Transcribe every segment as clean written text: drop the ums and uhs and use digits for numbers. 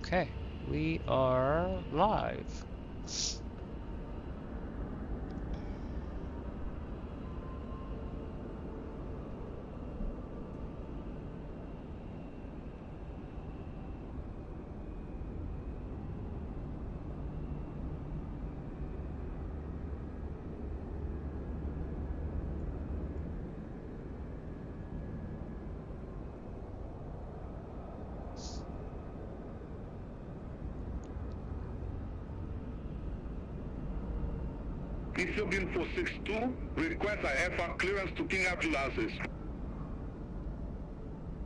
Okay, we are live. Ethiopian 462 requests IFR clearance to King Abdulaziz.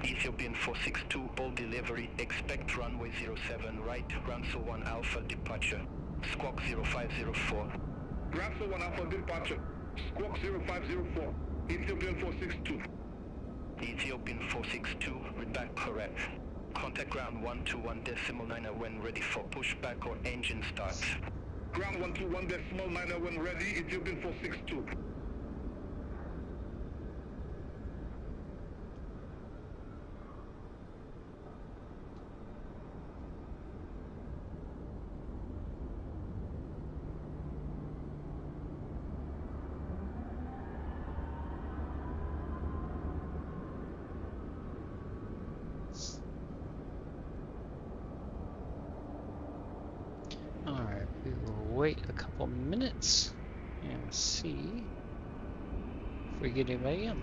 Ethiopian 462, all delivery, expect runway 07 right, Ramso 1 Alpha departure, squawk 0504. Ramso 1 Alpha departure, squawk 0504, Ethiopian 462. Ethiopian 462, read back correct. Contact ground 121.9 when ready for pushback or engine start. Ground 121.9 when ready, Ethiopian 462. Alright, we will wait a couple minutes and see if we get anybody in.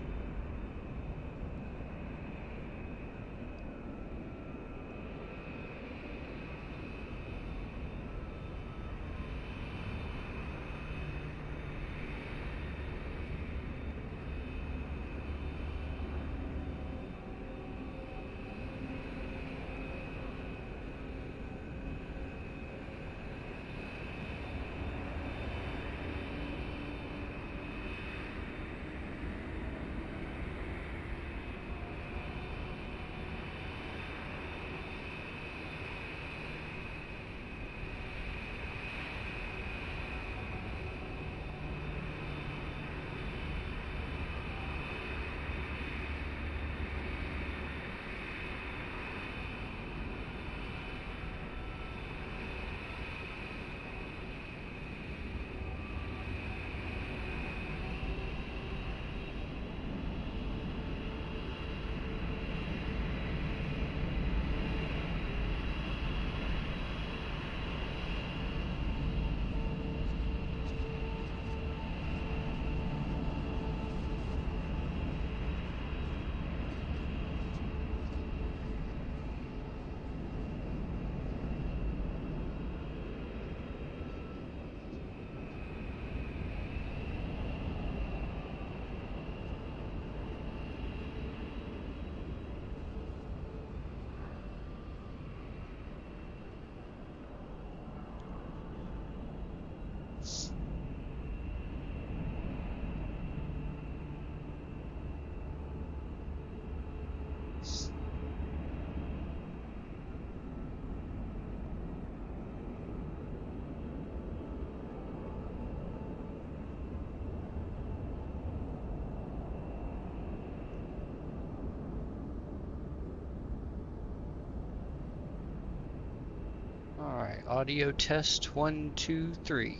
Alright, audio test 1, 2, 3.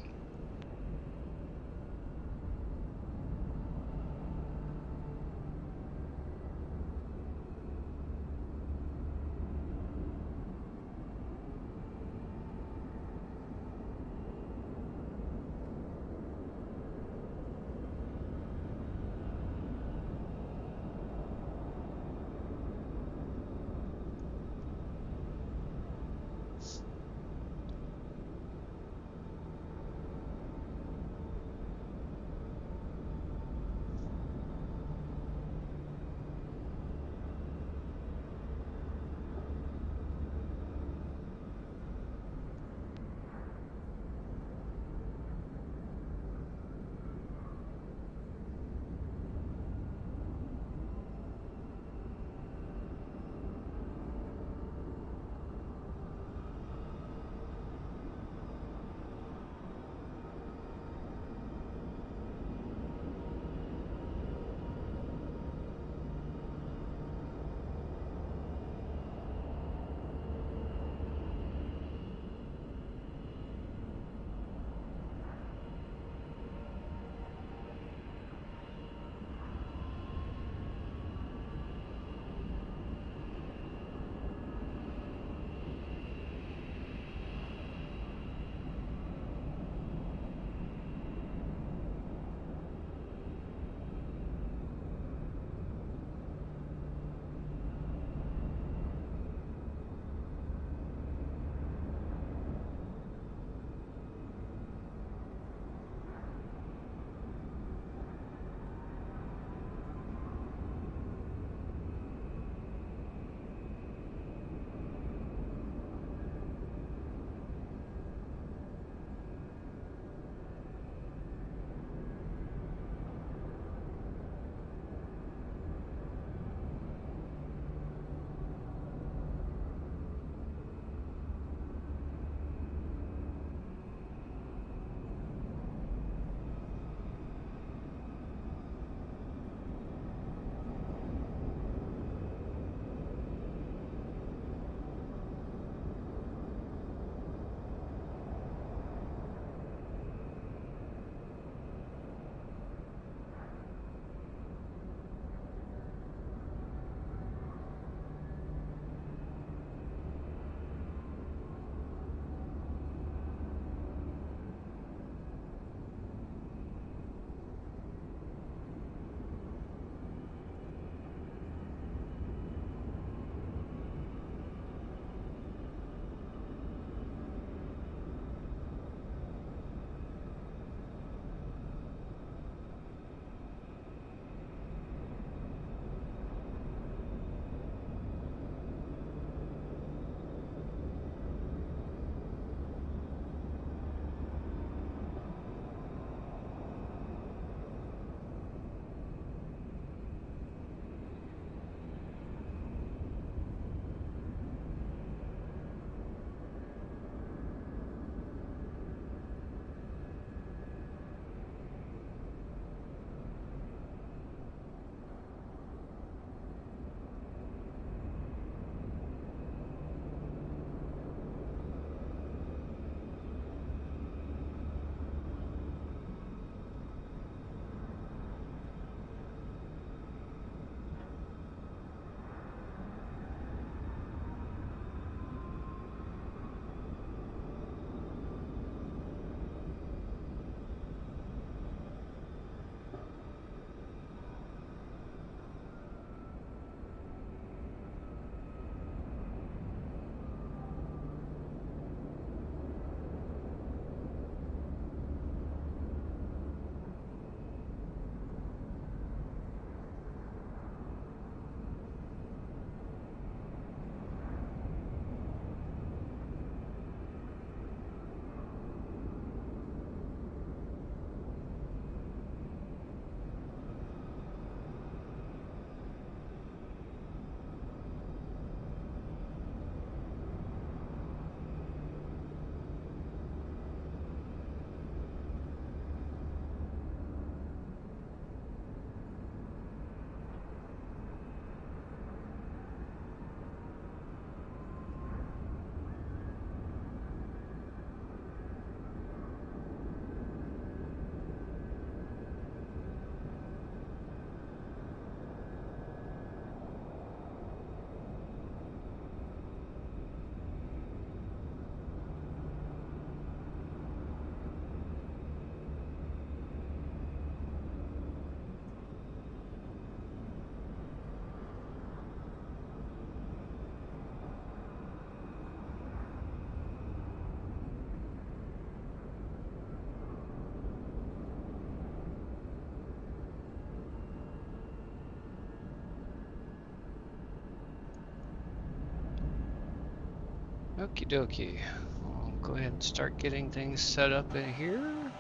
Okie dokie. I'll go ahead and start getting things set up in here.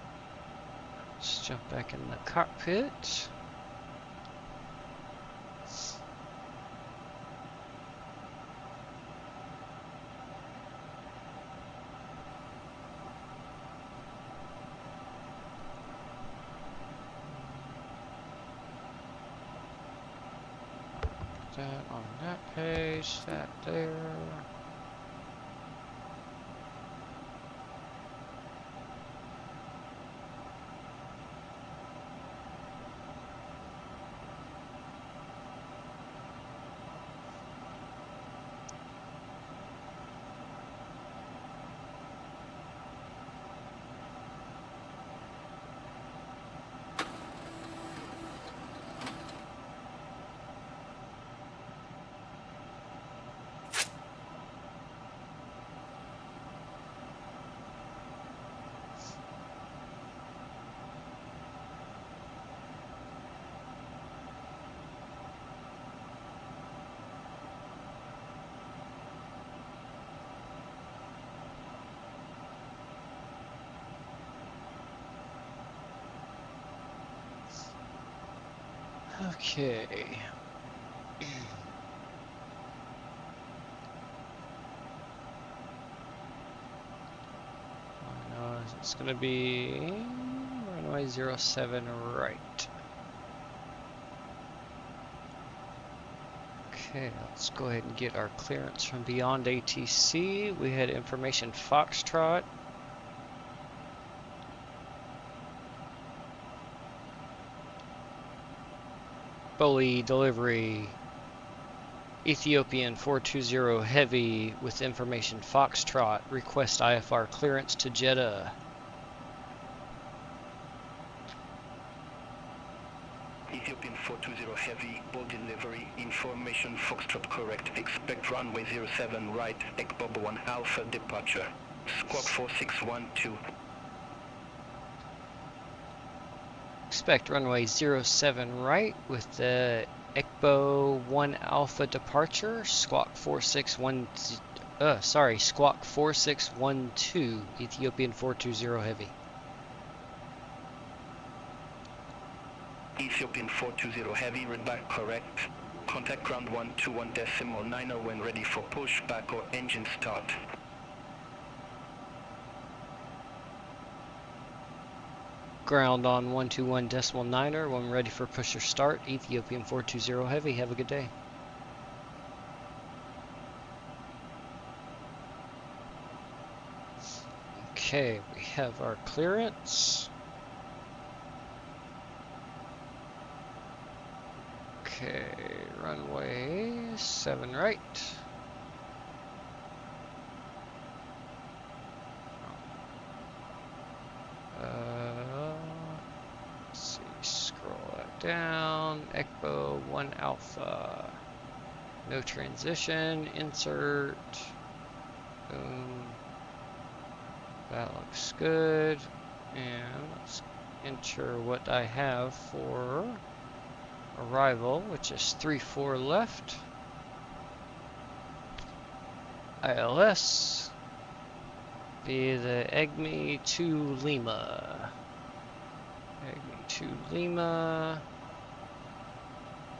Let's jump back in the cockpit. That on that page, that there. Okay. No, it's gonna be runway 07 right. Okay, let's go ahead and get our clearance from Beyond ATC. We had information Foxtrot. Bully delivery. Ethiopian 420 Heavy with information Foxtrot. Request IFR clearance to Jeddah. Ethiopian 420 Heavy, Bull delivery, information Foxtrot correct. Expect runway 07 right, Ekbob 1 Alpha departure. Squawk 4612. Expect runway 07 right with the ECBO 1 Alpha departure, squawk 4612, Ethiopian 420 Heavy. Ethiopian 420 Heavy, read back correct. Contact ground 121.90 when ready for pushback or engine start. Ground on 121.90 when ready for push or start, Ethiopian 420 Heavy. Have a good day. Okay, we have our clearance. Okay, runway 7 right. Let's see, scroll that down. ECBO 1 Alpha. No transition, insert. Boom. That looks good. And let's enter what I have for arrival, which is 34 left. ILS via the EGME to Lima. EGME to Lima.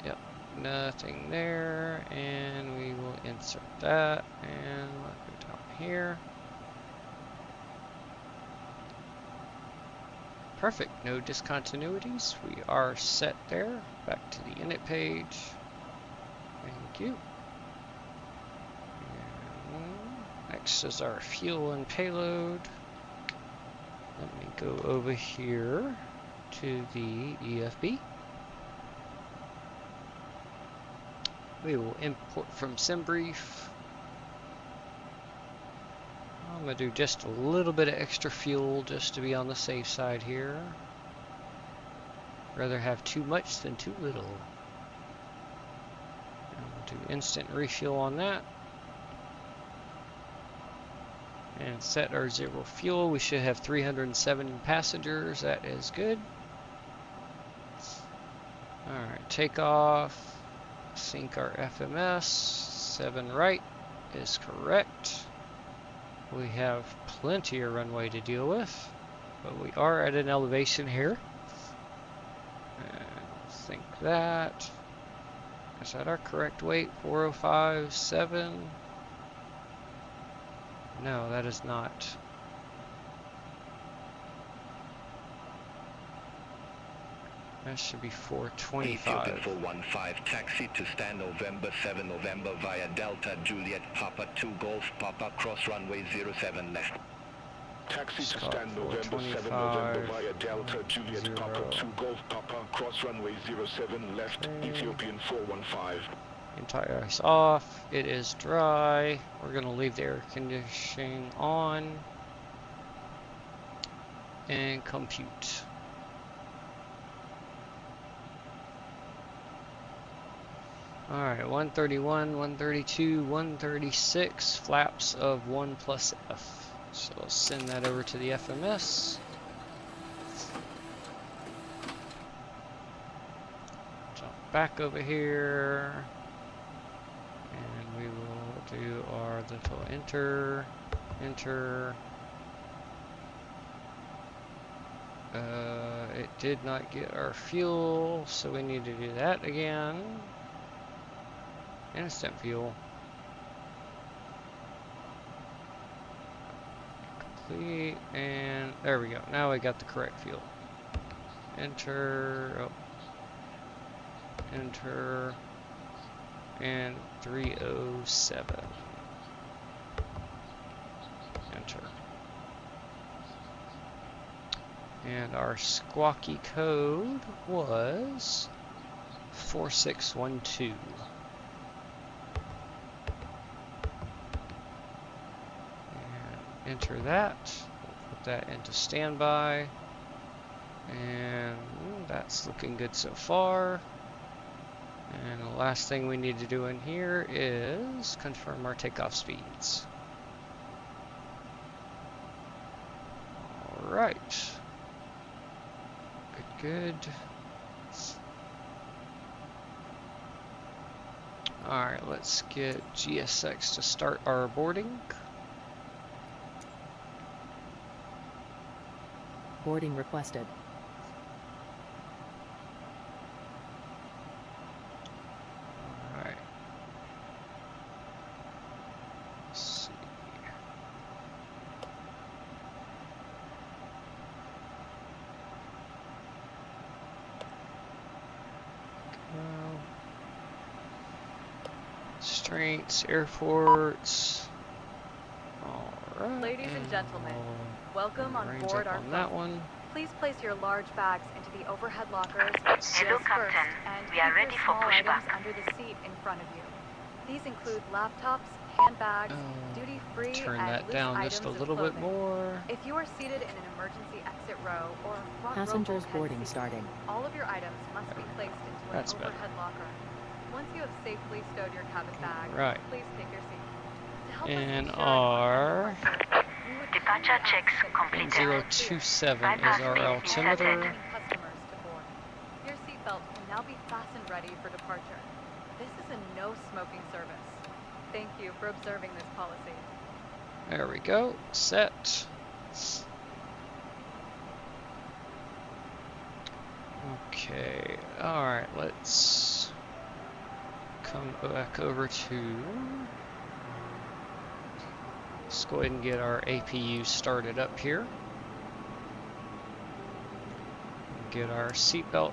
Yep, nothing there. And we will insert that and let go down here. Perfect, no discontinuities. We are set there. Back to the init page. Thank you. And next is our fuel and payload. Let me go over here to the EFB. We will import from SimBrief. I'm going to do just a little bit of extra fuel just to be on the safe side here. Rather have too much than too little. And we'll do instant refuel on that. And set our zero fuel. We should have 307 passengers. That is good. Alright, takeoff. Sync our FMS. 7 right is correct. We have plenty of runway to deal with, but we are at an elevation here. And think that. Is that our correct weight? 4057? No, that is not. That should be 425. Ethiopian 415, taxi to stand November 7 November via Delta Juliet Papa 2 Golf Papa cross runway 07 left. Taxi to Scott, stand November 7 November via Delta Juliet Papa 2 Golf Papa cross runway 07 left. Ethiopian 415. Entire ice off. It is dry. We're going to leave the air conditioning on and compute. Alright, 131, 132, 136 flaps of 1 plus F. So let's send that over to the FMS. Jump back over here. And we will do our little enter. It did not get our fuel, so we need to do that again. Instant fuel. Complete, and there we go. Now we got the correct fuel. Enter, enter, and 307. Enter. And our squawky code was 4612. Enter that, we'll put that into standby, and that's looking good so far. And the last thing we need to do in here is confirm our takeoff speeds. Alright, good. Alright, let's get GSX to start our boarding. Boarding requested. All right. Let's see. Constraints, airports. All right. Ladies and gentlemen, welcome on range board up our on flight. that one. Please place your large bags into the overhead lockers Hello, first Captain. and We are keep ready your for small items pushback. under the seat in front of you. These include laptops, handbags, duty-free, Turn and that loose down items just a of little bit clothing. more. If you are seated in an emergency exit row or front row Passengers bulkhead boarding seat, starting. all of your items must be placed into an That's better. overhead locker. Once you have safely stowed your cabin bag, Right. please take your seat. To help us And ensure our we would Departure kindly checks ask that you completed. 027 is our altimeter. customers to board. Your seatbelt can now be fastened ready for departure. This is a no smoking service. Thank you for observing this policy. There we go. Set. Okay. Alright, let's come back over to... Let's go ahead and get our APU started up here. Get our seatbelt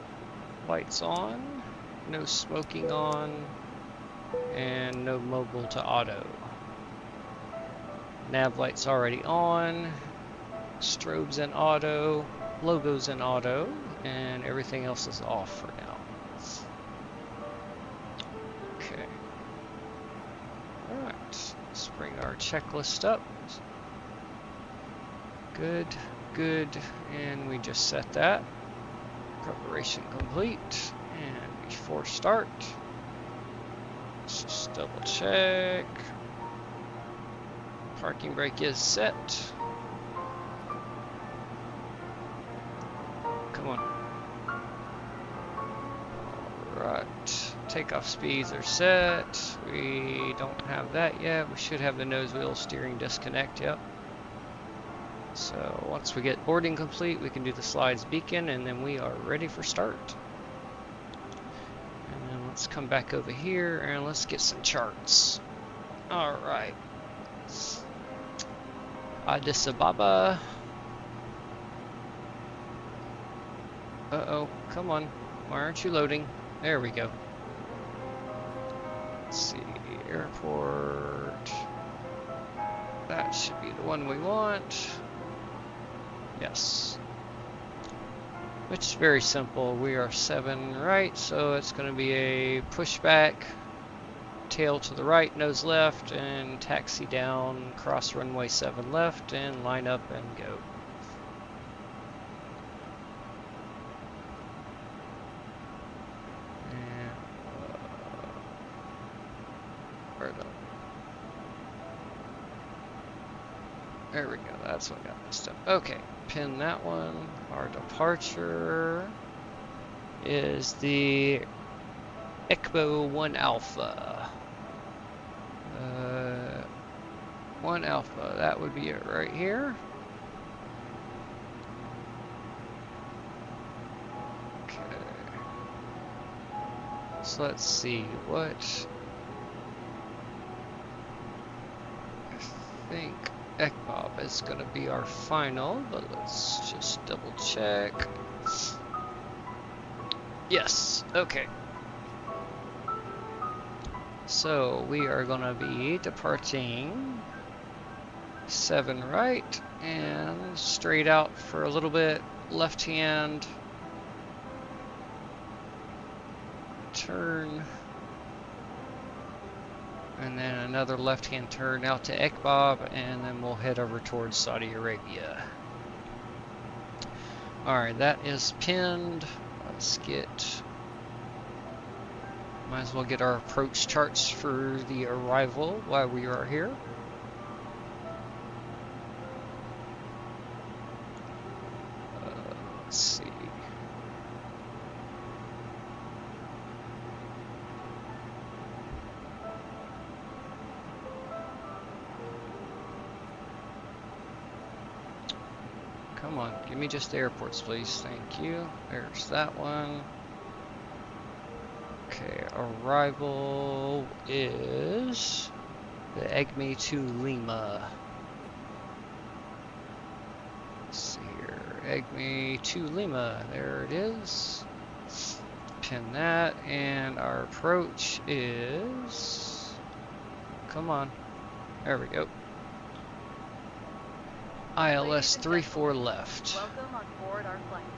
lights on. No smoking on. And no mobile to auto. Nav lights already on. Strobes in auto. Logos in auto. And everything else is off for now. Okay. Alright. Let's bring our checklist up. Good, good. And we just set that. Preparation complete. And before start, let's just double check. Parking brake is set. Come on. Alright. takeoff speeds are set. We don't have that yet. We should have the nose wheel steering disconnect, yep. So once we get boarding complete, we can do the slides beacon, and then we are ready for start. And then let's come back over here and let's get some charts. All right. Addis Ababa. Uh-oh, come on. Why aren't you loading? There we go. Let's see, airport. That should be the one we want. Yes. Which is very simple. We are 7 right, so it's going to be a pushback, tail to the right, nose left, and taxi down, cross runway 7 left, and line up and go. And, there we go, that's what got messed up. Okay, pin that one. Our departure is the ECBO 1 Alpha. 1 Alpha, that would be it right here. Okay. So let's see what I think HAAB is going to be our final, but let's just double check. Yes, okay. So we are going to be departing 7 right and straight out for a little bit, left hand turn, and then another left-hand turn out to ECBO, and then we'll head over towards Saudi Arabia. Alright, that is pinned. Let's get... Might as well get our approach charts for the arrival while we are here. Let's see. Come on, give me just the airports, please. Thank you. There's that one. Okay, arrival is the EGME to Lima. Let's see here. EGME to Lima. There it is. Pin that, and our approach is... Come on. There we go. ILS 34 left. Welcome on board our flight.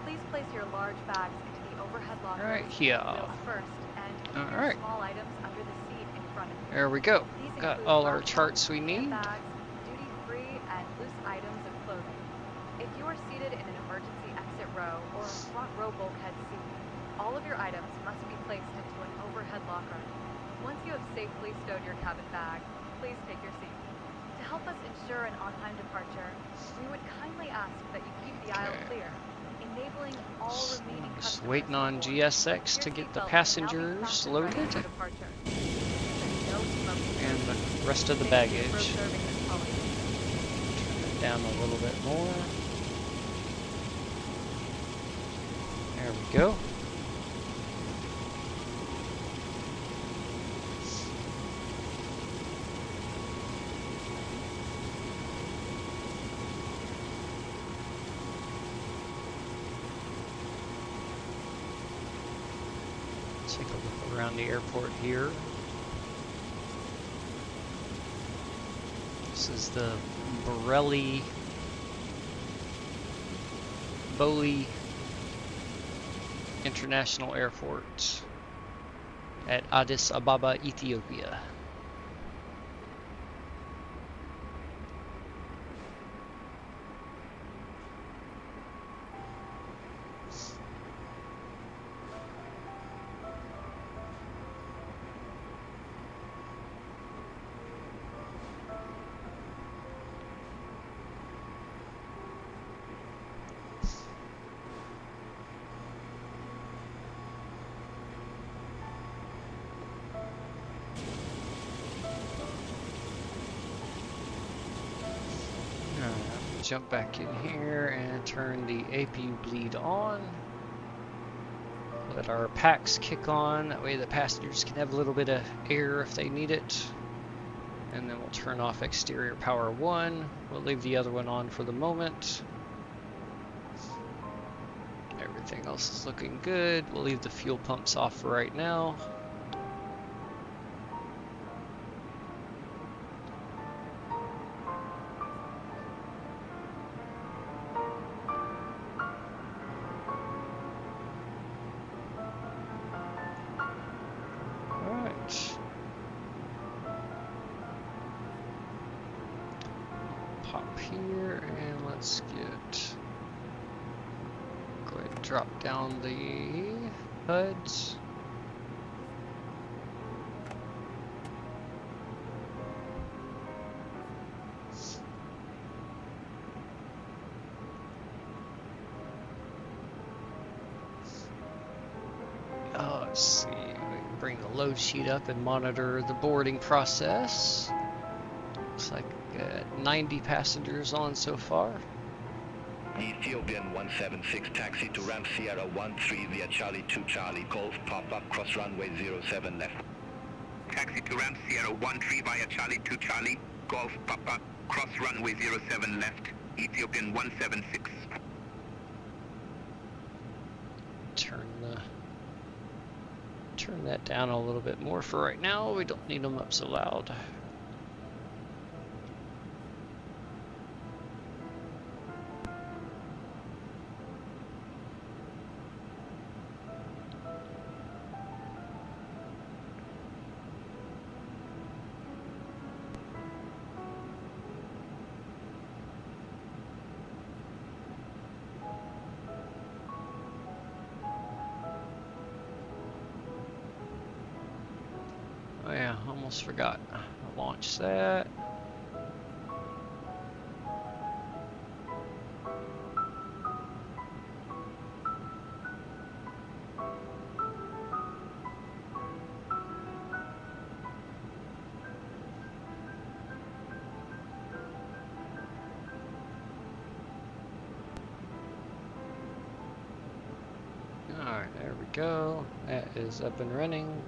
Please place your large bags into the overhead lockers. Right here. First, and keep your Alright. small items under the seat in front of you. There we go. These Got include all our laptops, charts we need. handbags, duty-free, and loose items of clothing. If you are seated in an emergency exit row or a front row bulkhead seat, all of your items must be placed into an overhead locker. Once you have safely stowed your cabin bag, please take your seat. To help us ensure an on-time departure, we would kindly ask that you keep the aisle clear, enabling all remaining Just customers waiting on aboard. GSX Your to get the seatbelt will now be passengers fastened ready loaded for departure. This is a no smoking and zone. the rest of the Thank you for baggage. observing this policy. Turn it down a little bit more. There we go. Take a look around the airport here. This is the Barelli International Airport at Addis Ababa, Ethiopia. jump back in here and turn the APU bleed on. Let our packs kick on, that way the passengers can have a little bit of air if they need it. And then we'll turn off exterior power 1. We'll leave the other one on for the moment. Everything else is looking good. We'll leave the fuel pumps off for right now. Drop down the HUDs. Let's see. We can bring the load sheet up and monitor the boarding process. Looks like 90 passengers on so far. Ethiopian 176 taxi to ramp Sierra 13 via Charlie 2 Charlie Golf pop-up cross runway 07 left. Taxi to ramp Sierra 13 via Charlie 2 Charlie Golf pop-up cross runway 07 left. Ethiopian 176. Turn that down a little bit more for right now. We don't need them up so loud. Oh yeah, almost forgot. I'll launch that. Alright, there we go. That is up and running.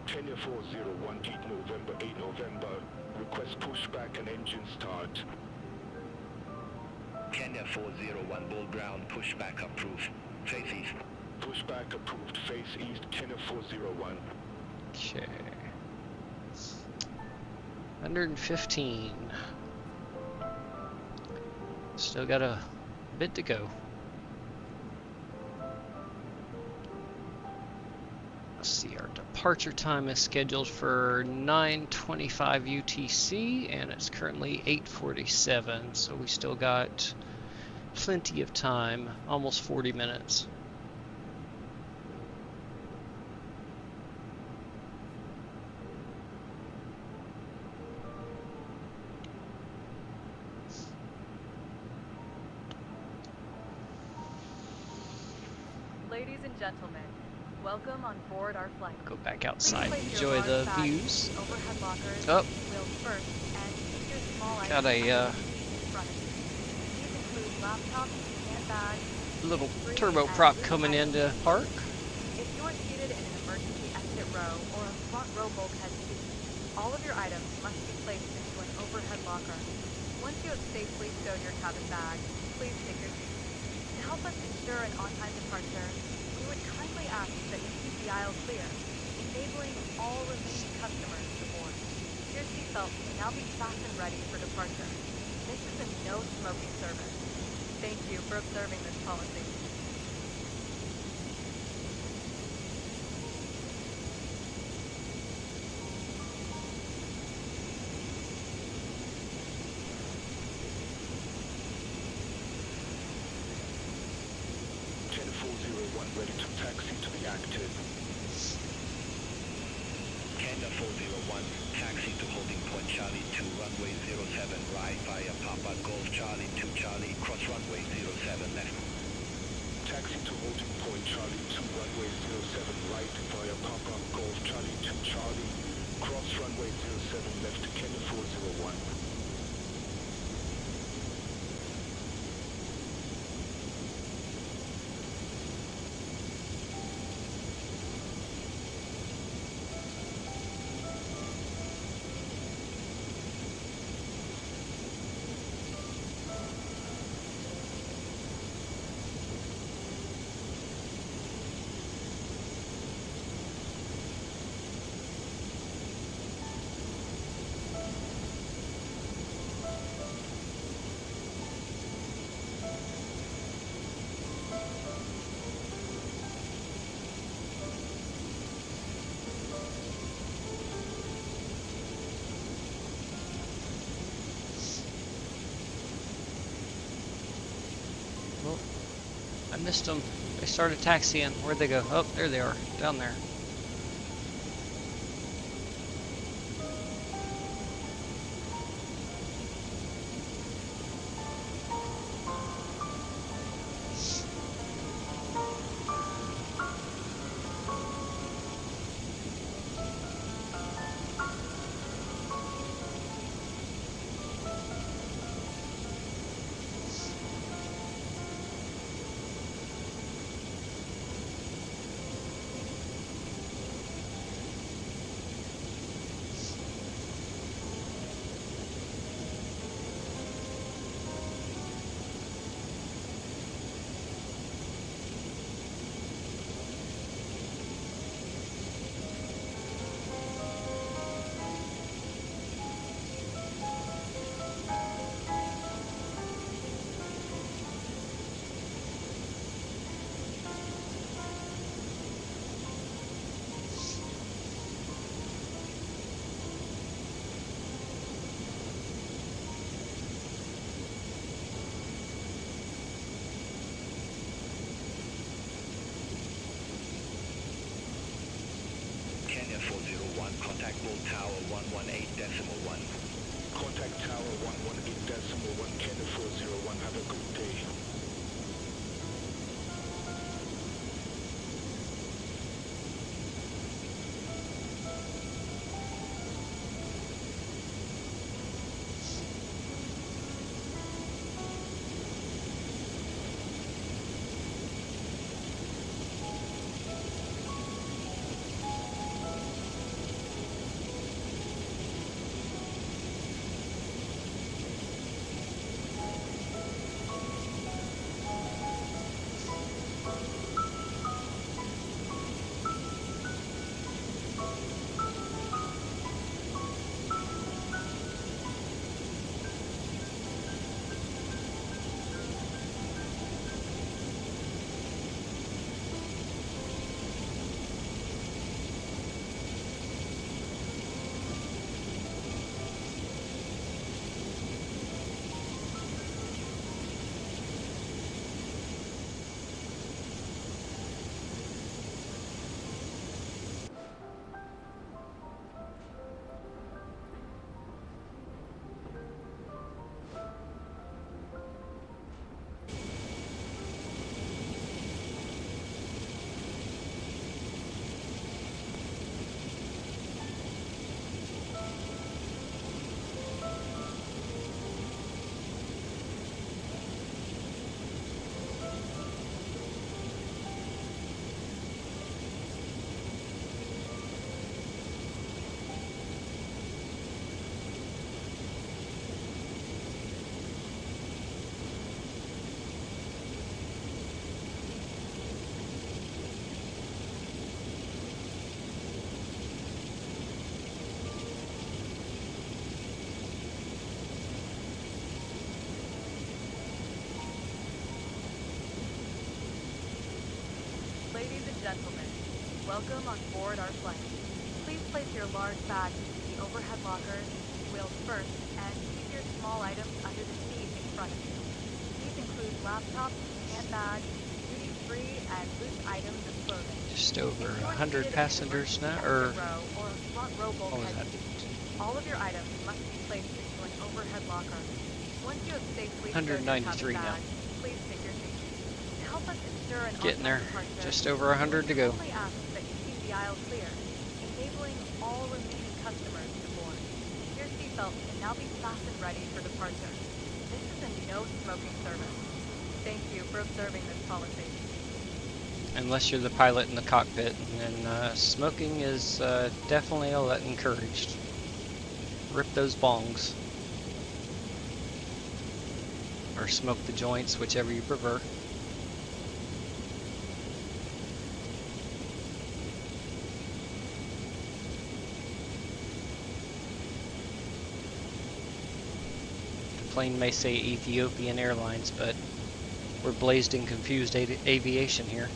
Kenya 401, 8 November, 8 November. Request pushback and engine start. Kenya 401 Bull Ground pushback approved. Face east. Pushback approved. Face east. Kenya 401. Okay. 115. Still got a bit to go. Let's see, our departure time is scheduled for 9:25 UTC, and it's currently 8:47, so we still got plenty of time, almost 40 minutes. Ladies and gentlemen, welcome on board our flight. Go back outside, Please place enjoy your the large bags views. in overhead lockers Oh. wheels first, and keep your small Got items a in front of you. These include laptops, handbags, little free turboprop and coming loose into items. park. If you are seated in an emergency exit row or a front row bulkhead seat, all of your items must be placed into an overhead locker. Once you have safely stowed your cabin bag, please take your seat. To help us ensure an on-time departure, we would kindly ask that you keep the aisle clear, enabling all remaining customers to board. Your seatbelts can now be fastened ready for departure. This is a no smoking service. Thank you for observing this policy. Kenya 401 ready to taxi to the active. Kenya 401 taxi to holding point Charlie 2 runway 07 right via Papa Golf Charlie 2 Charlie cross runway 07 left. Taxi to holding point Charlie 2 runway 07 right via Papa Golf Charlie 2 Charlie. Cross runway 07 left Kenya 401. I missed them. They started taxiing. Where'd they go? Oh, there they are, down there. Kenya 401, contact Bull Tower 118.1. Contact Tower 118.1 Kenya 401. Have a good day. Ladies and gentlemen, welcome on board our flight. Please place your large bags into the overhead lockers, wheels first, and keep your small items under the seat in front of you. These include laptops, handbags, duty-free, and loose items of clothing. Just over If you are 100 seated in an passengers emergency now, exit or row or front row what was bulkhead that? seat, all of your items must be placed into an overhead locker. Once you have safely stood your 193 cabin now. bag, please take your seat. To help help us ensure an Getting there. on-time departure, Just over 100 to go. we ask that you keep the aisle clear, enabling all remaining customers to board. Your seatbelt can now be fastened ready for departure. This is a no smoking service. Thank you for observing this policy. Unless you're the pilot in the cockpit, and then smoking is definitely encouraged. Rip those bongs. Or smoke the joints, whichever you prefer. The plane may say Ethiopian Airlines, but we're blazed in confused aviation here.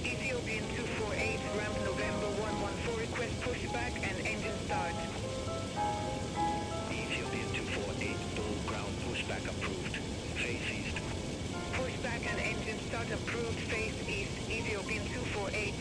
Ethiopian 248, ramp November 114, request pushback and engine start. Ethiopian 248, bull ground pushback approved. Face east. Pushback and engine start approved, face east. Ethiopian 248.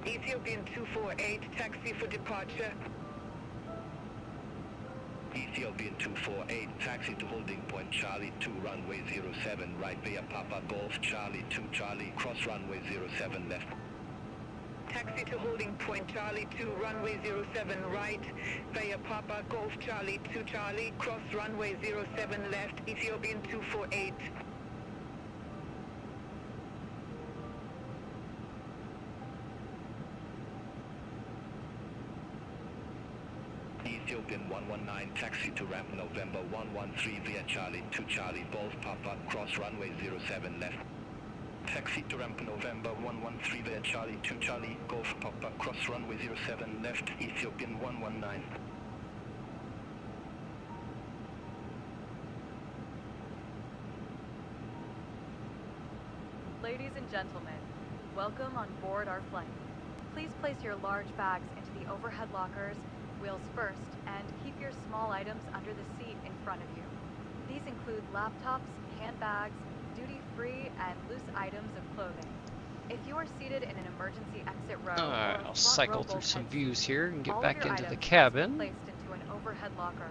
Ethiopian 248, taxi for departure. Ethiopian 248, taxi to holding point Charlie 2 runway 07 right via Papa Golf Charlie 2 Charlie cross runway 07 left. Taxi to holding point Charlie 2 runway 07 right via Papa Golf Charlie 2 Charlie cross runway 07 left. Ethiopian 248. Ethiopian 119, taxi to ramp November 113 via Charlie to Charlie, Golf Papa, cross runway 07 left. Taxi to ramp November 113 via Charlie to Charlie, Golf Papa, cross runway 07 left, Ethiopian 119. Ladies and gentlemen, welcome on board our flight. Please place your large bags into the overhead lockers, wheels first, and keep your small items under the seat in front of you. These include laptops, handbags, duty-free, and loose items of clothing. If you are seated in an emergency exit row, Alright, I'll cycle through some views here and get all back of your into the items must cabin. be placed into an overhead locker.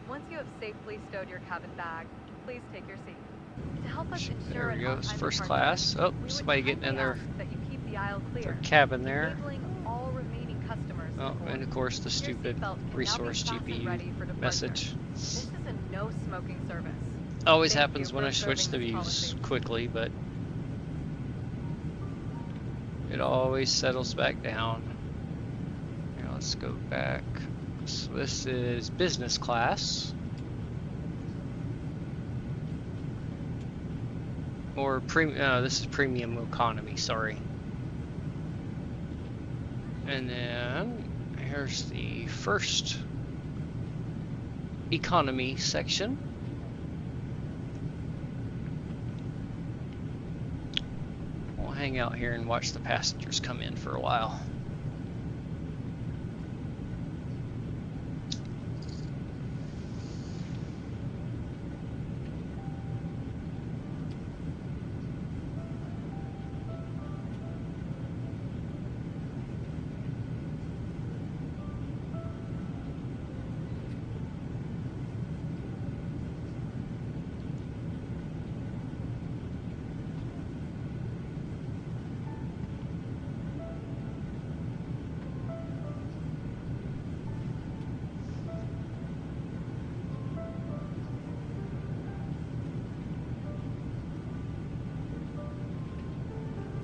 Once you have safely stowed your cabin bag, please take your seat. To help us ensure There we an go, it's on-time first departure, class. Oh, we would somebody getting in kindly their, ask that you keep the aisle clear, their cabin there. enabling all remaining customers to Oh, board. and of course the Your stupid seatbelt can now be resource fastened ready GPU for departure. message. This is a no smoking service. Always Thank happens you when for I switch the observing this views policy. quickly, but it always settles back down. Now let's go back. So this is business class. Or this is premium economy, sorry. And then here's the first economy section. We'll hang out here and watch the passengers come in for a while.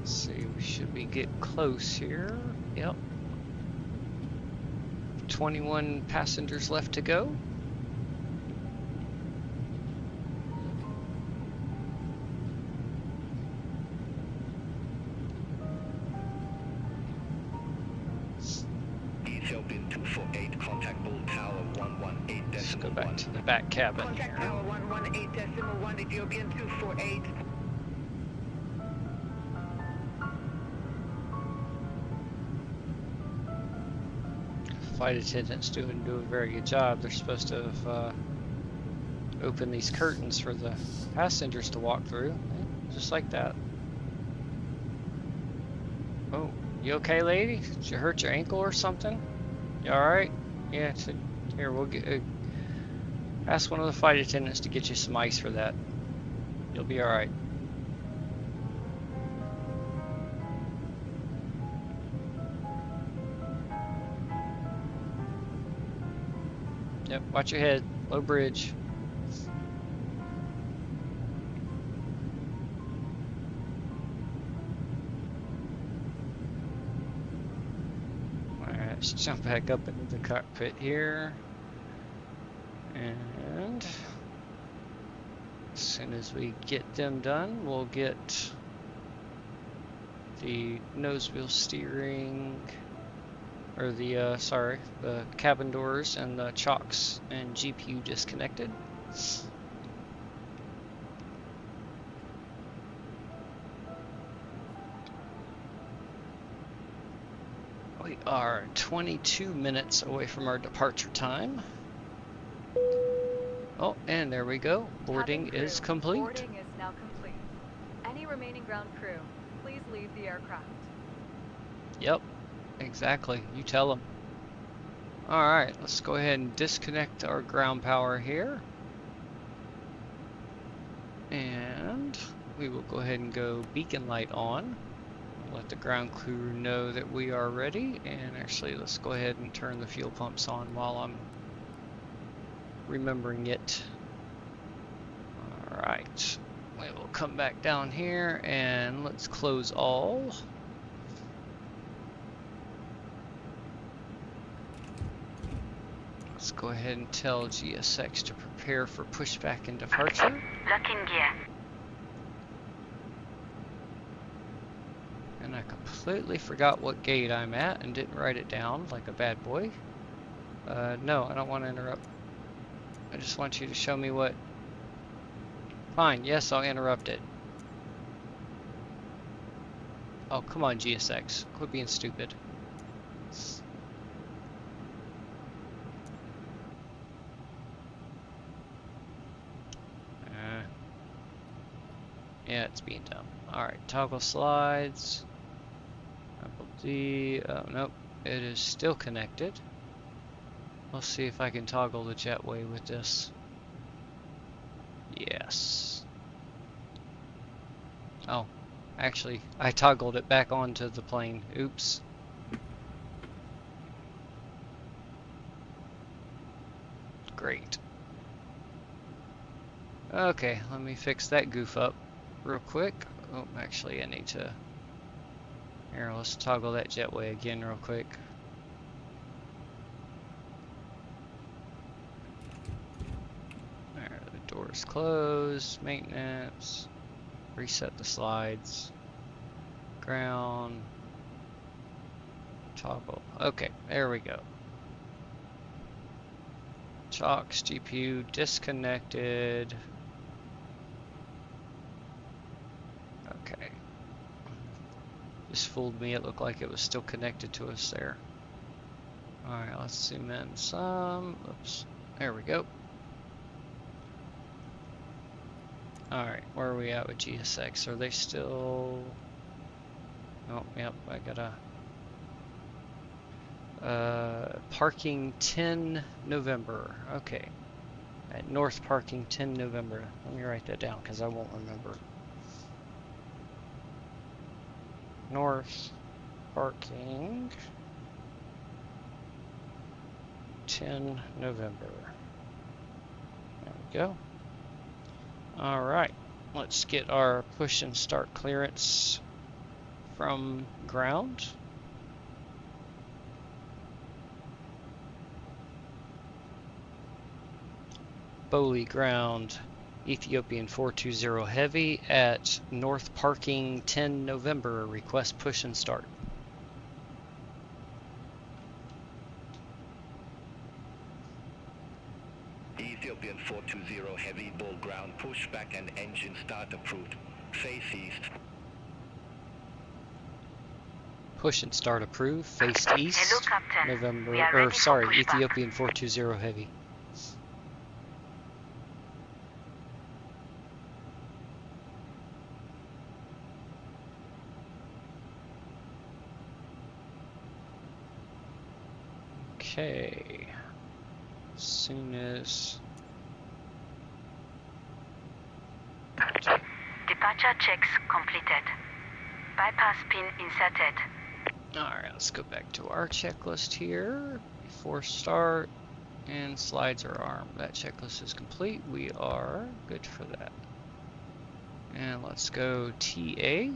See, we should be getting close here. Yep. 21 passengers left to go. Ethiopian 248, contact Bull Tower 118. Let's go back to the back cabin Contact here. Tower 118.1, Ethiopian 248. Flight attendants do a very good job. They're supposed to have opened these curtains for the passengers to walk through, just like that. Oh, you okay, lady? Did you hurt your ankle or something? You all right? Yeah. Here, we'll get. Ask one of the flight attendants to get you some ice for that. You'll be all right. Yep, watch your head. Low bridge. Alright, let's jump back up into the cockpit here. And as soon as we get them done, we'll get the nose wheel steering, or the, the cabin doors and the chocks and GPU disconnected. We are 22 minutes away from our departure time. Oh, and there we go. Boarding Cabin crew, is complete. Boarding is now complete. Any remaining ground crew, please leave the aircraft. Yep, exactly. You tell them. Alright, let's go ahead and disconnect our ground power here. And we will go ahead and go beacon light on. Let the ground crew know that we are ready. And actually, let's go ahead and turn the fuel pumps on while I'm remembering it. Alright, we will come back down here and let's close all. Let's go ahead and tell GSX to prepare for pushback and departure. Lock in gear. And I completely forgot what gate I'm at and didn't write it down like a bad boy. No, I don't want to interrupt. I just want you to show me what... Fine, yes, I'll interrupt it. Oh, come on, GSX. Quit being stupid. Yeah, it's being done. Alright, toggle slides. Apple D. Oh, nope. It is still connected. Let's see if I can toggle the jetway with this. Yes. Oh, actually, I toggled it back onto the plane. Oops. Great. Okay, let me fix that goof up real quick. Oh, actually, I need to... Here, let's toggle that jetway again real quick. There, the door's closed. Maintenance. Reset the slides. Ground. Toggle. Okay, there we go. Chocks, GPU disconnected. Okay. Just fooled me. It looked like it was still connected to us there. Alright, let's zoom in some. Oops. There we go. Alright, where are we at with GSX? Are they still... Oh, yep, I gotta... parking 10 November. Okay. At North Parking 10 November. Let me write that down because I won't remember. North Parking 10 November. There we go. Alright. Let's get our push and start clearance from ground. Bowley ground, Ethiopian 420 heavy at North Parking 10 November. Request push and start. Ethiopian 420 heavy, ball ground, pushback and engine start approved. Face east. Push and start approved. Face east. Hello, Captain. November, We are or ready for sorry, pushback. Ethiopian 420 heavy. Okay. As soon as... Departure checks completed. Bypass pin inserted. Alright, let's go back to our checklist here. Before start, and slides are armed. That checklist is complete. We are good for that. And let's go TA.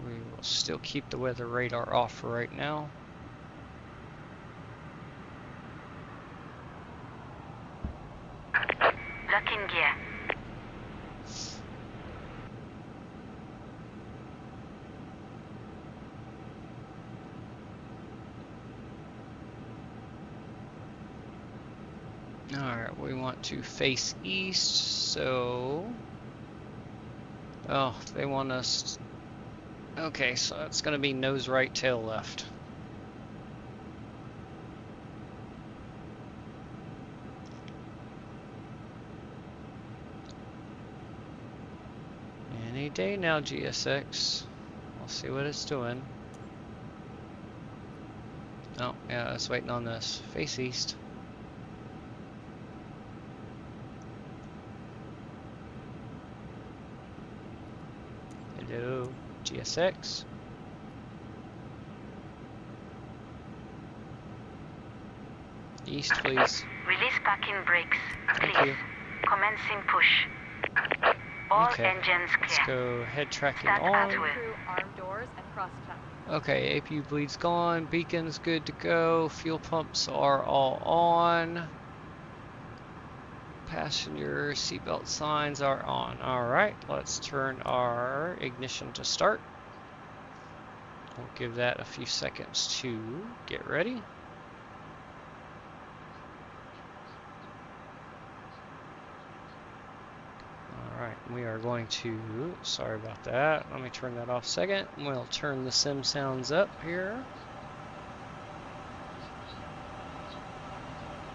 We will still keep the weather radar off for right now. Lock in gear. Alright, we want to face east, so... Oh, they want us... Okay, so it's going to be nose right, tail left. Any day now, GSX. We'll see what it's doing. Oh, yeah, I was waiting on this. Face east. Hello, GSX. East, please. Release parking brakes, Thank please. you. Commencing push. All Okay, engines let's clear. go head tracking Start on. pathway. Through armed doors and cross check. Okay, APU bleed's gone, beacon's good to go, fuel pumps are all on, passenger seatbelt signs are on. Alright, let's turn our ignition to start. We'll give that a few seconds to get ready. Alright, we are going to, sorry about that, let me turn that off a second. We'll turn the sim sounds up here.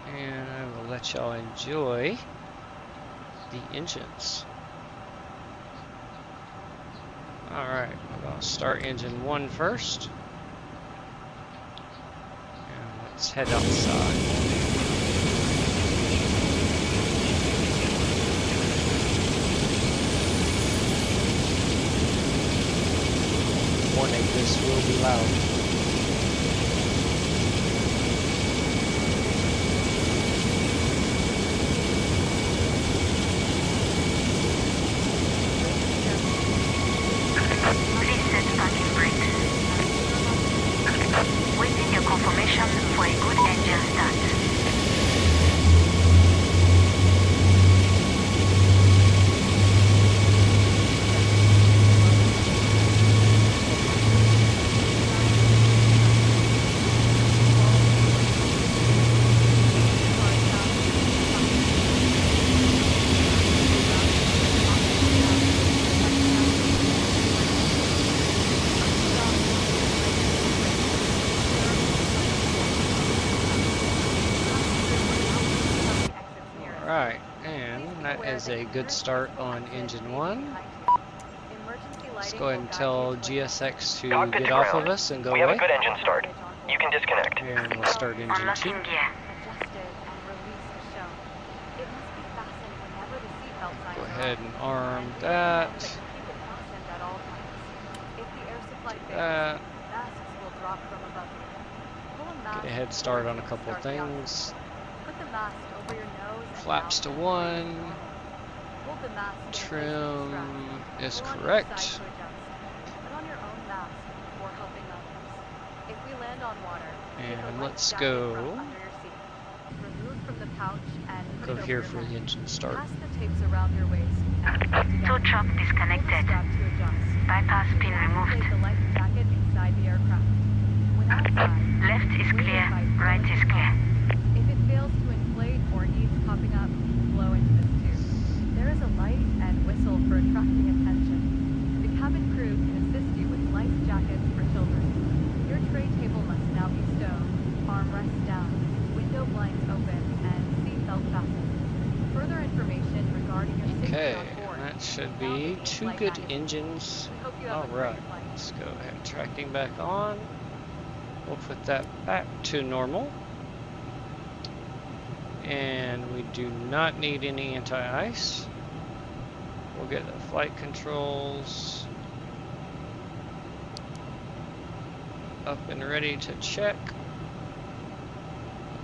And I will let y'all enjoy the engines. Alright, we're going to start engine 1 first. And let's head outside. Warning, this will be loud. Please set parking brakes. Waiting your confirmation for a good engine start. Alright, and that is a good start on engine 1. Let's go ahead and tell GSX to Cockpit get to off ground. of us and go We have a away. good engine start. You can disconnect. And we'll start engine 2. Unlocking gear. Adjusted and release is shown. It must be fastened whenever the seatbelt sign Go is ahead on. and arm And that. keep it fastened at all times. If the air supply fails, That. masks will drop from above you. Pull a mask Get a head start on a forward to couple of start the oxygen. things. Put the mask over your nose and Flaps mouth to and breathe 1. normal. Hold the mask in place with the Trim strap. is Pull on each correct. side to adjust. Put on your own mask before helping others. If we land on water, take a And life let's jacket go. from under your seat. Remove from the pouch and put Go it over here your for the head. engine start. Pass the tapes around your waist and put it Tow together. truck Pull the disconnected. strap to adjust. Bypass pin Now removed. place the life jacket inside the aircraft. When outside, Left is leave it clear, by right pulling is the clear. knob. If it fails to inflate or needs popping up, blow into this tube. There is a light and whistle for attracting attention. The cabin crew can assist you with life jackets for children. Your tray table must now be stowed, armrests down, window blinds open, and seatbelt fastened. Further information regarding your safety Okay, on board. that should now be taking 2 flight good magazine. engines. We hope you have a great Alright, flight. let's go ahead. Tracking back on. We'll put that back to normal. And we do not need any anti-ice. We'll get the flight controls up and ready to check.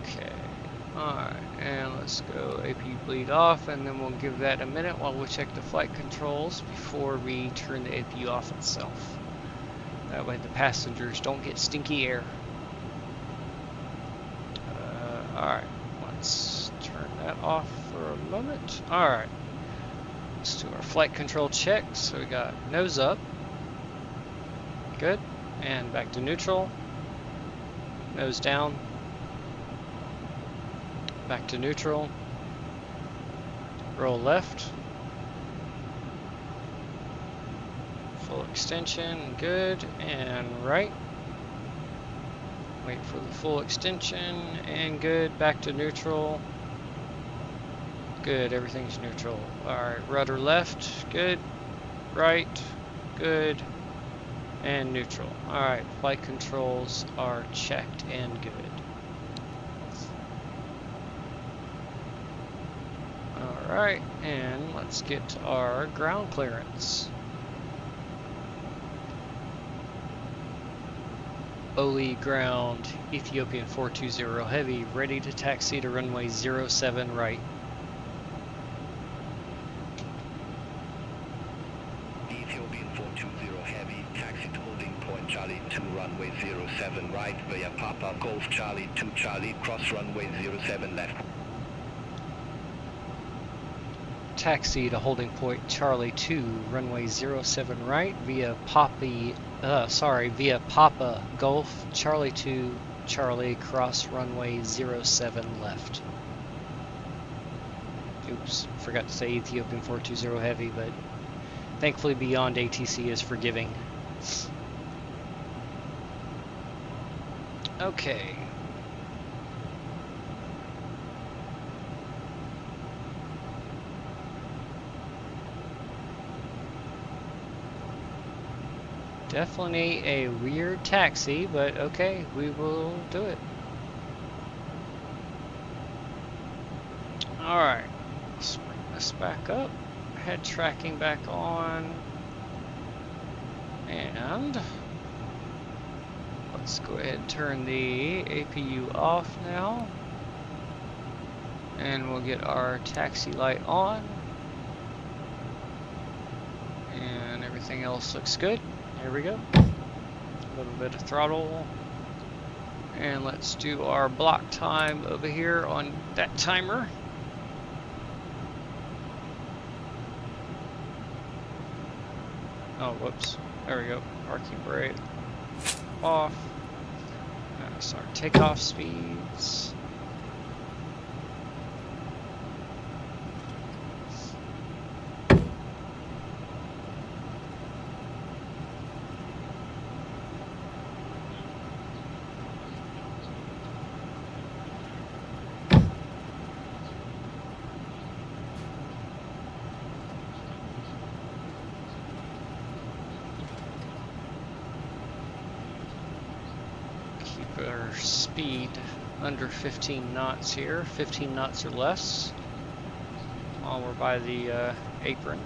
Okay, alright, and let's go AP bleed off, and then we'll give that a minute while we check the flight controls before we turn the APU off itself. That way the passengers don't get stinky air. Alright, let's turn that off for a moment. Alright, let's do our flight control check. So we got nose up. Good. And back to neutral. Nose down. Back to neutral. Roll left. Full extension. Good. And right. Wait for the full extension. And good. Back to neutral. Good. Everything's neutral. Alright. Rudder left. Good. Right. Good. And neutral. Alright, flight controls are checked and good. Alright, and let's get to our ground clearance. OE ground, Ethiopian 420 Heavy, ready to taxi to runway 07 right. Ethiopian 420 Heavy, taxi to holding point Charlie 2 right. 07 right via Papa Golf Charlie 2 Charlie, cross runway 07 left. Taxi to holding point Charlie 2, runway 07 right via Papa Golf Charlie 2 Charlie, cross runway 07 left. Oops, forgot to say Ethiopian 420 heavy, but thankfully Beyond ATC is forgiving. Okay. Definitely a weird taxi, but okay, we will do it. Alright, let's bring this back up. Head tracking back on. And let's go ahead and turn the APU off now. And we'll get our taxi light on. And everything else looks good. Here we go. A little bit of throttle. And let's do our block time over here on that timer. Oh, whoops. There we go. Parking brake off. That's our takeoff speeds. Our speed under 15 knots here, 15 knots or less while we're by the apron.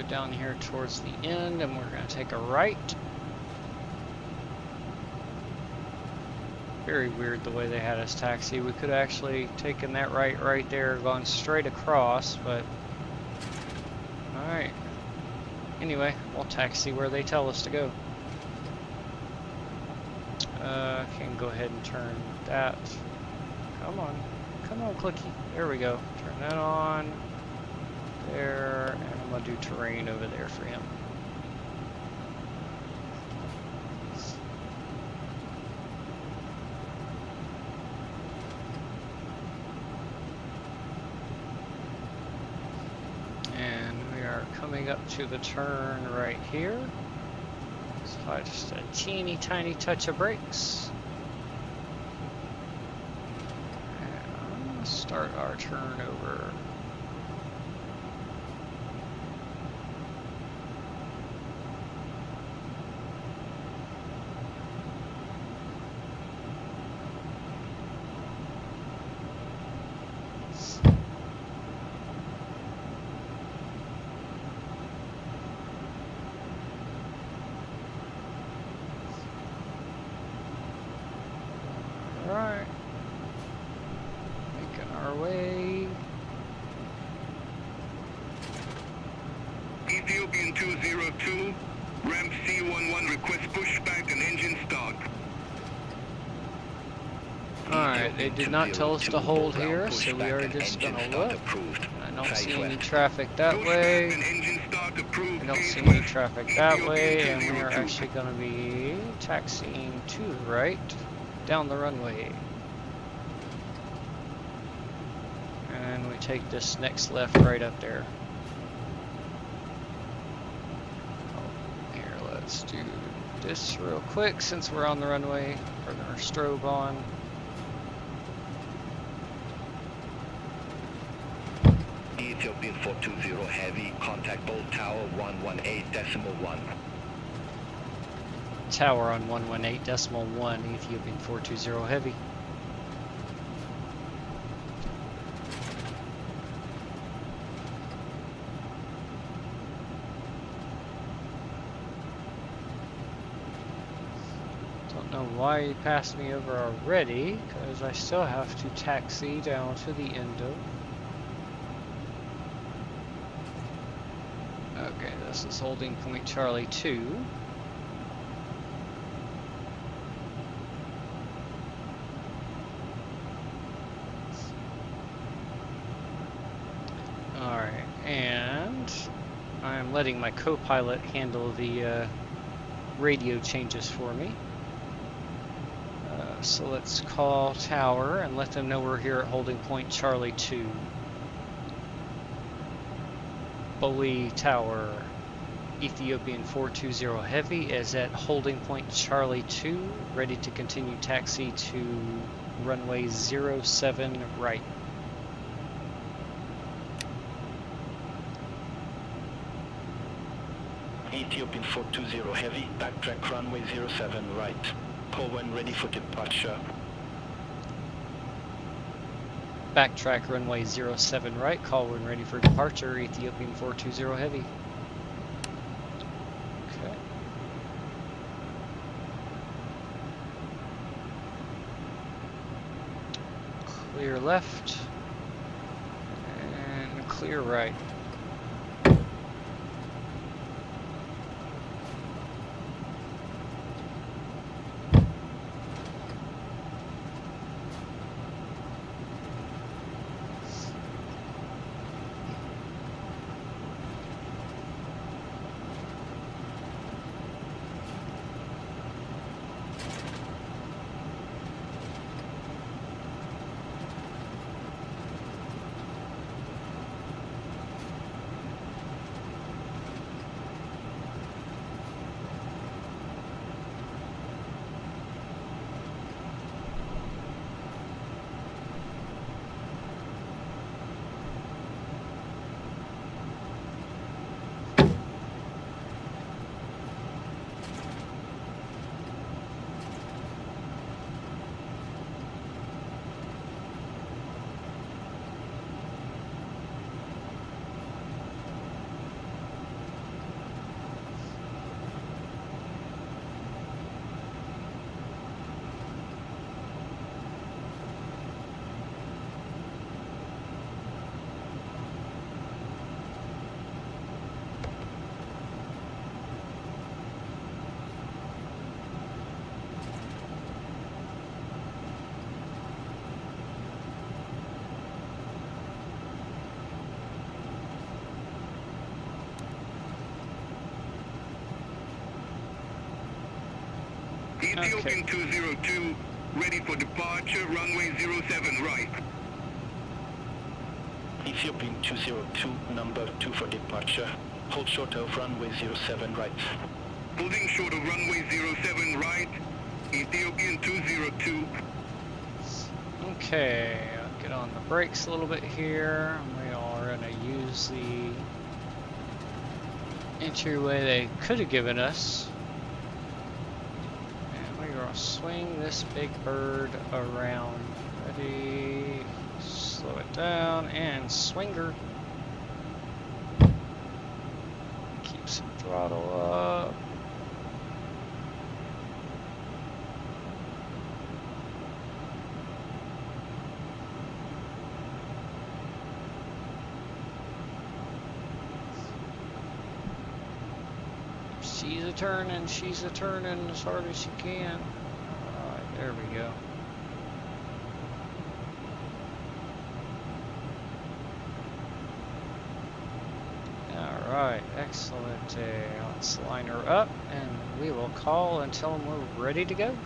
Down here towards the end, and we're going to take a right. Very weird the way they had us taxi. We could have actually taken that right there, gone straight across, but alright. Anyway, we'll taxi where they tell us to go. Can go ahead and turn that. Come on, clicky. There we go. Turn that on. There, and I'm going to do terrain over there for him. And we are coming up to the turn right here. So just a teeny tiny touch of brakes. And I'm going to start our turn over. Alright, making our way. Ethiopian 202, ramp C11, request pushback and engine start. Alright, they did not tell us to hold here, so we are just gonna look. I don't see any traffic that way. I don't see any traffic that way, and we are actually gonna be taxiing to the right. Down the runway. And we take this next left right up there. Oh, here, let's do this real quick since we're on the runway. Turn our strobe on. Ethiopian 420 heavy, contact Bolt Tower 118.1. Tower on 118.1, Ethiopian 420 heavy. know why he passed me over already, because I still have to taxi down to the Indo. Okay, this is holding point Charlie 2. Alright, and I'm letting my co-pilot handle the radio changes for me. So let's call tower and let them know we're here at holding point Charlie 2. Bully Tower, Ethiopian 420 Heavy is at holding point Charlie 2, ready to continue taxi to runway 07 right. Ethiopian 420 Heavy, backtrack runway 07 right. Call when ready for departure. Backtrack runway 07 right, call when ready for departure, Ethiopian 420 Heavy. Okay. Clear left, and clear right. Ethiopian 202, ready for departure, runway 07 right. Ethiopian 202, number 2 for departure. Hold short of runway 07 right. Holding short of runway 07 right, Ethiopian 202. Okay, I'll get on the brakes a little bit here. We are going to use the entryway they could have given us. And we're going to swing this big bird around. Ready, slow it down, and swinger. Keep some throttle up. She's a turning as hard as she can. Alright, there we go. Alright, excellent. Let's line her up and we will call and tell them we're ready to go.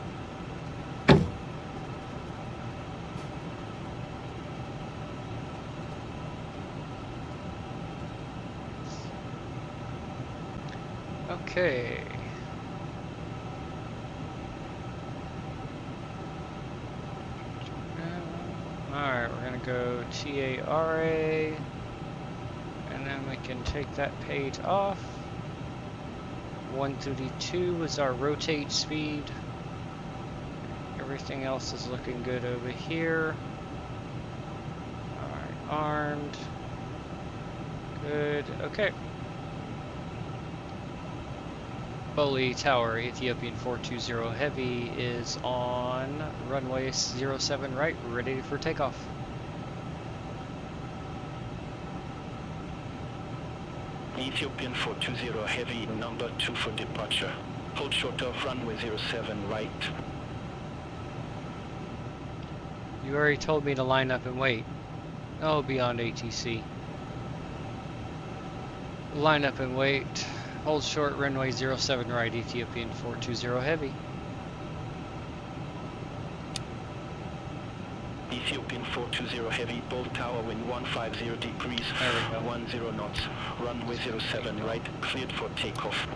Okay. Alright, we're gonna go TARA, and then we can take that page off. 132 is our rotate speed. Everything else is looking good over here. Alright, armed. Good, okay. Boli Tower, Ethiopian 420 Heavy is on runway 07 right, ready for takeoff. Ethiopian 420 Heavy, number 2 for departure. Hold short of runway 07 right. You already told me to line up and wait. Oh, Beyond ATC. Line up and wait. Hold short, runway 07 right, Ethiopian 420 Heavy. Ethiopian 420 Heavy, Bolt Tower, wind 150 degrees, There we go. 10 knots, runway 07 right, cleared for takeoff.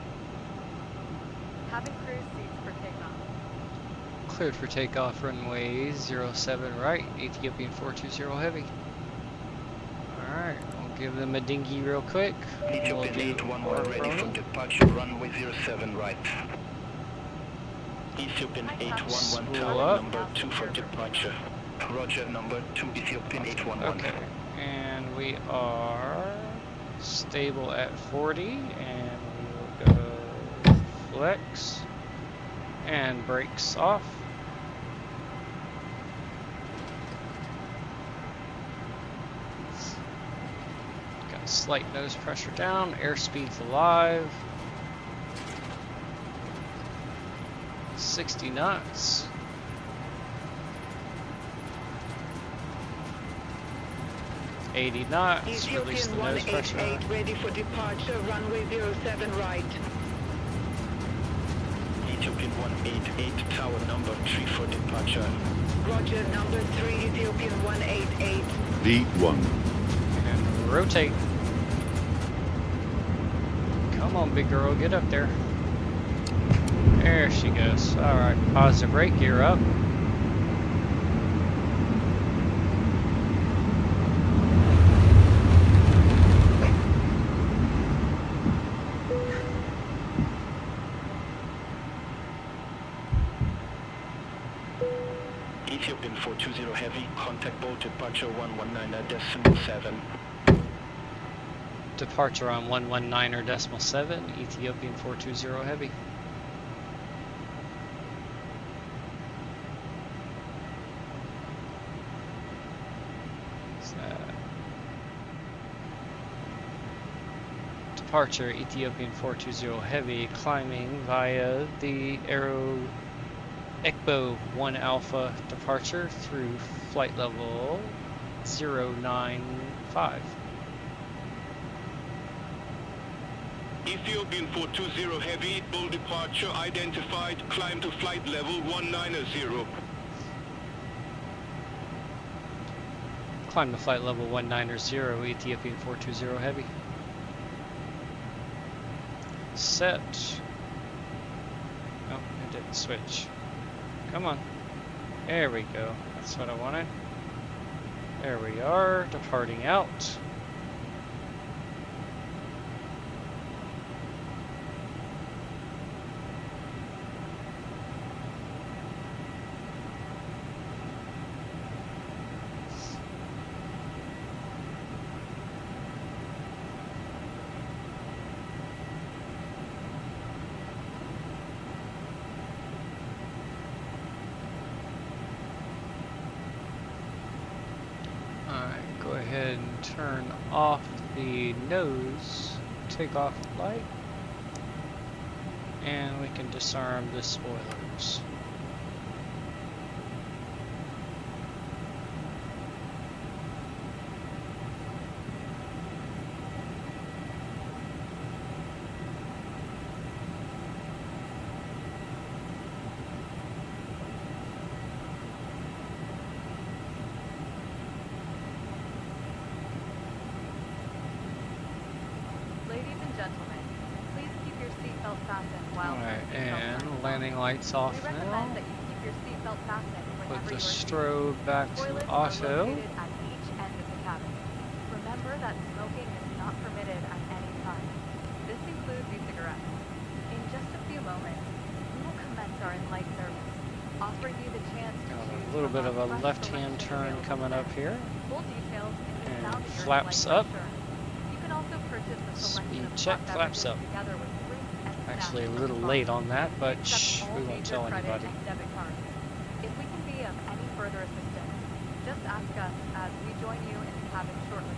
Cabin crew seats for takeoff. Cleared for takeoff, runway 07 right, Ethiopian 420 Heavy. Alright, we'll give them a dinghy real quick. Ethiopian We'll do 811 ready for throttle. departure, runway 07 right. Ethiopian 811 Spool Tower, up. number 2 for departure. Roger, number 2, Ethiopian 811. Okay, and we are stable at 40, and we will go flex and brakes off. Got slight nose pressure down, airspeed's alive. 60 knots. $80 knots, release the Ethiopian nose pressure. 188 ready for departure, runway 07 right. Ethiopian 188 Tower, number 3 for departure. Roger, number 3, Ethiopian 188. V1. And rotate. Come on, big girl, get up there. There she goes. Alright, pause the brake gear up. Ethiopian 420 Heavy, contact bolt departure 119.7. Departure on 119.7, Ethiopian 420 Heavy. Departure, Ethiopian 420 Heavy, climbing via the Aero ECBO 1 Alpha departure through flight level 095. Ethiopian 420 Heavy, full departure identified, climb to flight level 190. Climb to flight level 190, Ethiopian 420 Heavy. Set. Oh, it didn't switch. Come on. There we go. That's what I wanted. There we are, departing out. Go ahead and turn off the nose takeoff light, and we can disarm the spoilers. Alright, and landing lights off We now. recommend that you keep your seatbelt fastened Put whenever the you are seated. strobe back Toilets to are auto. located at each end of the cabin. Remember that smoking is not permitted at any time. This includes e-cigarettes. In just a few moments, we will commence our in-flight service, offering you the chance to Got choose a little bit of a from our left-hand selection turn available coming up today. here. Full details can be And found in your flaps in-flight up. brochure. You can also purchase a selection Speed of check, hot flaps beverages up. together with drinks and I Actually, a little late on that, but shh, we won't tell anybody. If we can be of any further assistance, just ask us as we join you in the cabin shortly.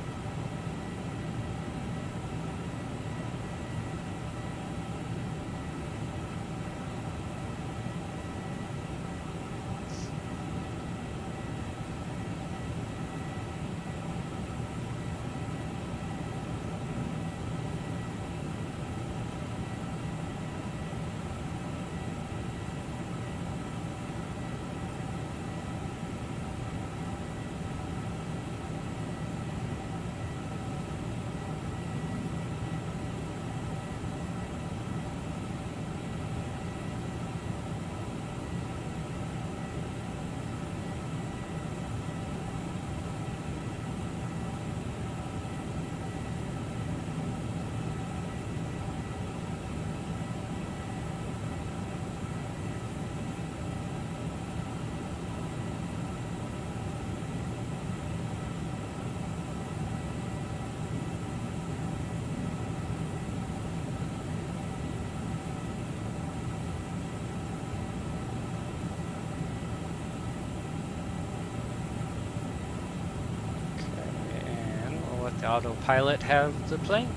The autopilot have the plane.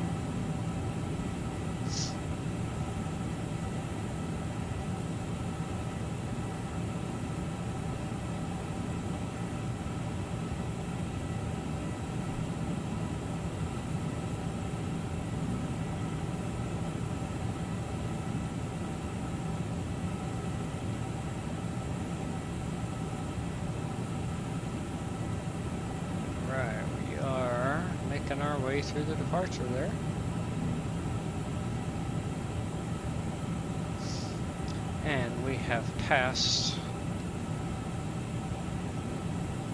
Our way through the departure there. And we have passed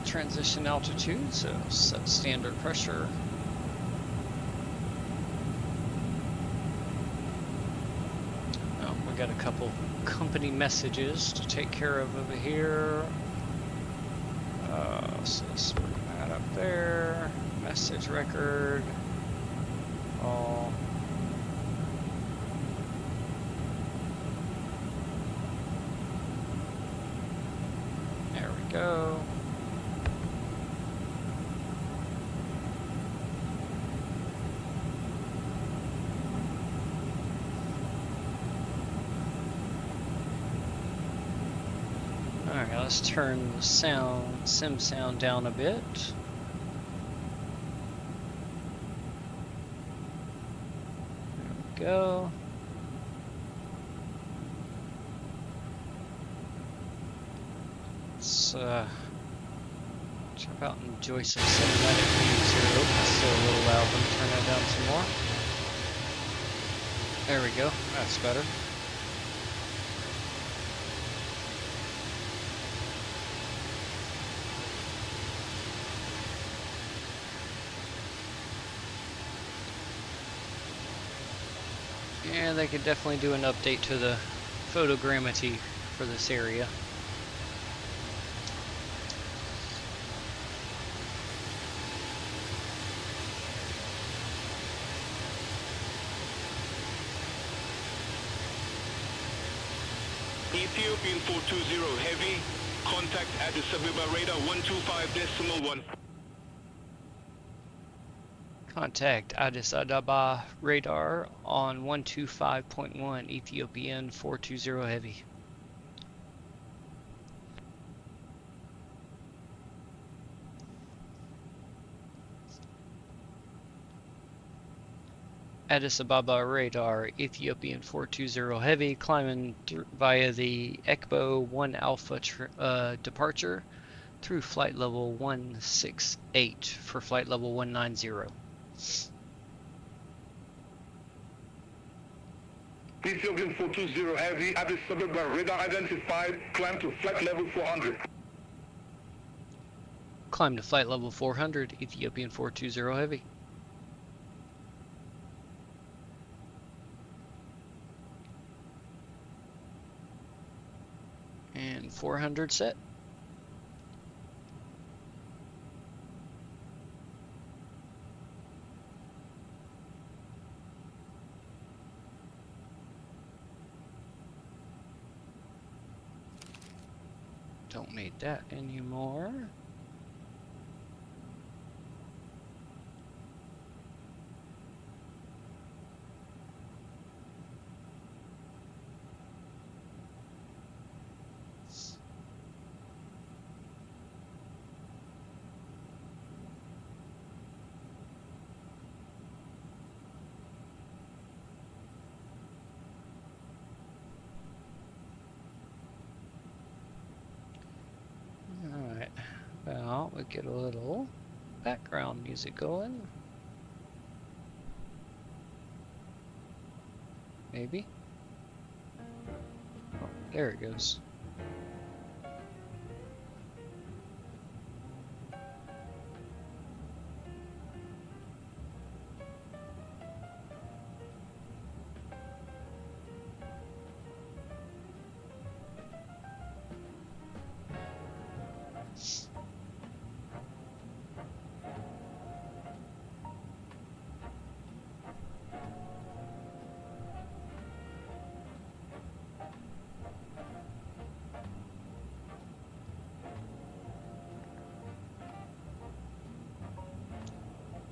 transition altitude, so set standard pressure. Oh, we got a couple company messages to take care of over here. So let's bring that up there. Message record. All. There we go. Alright, let's turn the sim sound down a bit. Go. Let's jump out and enjoy some cinematic views here. Oh, that's still a little loud. Let me turn that down some more. There we go. That's better. Yeah, they could definitely do an update to the photogrammetry for this area. Ethiopian 420 Heavy, contact Addis Ababa radar 125.1. Contact Addis Ababa radar on 125.1 Ethiopian 420 Heavy. Addis Ababa radar, Ethiopian 420 Heavy, climbing via the ECBO 1 Alpha departure through flight level 168 for flight level 190. Ethiopian 420 Heavy, Addis Ababa radar identified, climb to flight level 400. Climb to flight level 400, Ethiopian 420 Heavy. And 400 set. Don't need that anymore. Alright, well, we get a little background music going. Maybe? Oh, there it goes.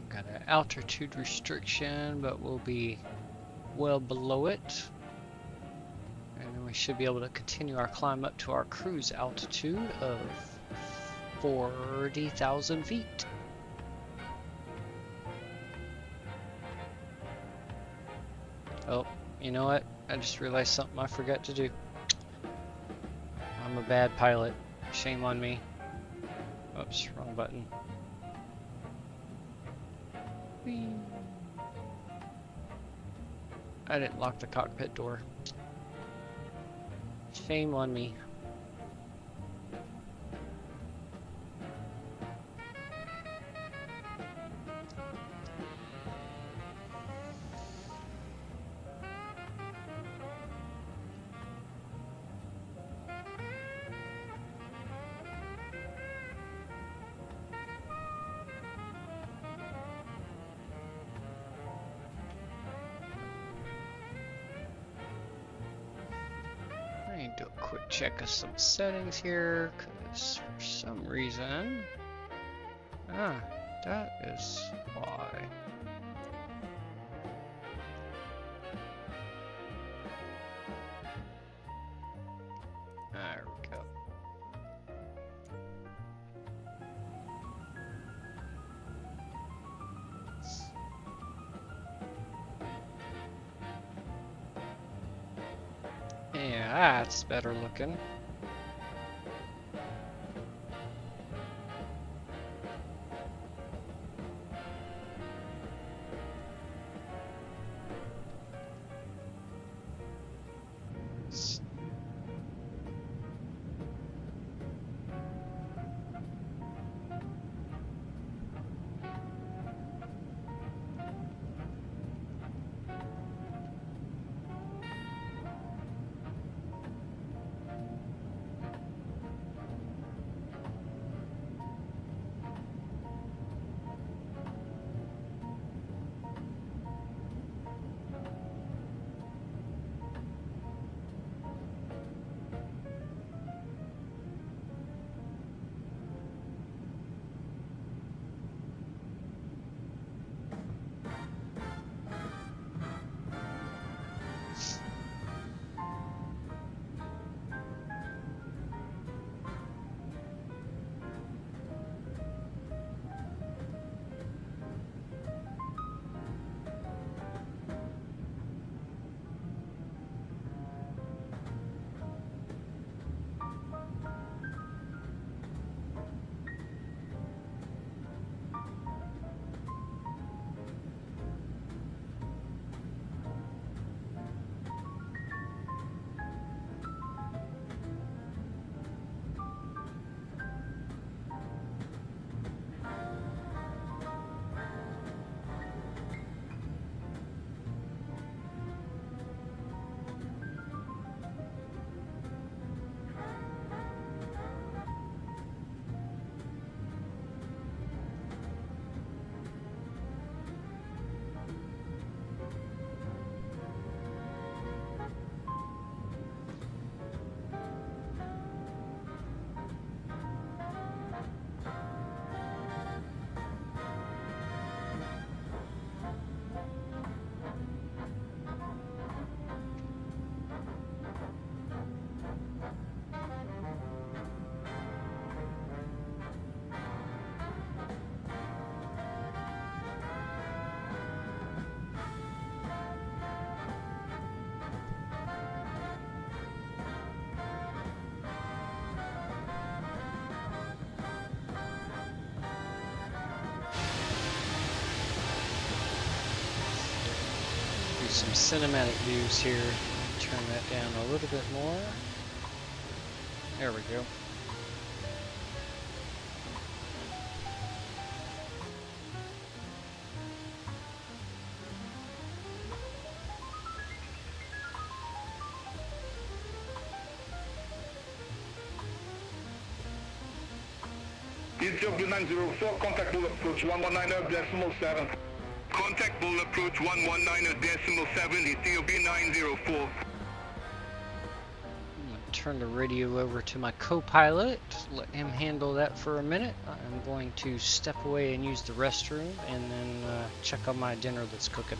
Got an altitude restriction, but we'll be well below it. And then we should be able to continue our climb up to our cruise altitude of 40,000 feet. Oh, you know what? I just realized something I forgot to do. I'm a bad pilot. Shame on me. Oops, wrong button. Whee. I didn't lock the cockpit door. Shame on me. Do a quick check of some settings here, because for some reason, that is why. There we go. Yeah, that's better looking. cinematic views here. Turn that down a little bit more. There we go. Ethiopia 904, contact bull approach 119.7. Contact bull approach 119.7, Ethiopia 904. I'm gonna turn the radio over to my co-pilot, let him handle that for a minute. I'm going to step away and use the restroom and then check on my dinner that's cooking.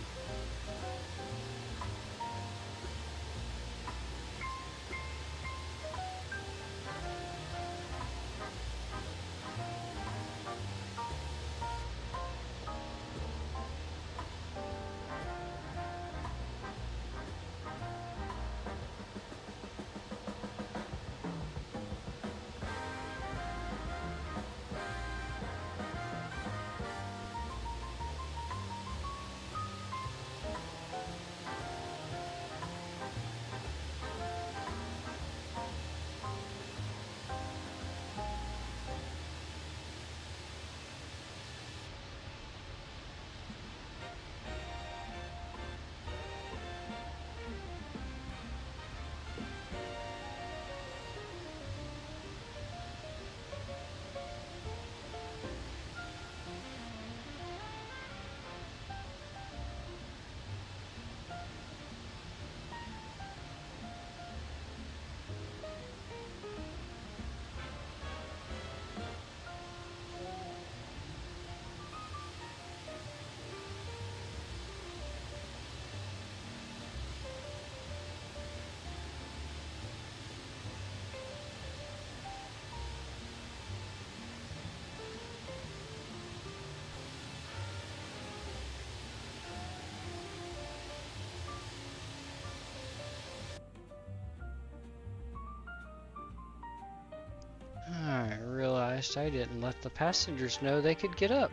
I realized I didn't let the passengers know they could get up.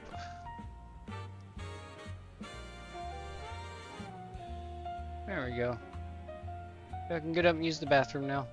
There we go. I can get up and use the bathroom now.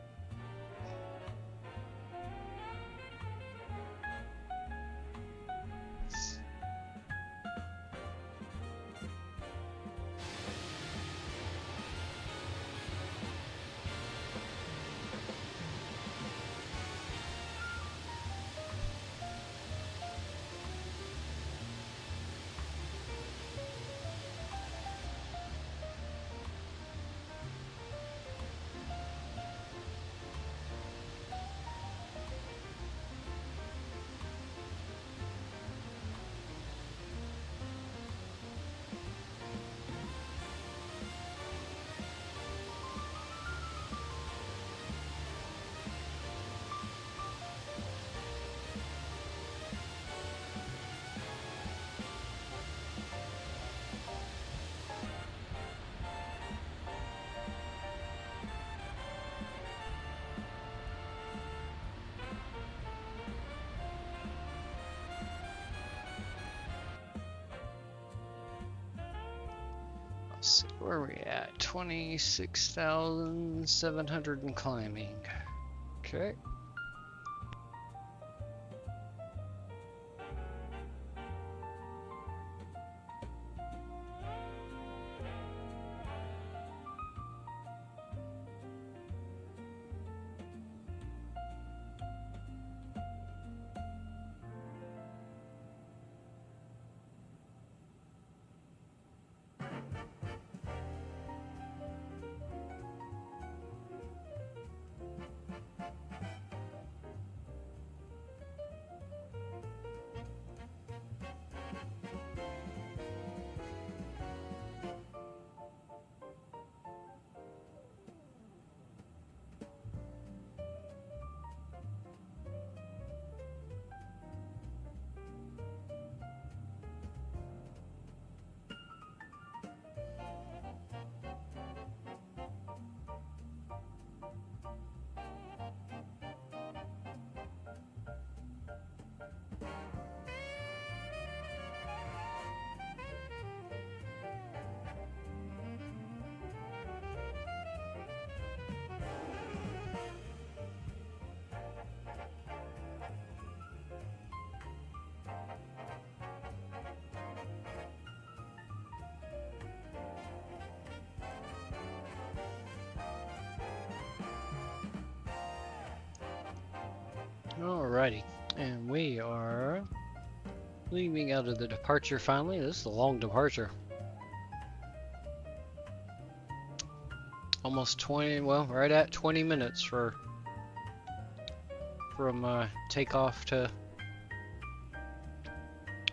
Let's see, where are we at? 26,700 and climbing. Okay. Alrighty, and we are leaving out of the departure finally. This is a long departure. Almost 20, well, right at 20 minutes from takeoff to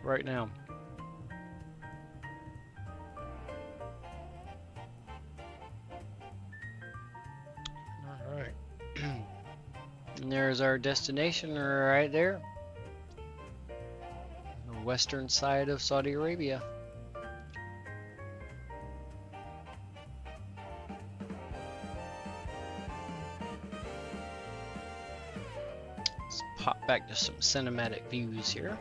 right now. Alright. And there's our destination right there. The western side of Saudi Arabia. Let's pop back to some cinematic views here.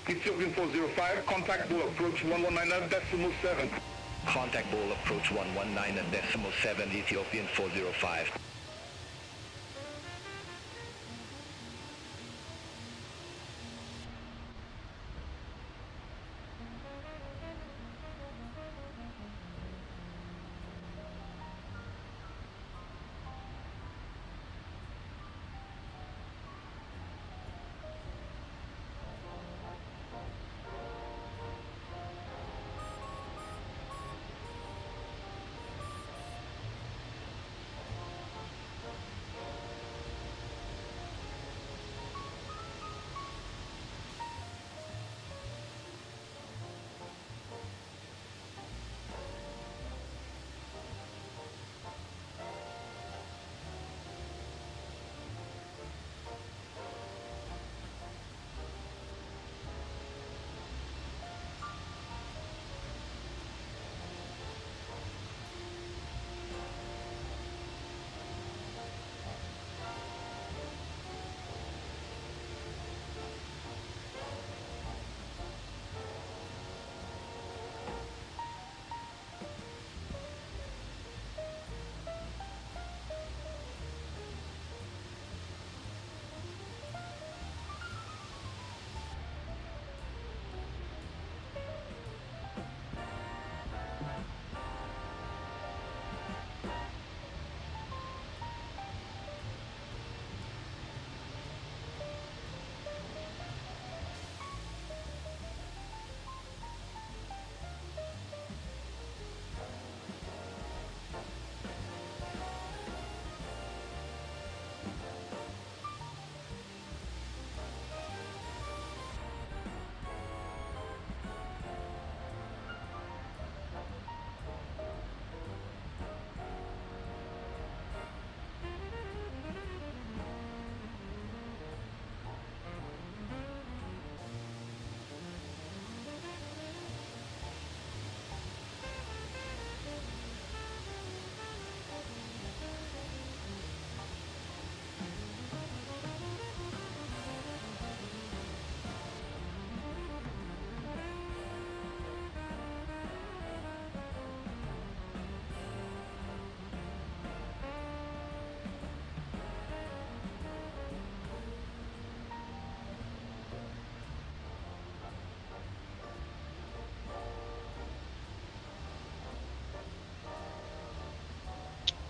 Ethiopian 405, contact bull approach 119.7. Contact ball approach 119.7, Ethiopian 405.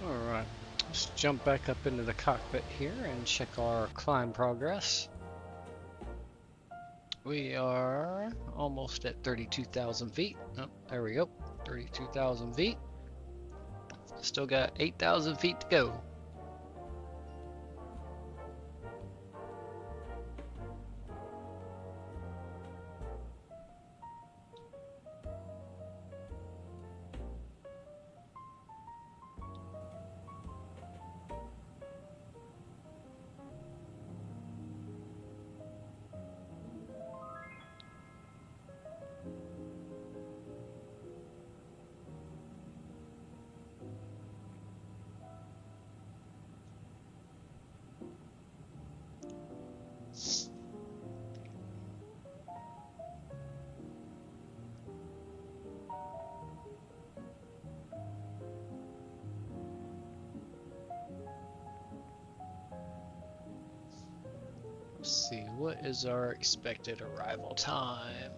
Alright, let's jump back up into the cockpit here and check our climb progress. We are almost at 32,000 feet. Oh, there we go, 32,000 feet. Still got 8,000 feet to go. Let's see, what is our expected arrival time?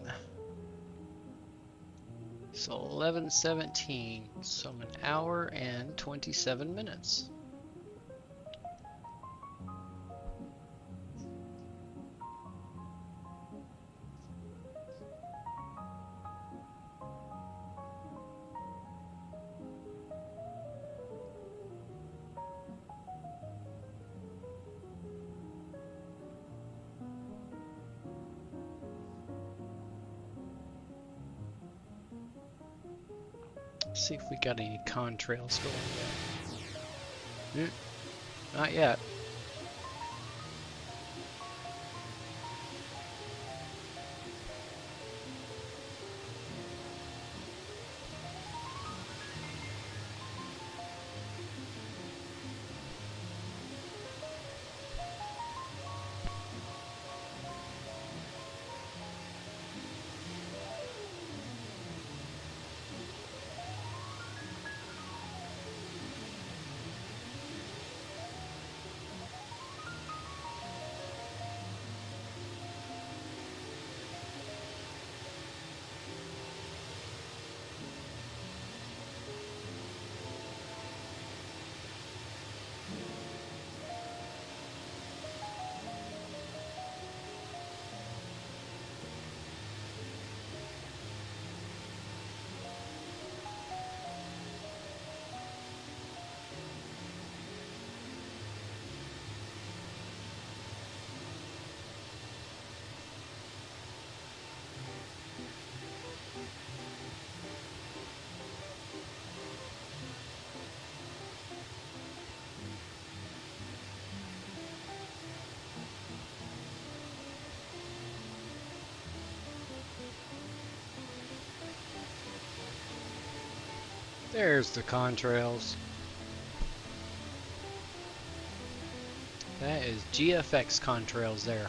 So 11:17, so 1 hour and 27 minutes. See if we got any contrails going yet. Not yet. There's the contrails. That is GFX contrails there.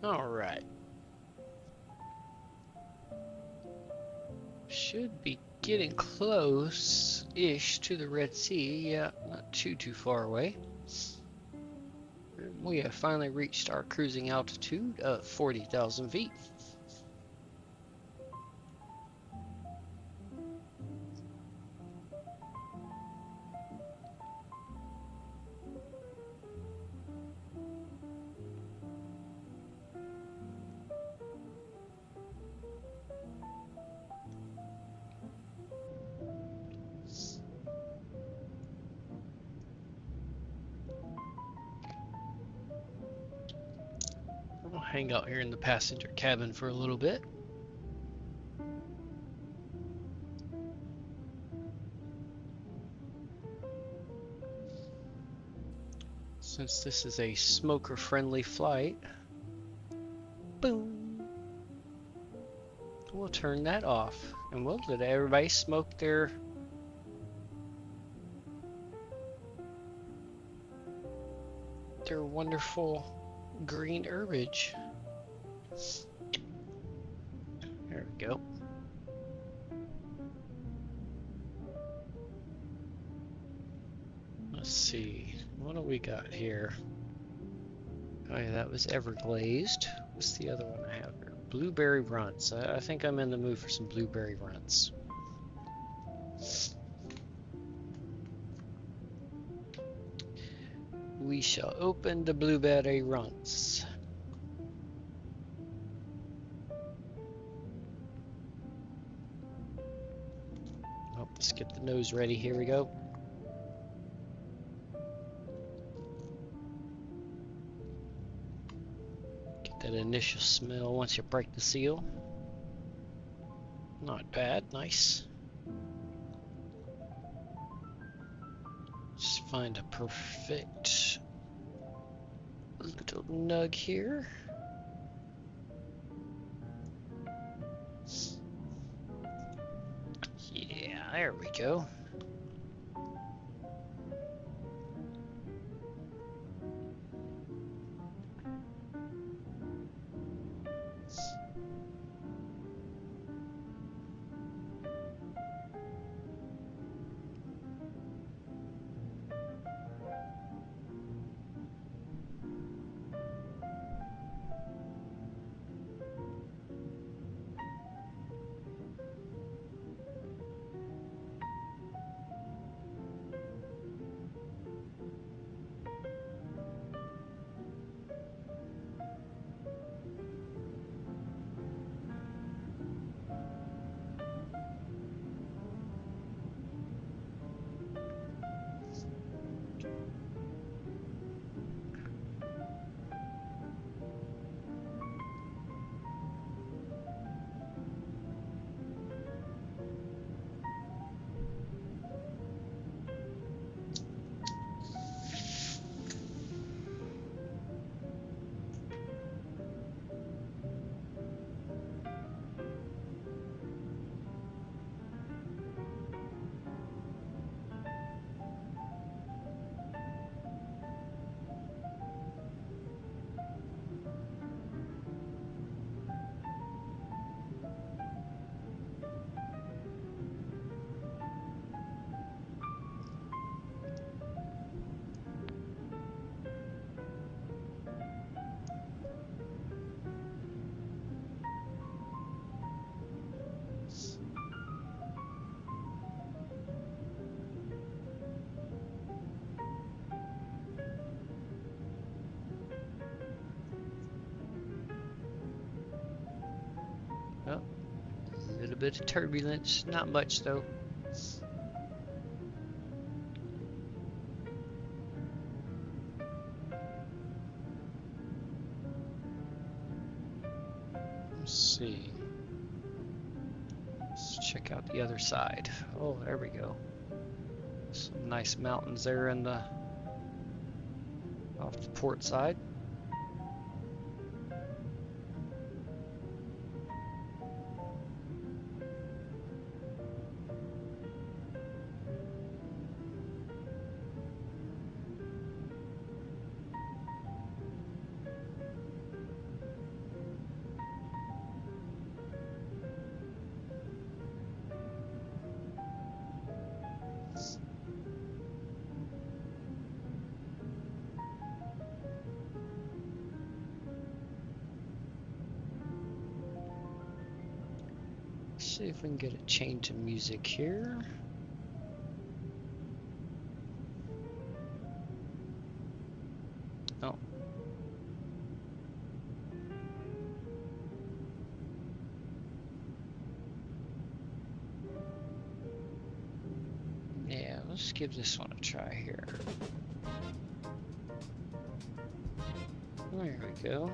All right. Should be getting close-ish to the Red Sea. Yeah, not too far away. We have finally reached our cruising altitude of 40,000 feet. We'll hang out here in the passenger cabin for a little bit. Since this is a smoker-friendly flight, boom, we'll turn that off and we'll let everybody smoke their wonderful green herbage. There we go. Let's see, what do we got here? Oh yeah, that was Everglazed. What's the other one I have here? Blueberry Runts. I think I'm in the mood for some blueberry runts. We shall open the blueberry runts. Oh, let's get the nose ready. Here we go. Get that initial smell once you break the seal. Not bad. Nice. Just find a perfect little nug here. Yeah, there we go. Oh, a little bit of turbulence, not much though. Let's see. Let's check out the other side. Oh, there we go. Some nice mountains there in the off the port side. see if we can get it chained to music here. Oh. Yeah, let's give this one a try here. There we go.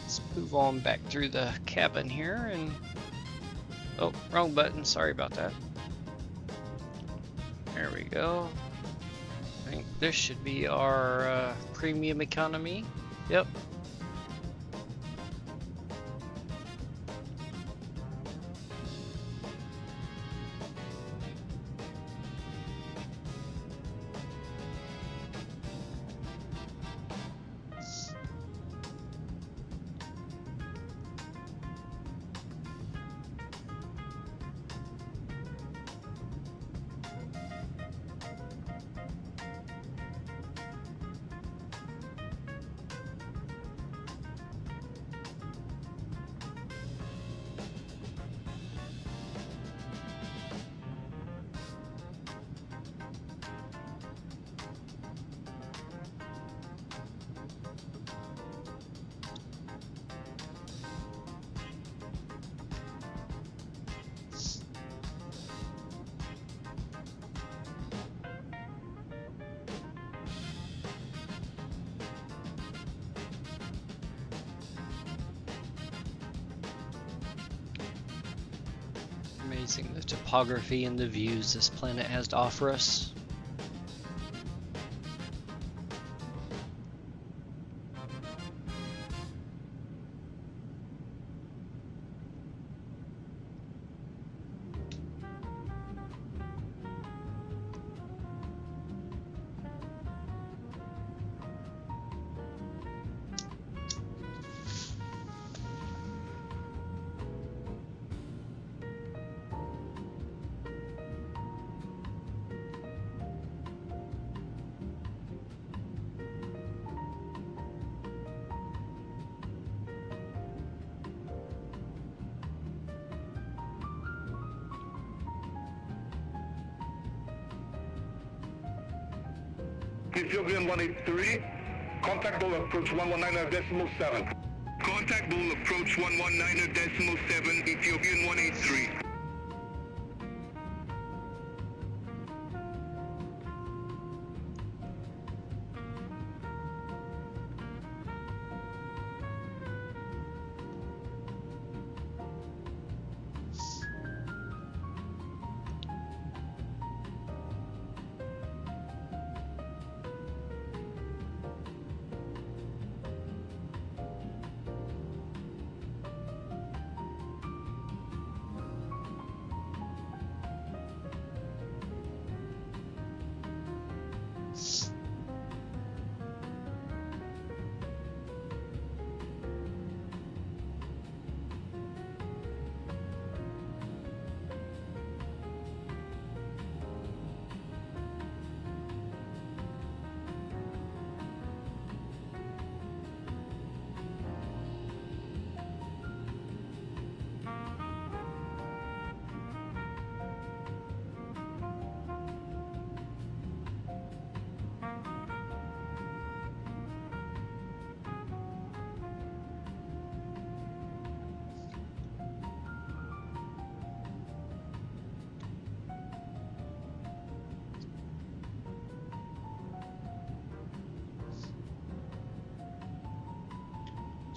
Let's move on back through the cabin here and... Oh, wrong button. Sorry about that. There we go. I think this should be our premium economy. Yep. Amazing the topography and the views this planet has to offer us. Ethiopian 183, contactable approach 119.7. Contactable approach 119.7, Ethiopian 183.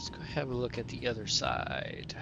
Let's go have a look at the other side.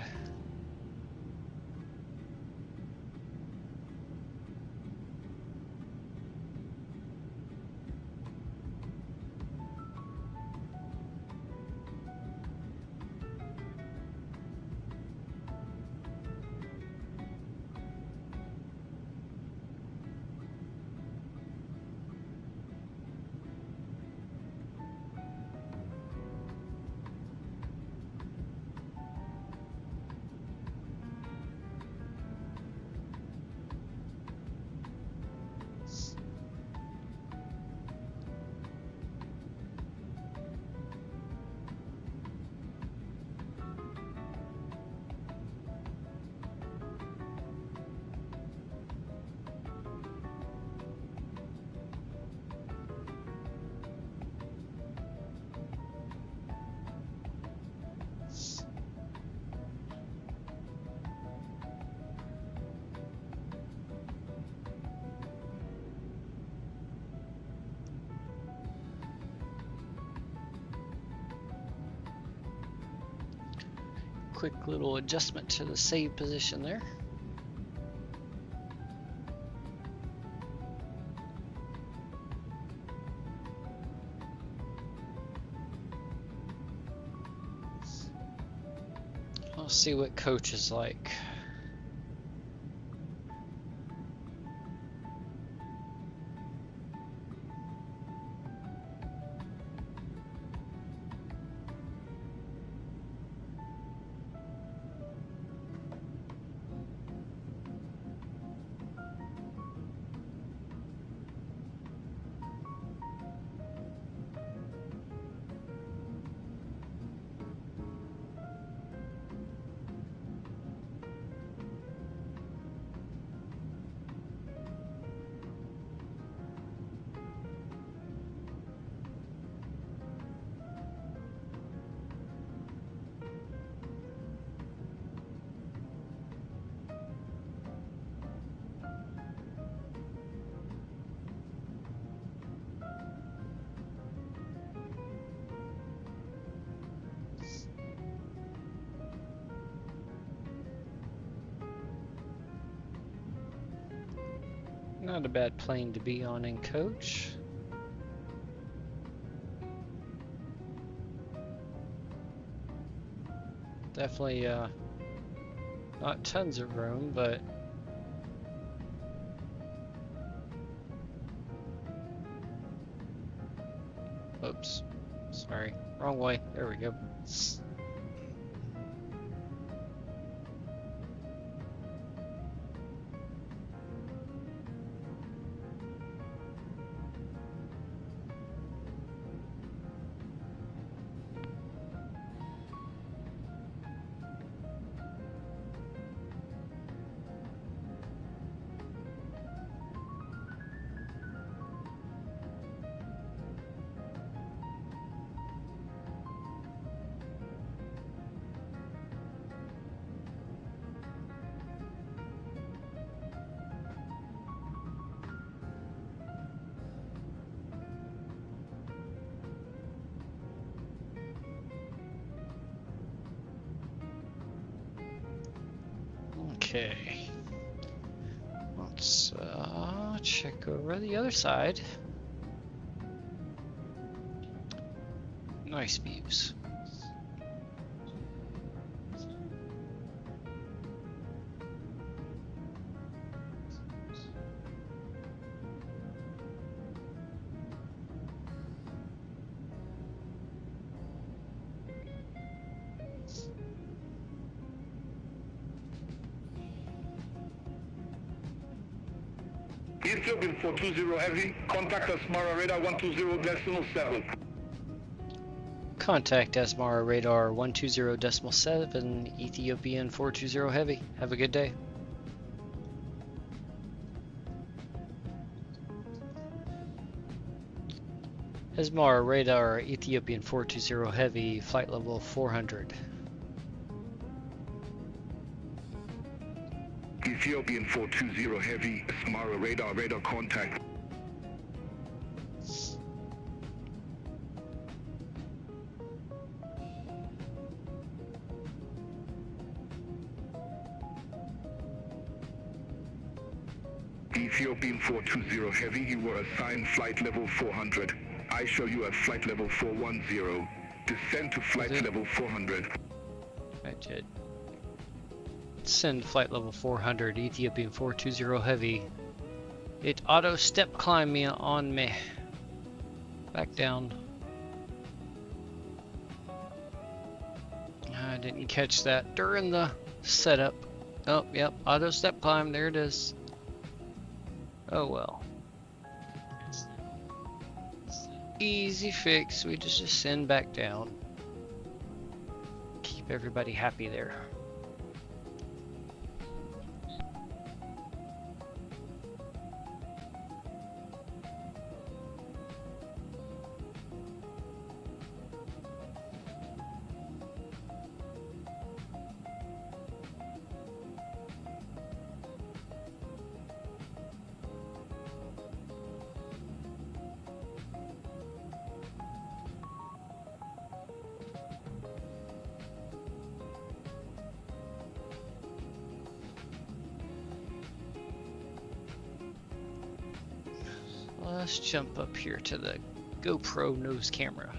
Quick little adjustment to the save position there. Let's see what coach is like. Not a bad plane to be on in coach. Definitely not tons of room, but oops, sorry, wrong way. There we go. Okay, let's check over the other side. Nice views. Ethiopian 420 Heavy, contact Asmara radar 120.7. Contact Asmara radar 120.7, Ethiopian 420 Heavy. Have a good day. Asmara radar Ethiopian 420 Heavy, flight level 400. Ethiopian 420 Heavy, Asmara radar contact. Ethiopian 420 Heavy, you were assigned flight level 400. I show you at flight level 410. Descend to flight level 400. I did. Send flight level 400, Ethiopian 420 Heavy. It auto step climbed me on me. Back down. I didn't catch that during the setup. Oh, yep, auto step climb, there it is. Oh well. Easy fix, we just send back down. Keep everybody happy there. Let's jump up here to the GoPro nose camera.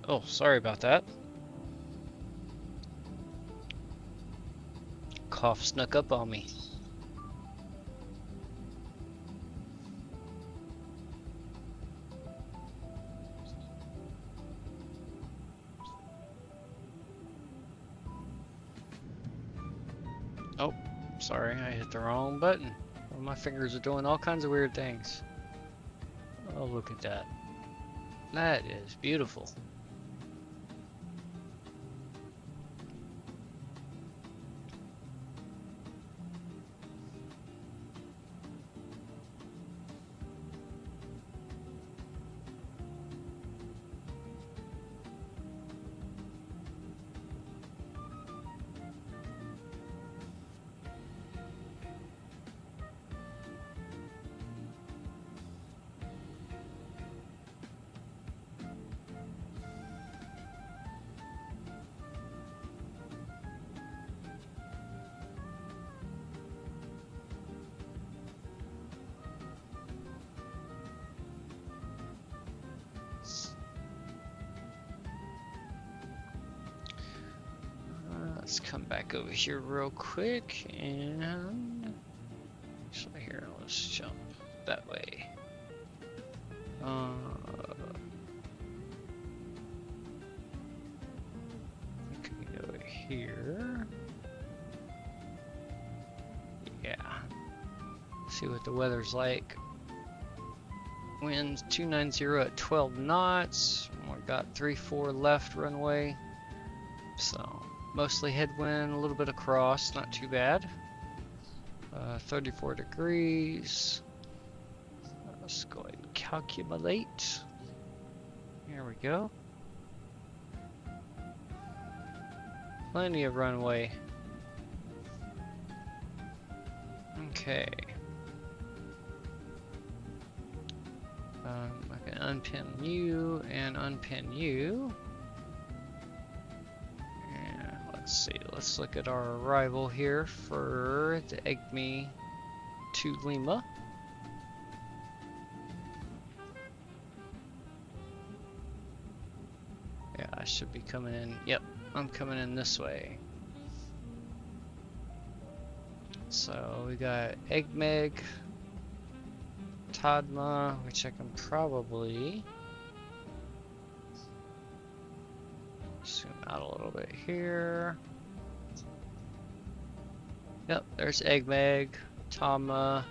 Oh, sorry about that. Cough snuck up on me. Oh, sorry, I hit the wrong button. Well, my fingers are doing all kinds of weird things. Oh, look at that. That is beautiful. Let's come back over here real quick and actually here, let's jump that way. can go here. Yeah. See what the weather's like. Winds 290 at 12 knots. We got 3-4 left runway. So mostly headwind, a little bit of cross, not too bad. 34 degrees. Let's go ahead and calculate. Here we go. Plenty of runway. Okay. I can unpin you and unpin you. And let's see, let's look at our arrival here for the EGME to Lima. Yeah, I should be coming in. Yep, I'm coming in this way. So we got EGME, Tadma, which I can probably zoom out a little bit here. Yep, there's EGME, Tadma,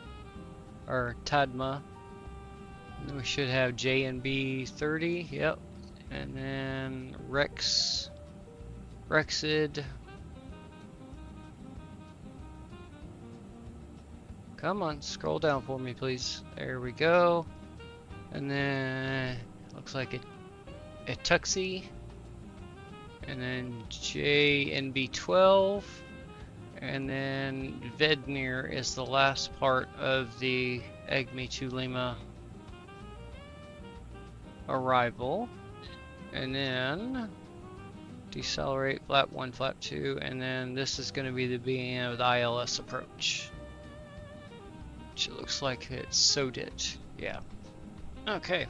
or Tadma. And then we should have JNB 30. Yep. And then Rexid. Come on, scroll down for me, please. There we go. And then looks like a Tuxi. And then JNB12. And then Vednir is the last part of the EGME to Lima arrival. And then decelerate, flap 1, flap 2, and then this is going to be the beginning of the ILS approach. Which it looks like it sewed it. Yeah. Okay.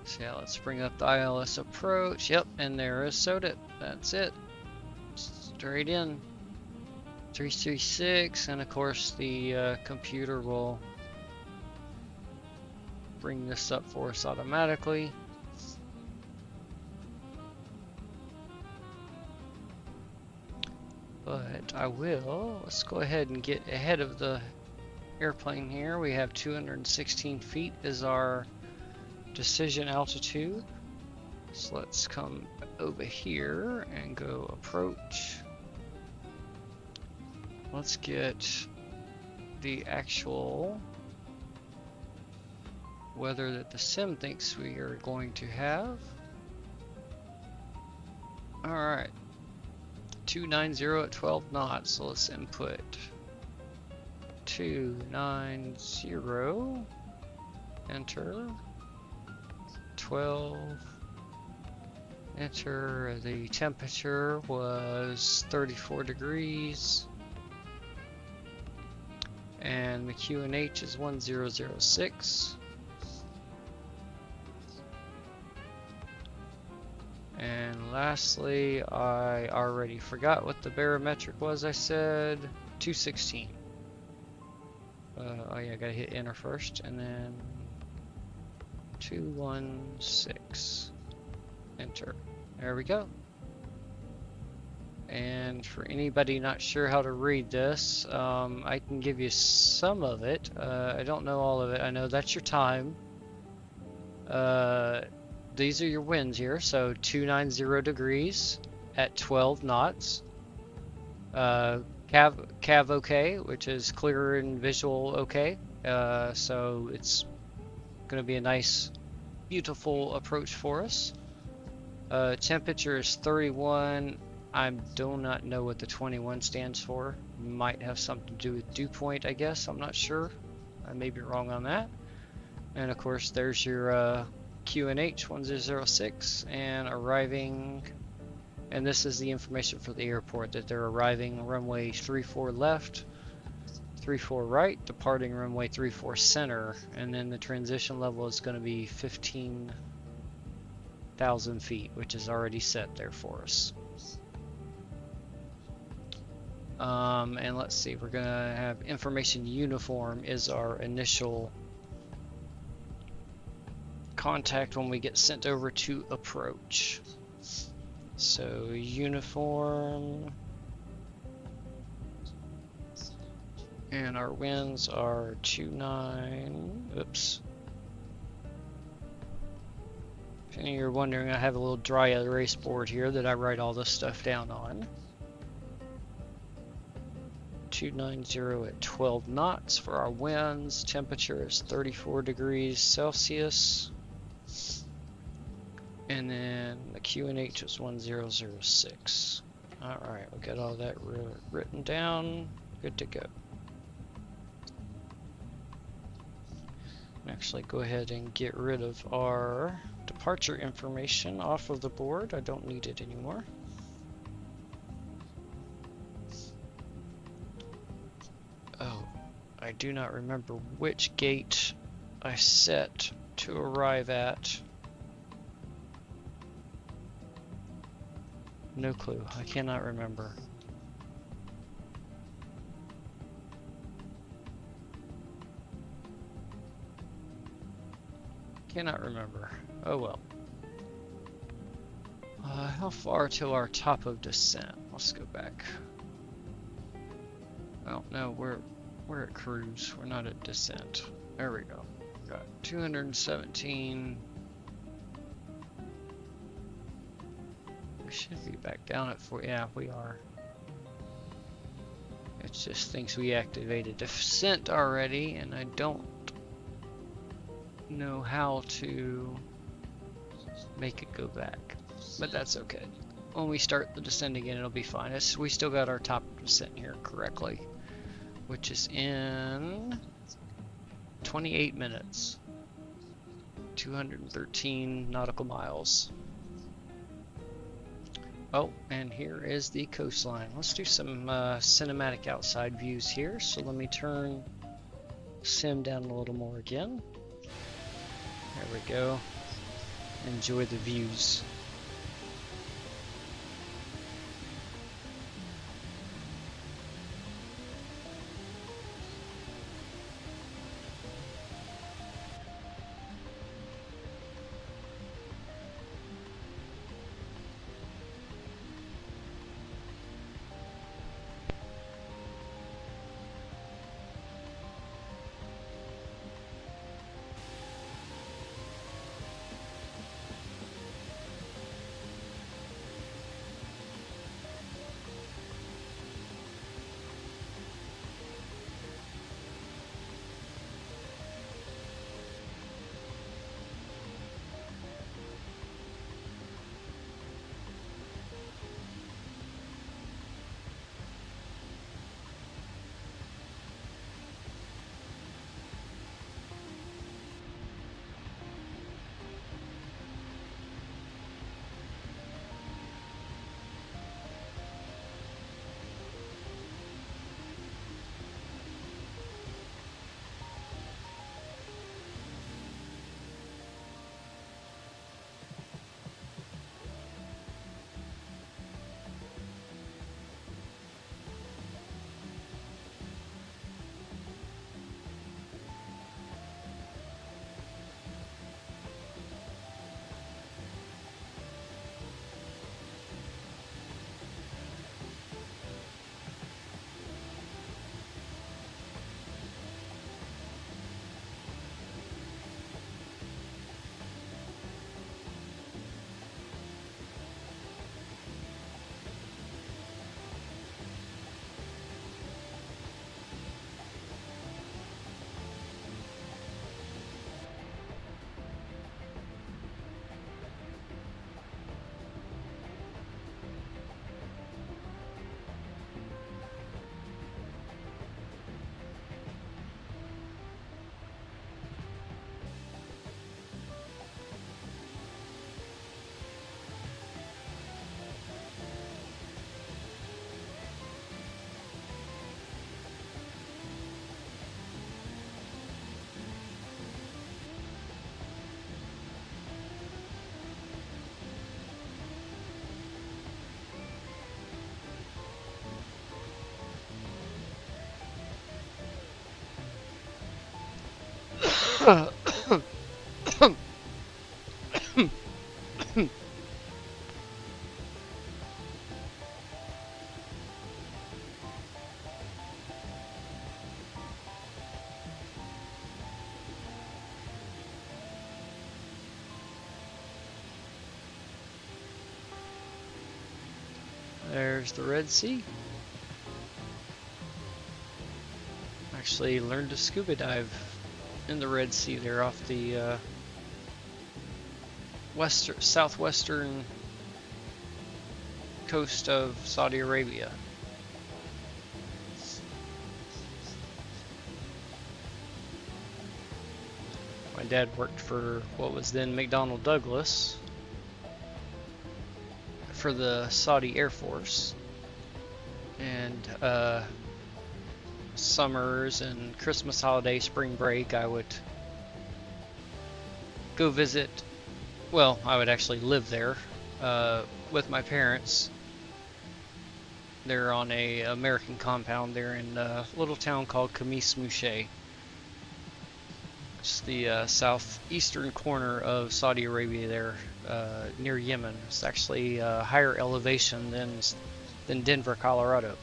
So yeah, let's bring up the ILS approach. Yep, and there is sewed it. That's it. Straight in. 336, and of course the computer will bring this up for us automatically. But I will, let's go ahead and get ahead of the airplane here. We have 216 feet is our decision altitude. So let's come over here and go approach. Let's get the actual weather that the sim thinks we are going to have. Alright. 290 at 12 knots, so let's input 290, enter, 12, enter. The temperature was 34 degrees, and the QNH is 1006. And lastly, I already forgot what the barometric was. I said 216. Oh yeah, I gotta hit enter first, and then 216. Enter. There we go. And for anybody not sure how to read this, I can give you some of it. I don't know all of it. I know that's your time. These are your winds here, so 290 degrees at 12 knots. Cav okay, which is clear and visual okay. So it's going to be a nice, beautiful approach for us. Temperature is 31. I do not know what the 21 stands for. Might have something to do with dew point, I guess. I'm not sure. I may be wrong on that. And of course, there's your QNH 1006 and arriving, and this is the information for the airport that they're arriving runway 34 left, 34 right, departing runway 34 center, and then the transition level is going to be 15,000 feet, which is already set there for us. And let's see, we're going to have information uniform is our initial contact when we get sent over to approach. So uniform, and our winds are 29. Oops. If any of you are wondering, I have a little dry erase board here that I write all this stuff down on. 290 at 12 knots for our winds. Temperature is 34 degrees Celsius. And then the QNH is 1006. Alright, we got all that written down. Good to go. Actually, go ahead and get rid of our departure information off of the board. I don't need it anymore. Oh, I do not remember which gate I set to arrive at. No clue. I cannot remember. Cannot remember. Oh well. How far till our top of descent? Let's go back. Oh no, we're at cruise. We're not at descent. There we go. Got 217. We should be back down at 4. Yeah, we are. It just thinks we activated descent already, and I don't know how to make it go back. But that's okay. When we start the descent again, it'll be fine. We still got our top descent here correctly, which is in 28 minutes. 213 nautical miles. Oh, and here is the coastline. Let's do some cinematic outside views here. So let me turn sim down a little more again. There we go. Enjoy the views. There's the Red Sea. Actually learned to scuba dive in the Red Sea there off the southwestern coast of Saudi Arabia. My dad worked for what was then McDonnell Douglas for the Saudi Air Force, and summers and Christmas holiday, spring break, I would go visit. Well, I would actually live there with my parents. They're on a American compound there in a little town called Khamis Mouchet. It's the southeastern corner of Saudi Arabia there, near Yemen. It's actually higher elevation than Denver, Colorado.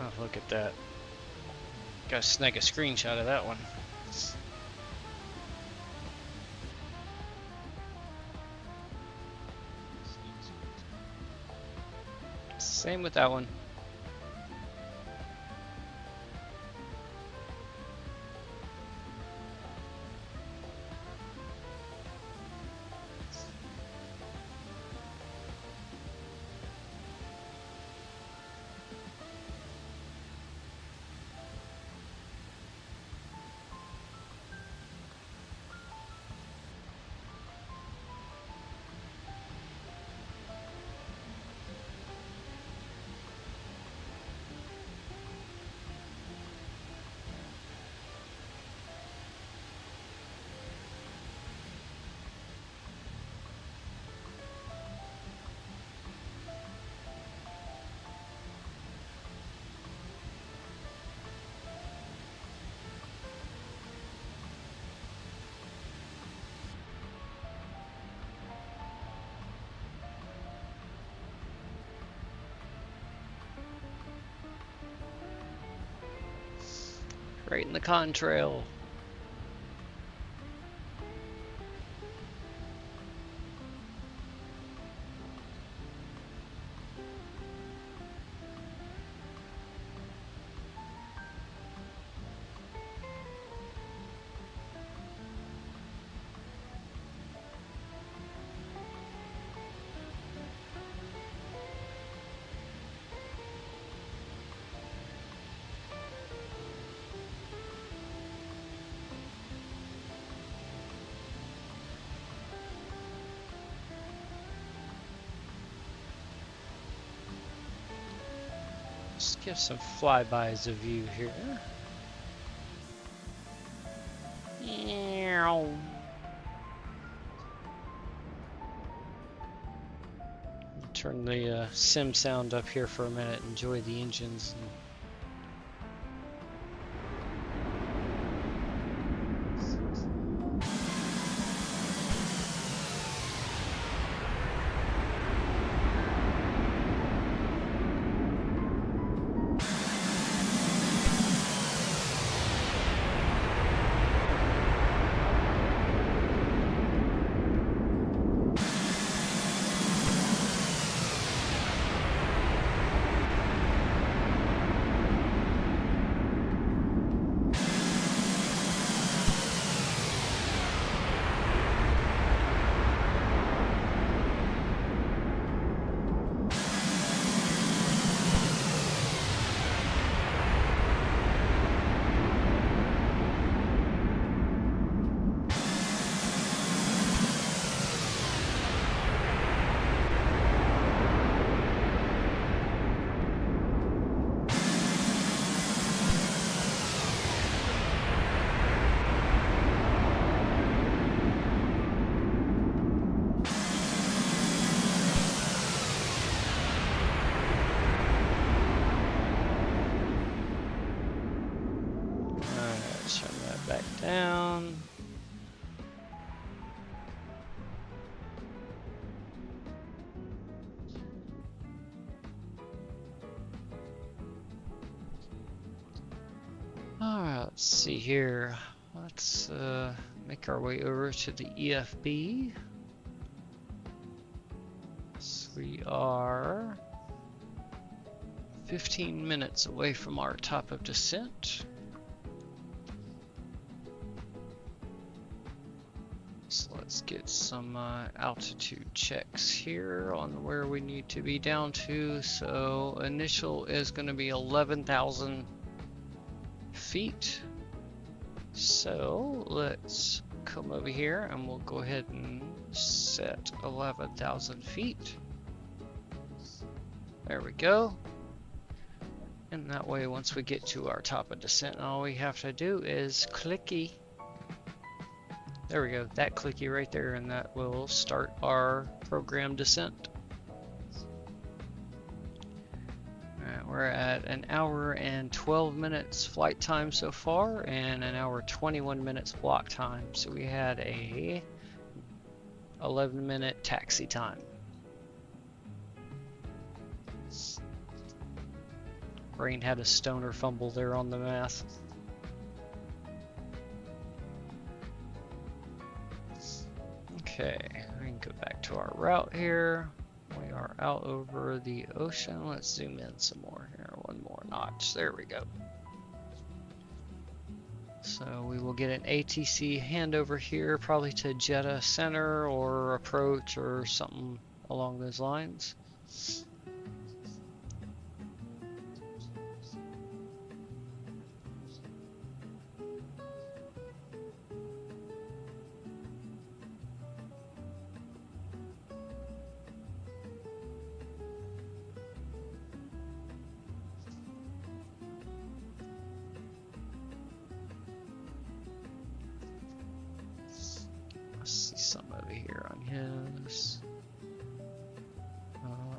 Oh, look at that. Gotta snag a screenshot of that one. Same with that one. Right in the contrail. Let's give some flybys of you here. Turn the sim sound up here for a minute. Enjoy the engines. Down. Alright, let's see here. Let's make our way over to the EFB. So we are 15 minutes away from our top of descent. So let's get some altitude checks here on where we need to be down to. So initial is going to be 11,000 feet. So let's come over here and we'll go ahead and set 11,000 feet. There we go. And that way, once we get to our top of descent, all we have to do is clicky. There we go, that clicky right there, and that will start our program descent. Alright, we're at an hour and 12 minutes flight time so far, and an hour 21 minutes block time. So we had a 11-minute taxi time. Brain had a stoner fumble there on the math. Okay, we can go back to our route here. We are out over the ocean. Let's zoom in some more here. One more notch. There we go. So we will get an ATC handover here, probably to Jeddah Center or approach or something along those lines.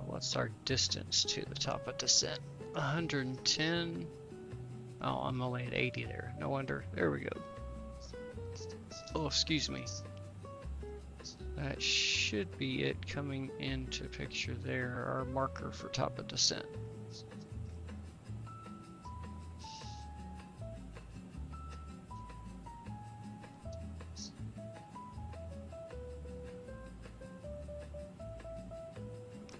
What's our distance to the top of descent? 110. Oh, I'm only at 80 there. No wonder. There we go. Oh, excuse me. That should be it coming into picture there. Our marker for top of descent.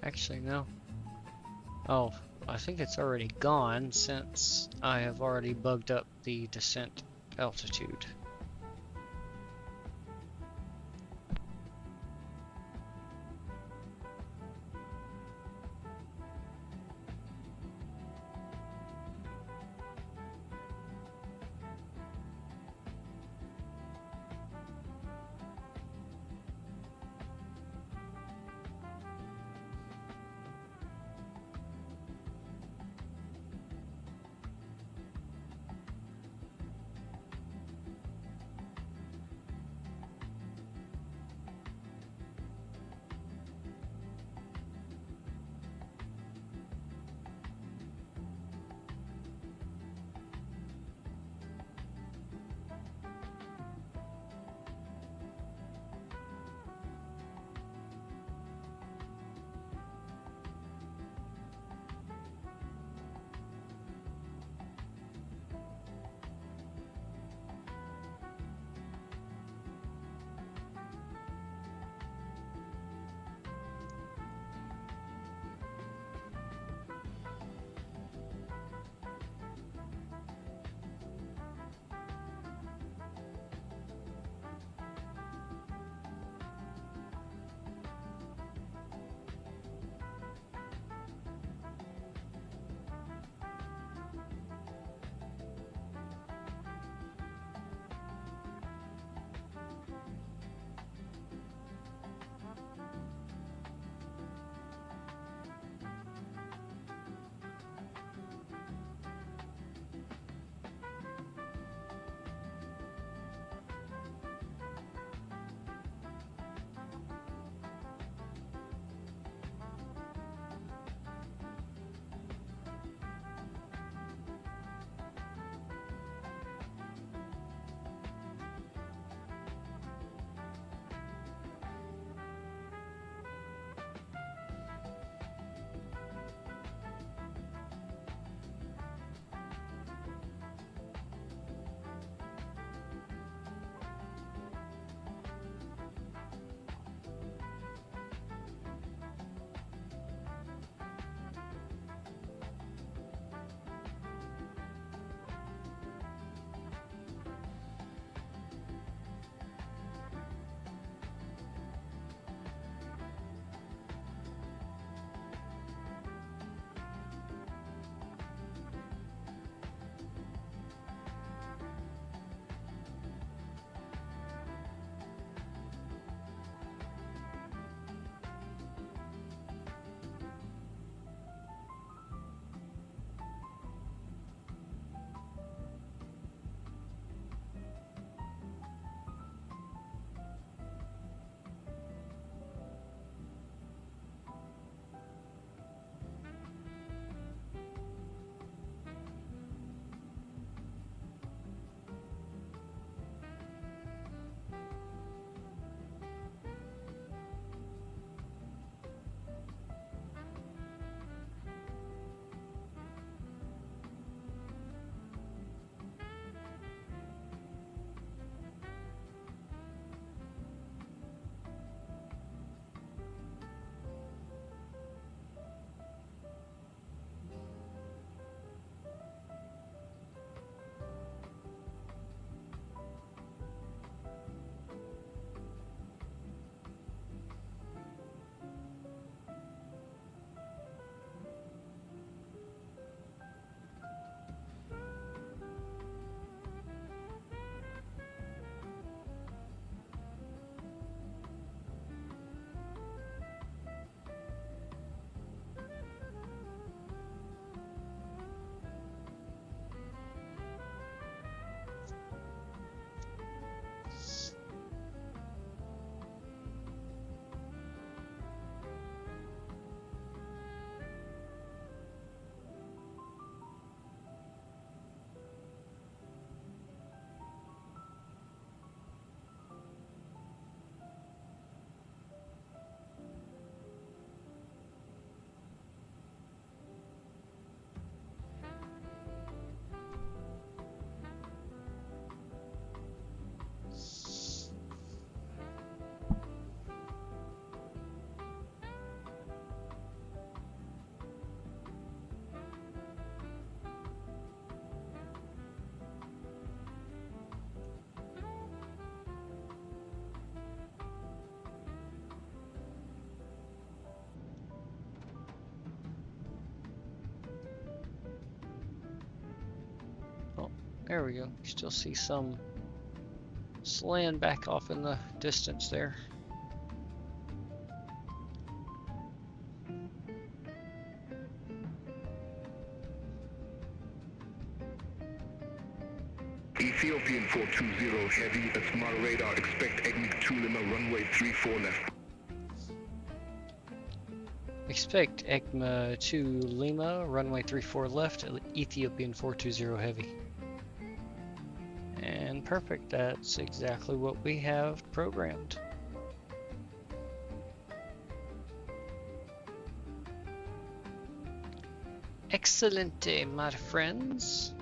Actually, no. Oh, I think it's already gone since I have already bugged up the descent altitude. there we go. You still see some land back off in the distance there. Ethiopian 420 heavy, Atmos radar, expect EGMIC 2 Lima, runway 34 left. Expect ECMA 2 Lima, runway 34 left, Ethiopian 420 heavy. And perfect, that's exactly what we have programmed. Excelente, my friends.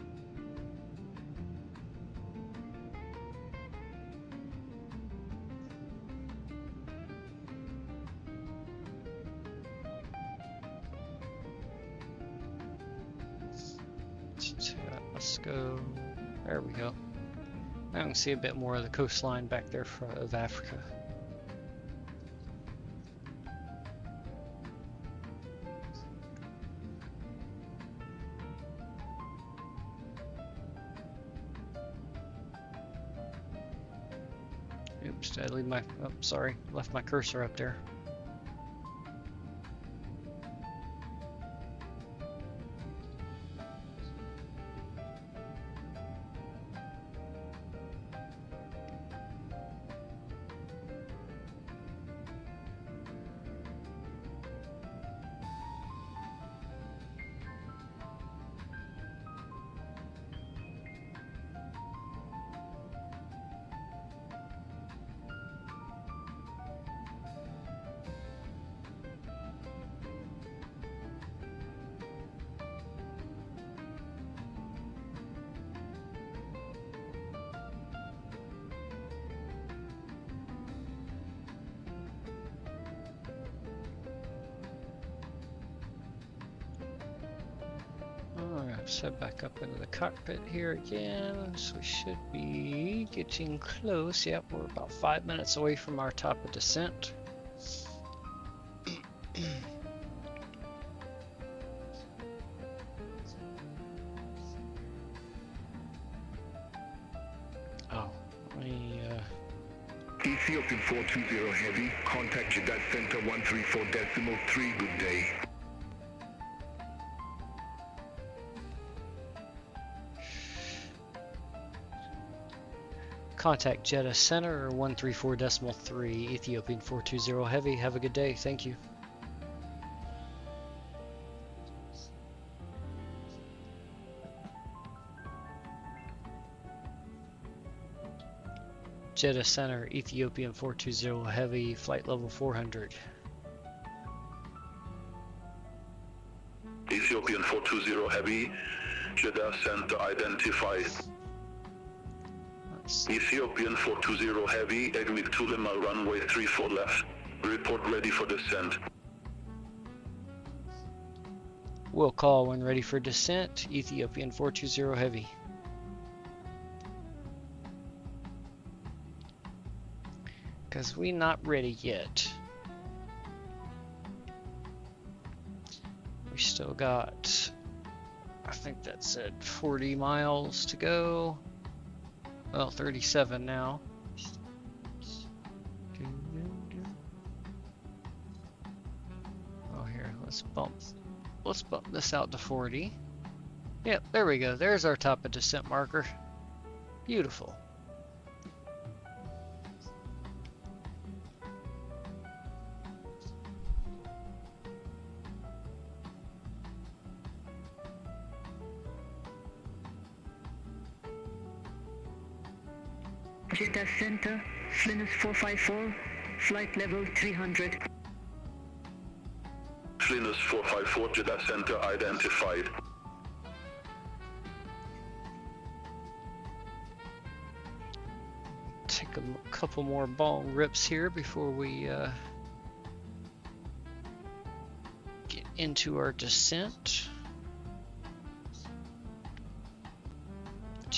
Let's go. There we go. I can see a bit more of the coastline back there of Africa. Oops, did I leave my, oh, sorry, left my cursor up there. Set back up into the cockpit here again, so we should be getting close. Yep, we're about 5 minutes away from our top of descent. Oh, let me Ethiopian 420 heavy, contact Jeddah Center 134.3, good day. contact Jeddah Center 134.3, Ethiopian 420 heavy. Have a good day. Thank you. Jeddah Center, Ethiopian 420 heavy, flight level 400. Ethiopian 420 heavy, Jeddah Center identified. Ethiopian 420 heavy, EGMIC 2 Lima, runway 34 left. Report ready for descent. We'll call when ready for descent, Ethiopian 420 heavy. Because we not ready yet. We still got, I think that said 40 miles to go. Well, 37 now. Oh, here, let's bump this out to 40. Yep, there we go. There's our top of descent marker. Beautiful. Jeddah Center, Flinus 454, flight level 300. Flinus 454, Jeddah Center identified. Take a couple more bong rips here before we get into our descent.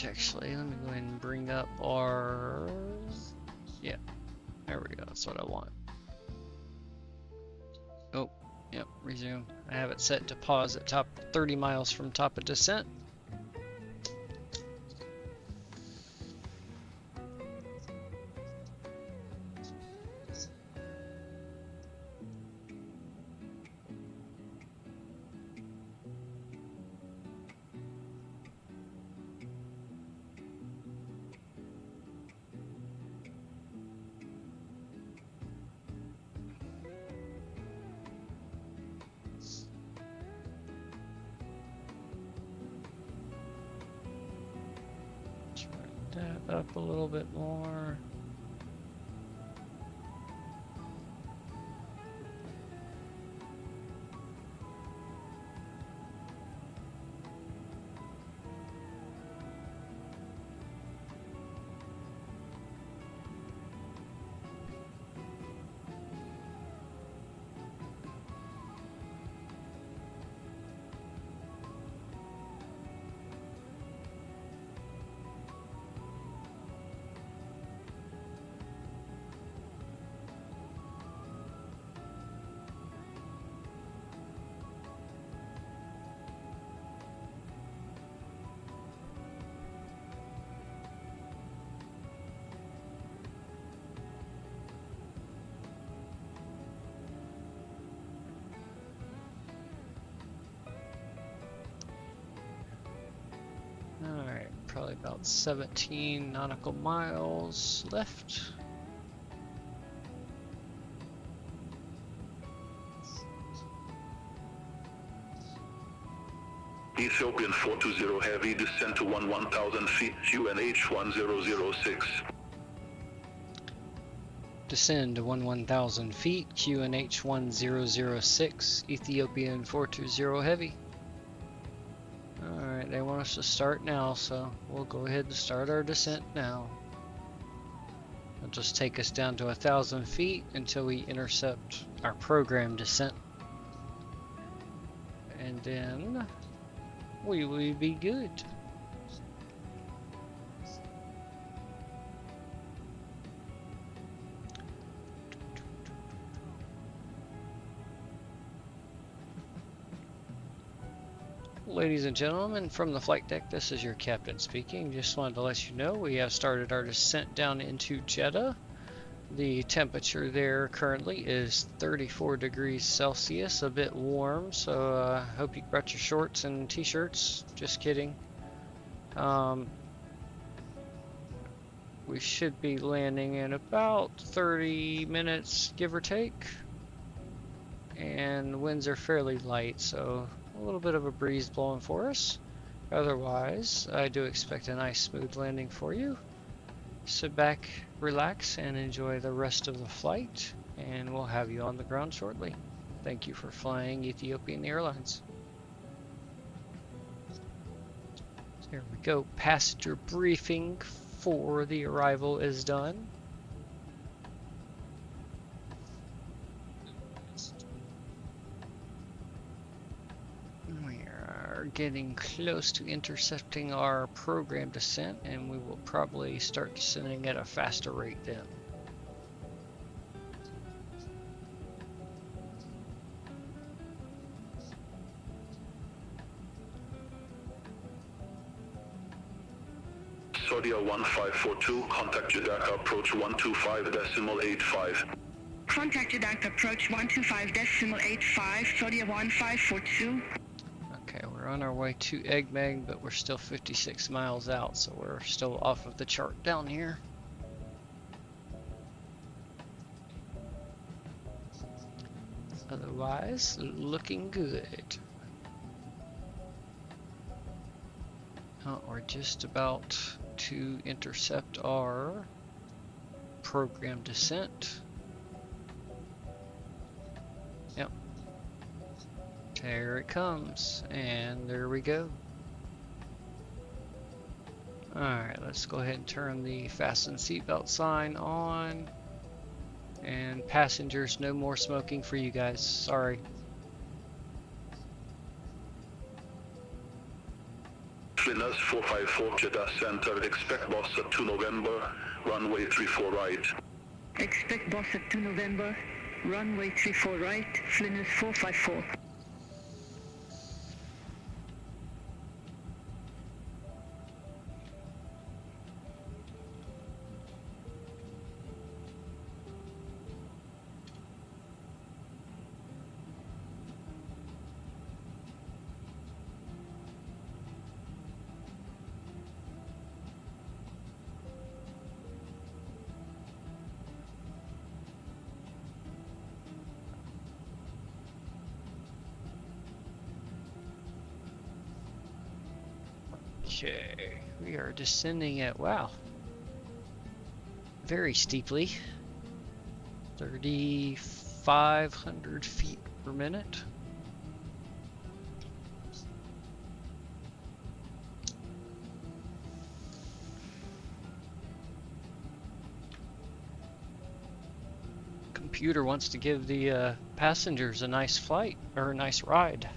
Actually, let me go ahead and bring up our, yeah, there we go, that's what I want. Oh, yep, resume. I have it set to pause at top 30 miles from top of descent. that up a little bit more. Alright, probably about 17 nautical miles left. Ethiopian 420 heavy descent to 1000 feet, QNH 1006. Descend to 1000 feet, QNH 1006, Ethiopian 420 heavy. Alright, they want us to start now, so we'll go ahead and start our descent now. It'll just take us down to 1000 feet until we intercept our program descent. And then we will be good. Ladies and gentlemen, from the flight deck, this is your captain speaking. Just wanted to let you know we have started our descent down into Jeddah. The temperature there currently is 34 degrees Celsius, a bit warm, so hope you brought your shorts and t-shirts. Just kidding. We should be landing in about 30 minutes, give or take. And the winds are fairly light, so a little bit of a breeze blowing for us. Otherwise, I do expect a nice smooth landing for you. Sit back, relax, and enjoy the rest of the flight, and we'll have you on the ground shortly. Thank you for flying Ethiopian Airlines. There we go. Passenger briefing for the arrival is done. Getting close to intercepting our program descent, and we will probably start descending at a faster rate then. Saudia 1542, contact Jeddah approach 125.85. Contact Jeddah approach 125.85, Saudia 1542. Okay, we're on our way to Egmeg, but we're still 56 miles out, so we're still off of the chart down here. Otherwise, looking good. We're just about to intercept our program descent. Yep. There it comes, and there we go. Alright, let's go ahead and turn the fasten seatbelt sign on. And passengers, no more smoking for you guys. Sorry. Flinners 454 Jeddah Center, expect boss at 2 November, runway 34 right. Expect boss at 2 November, runway 34 right, Flinners 454. Okay, we are descending at, wow, very steeply. 3,500 feet per minute. Computer wants to give the passengers a nice flight or a nice ride.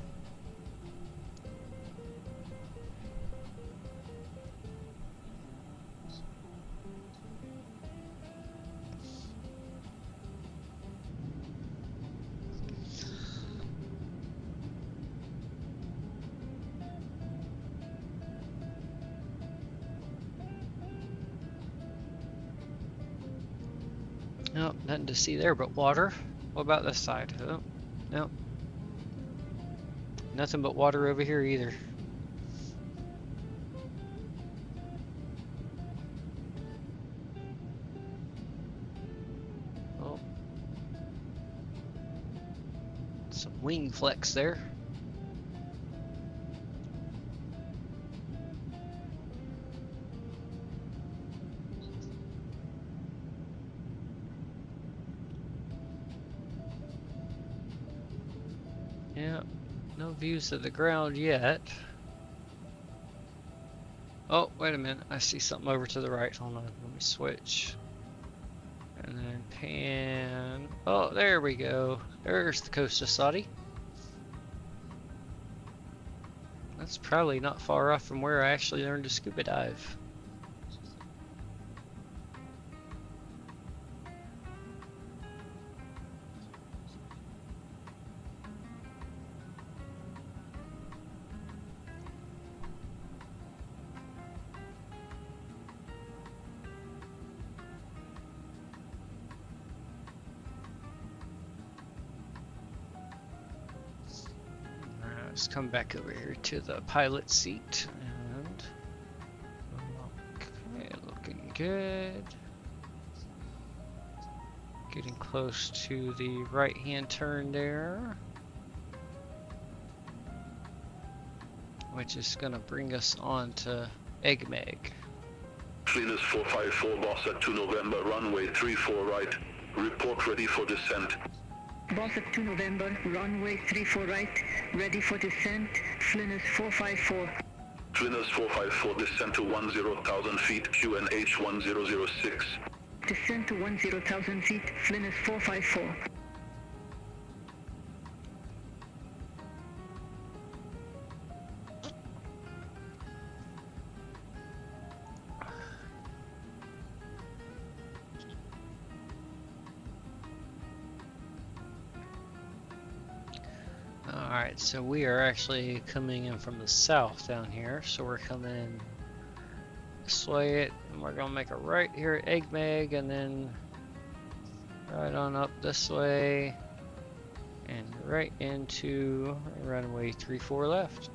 Nope, nothing to see there but water. What about this side? Oh, nope. Nothing but water over here either. Oh. Some wing flex there. Yeah, no views of the ground yet. Oh, wait a minute. I see something over to the right. Hold on. Let me switch. And then pan. Oh, there we go. There's the coast of Saudi. That's probably not far off from where I actually learned to scuba dive. Let's come back over here to the pilot seat and okay, looking good. Getting close to the right hand turn there, which is gonna bring us on to Egmeg. Venus 454 boss at 2 November, runway 34 right. Report ready for descent. Boss at 2 November, runway 34 right, ready for descent, Flinus 454. Venus 454 descent to 10,000 feet, QNH 1006. Descent to 10,000 feet, Flinus 454. Alright, so we are actually coming in from the south down here, so we're coming this way, and we're going to make a right here at Egmeg, and then right on up this way, and right into runway 34 left.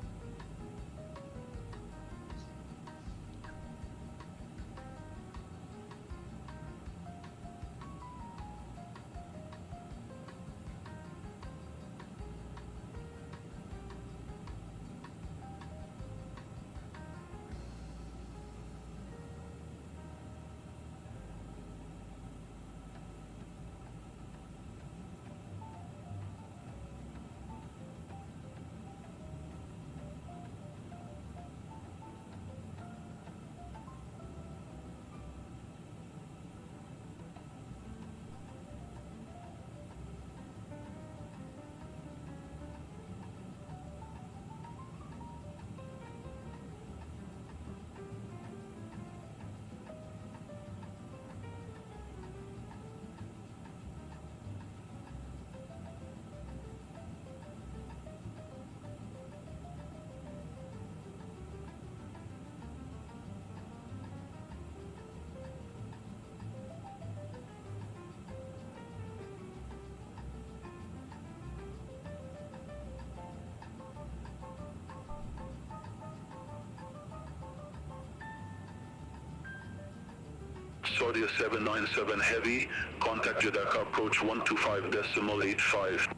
Saudi 797 heavy, contact Jeddah approach 125.85.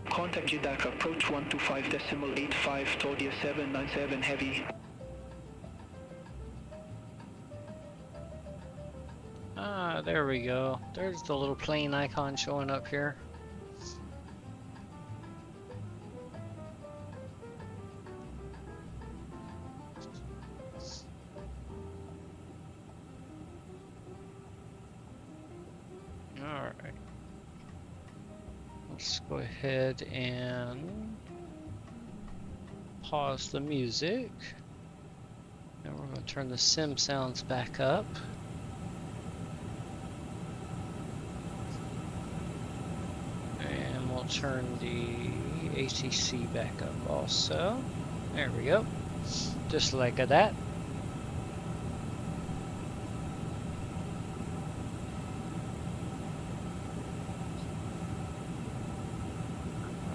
Contact Jeddah approach 125.85, Saudi 797 heavy. Ah, there we go. There's the little plane icon showing up here. Alright. Let's go ahead and pause the music. And we're going to turn the sim sounds back up. And we'll turn the ATC back up also. There we go. Just like that.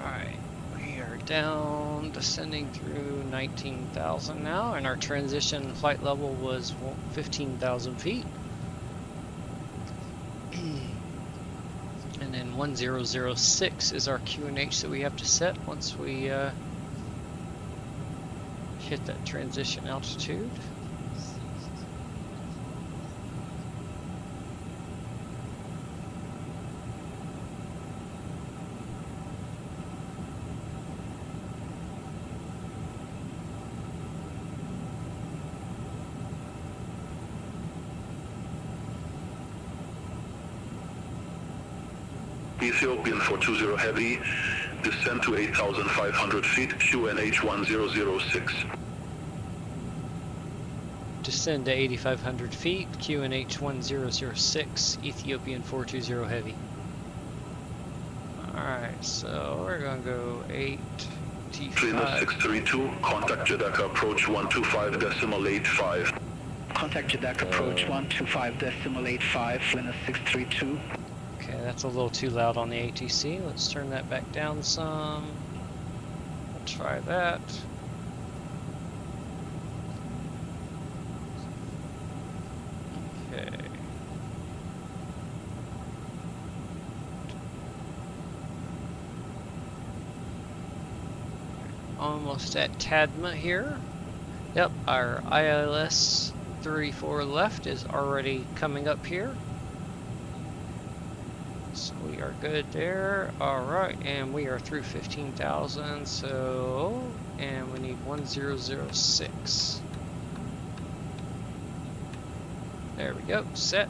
Alright, we are down, descending through 19,000 now, and our transition flight level was 15,000 feet. And then 1006 is our QNH that we have to set once we hit that transition altitude. Ethiopian 420 Heavy, descend to 8,500 feet, QNH 1006. Descend to 8,500 feet, QNH 1006, Ethiopian 420 Heavy. Alright, so we're gonna go 8T5. Trainer 632, contact Jeddah approach 125.85. Contact Jeddah approach 125.85, Trainer 632. Okay, that's a little too loud on the ATC. Let's turn that back down some. We'll try that. Okay. Almost at Tadma here. Yep, our ILS 34 left is already coming up here. So we are good there. Alright, and we are through 15,000, so, and we need 1006. There we go, set.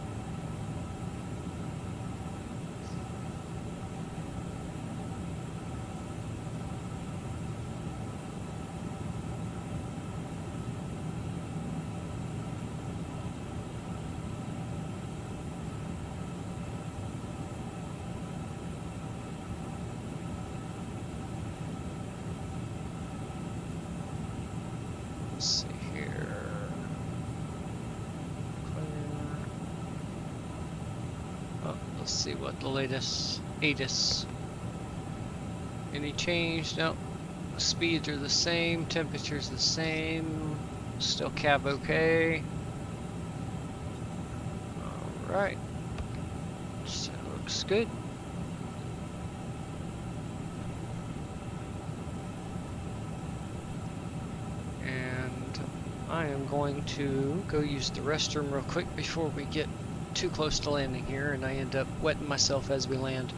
Let's see here. Oh, let's see what the latest ATIS. Any change? Nope. Speeds are the same, temperature's the same. Still cab okay. Alright. So looks good. I am going to go use the restroom real quick before we get too close to landing here and I end up wetting myself as we land.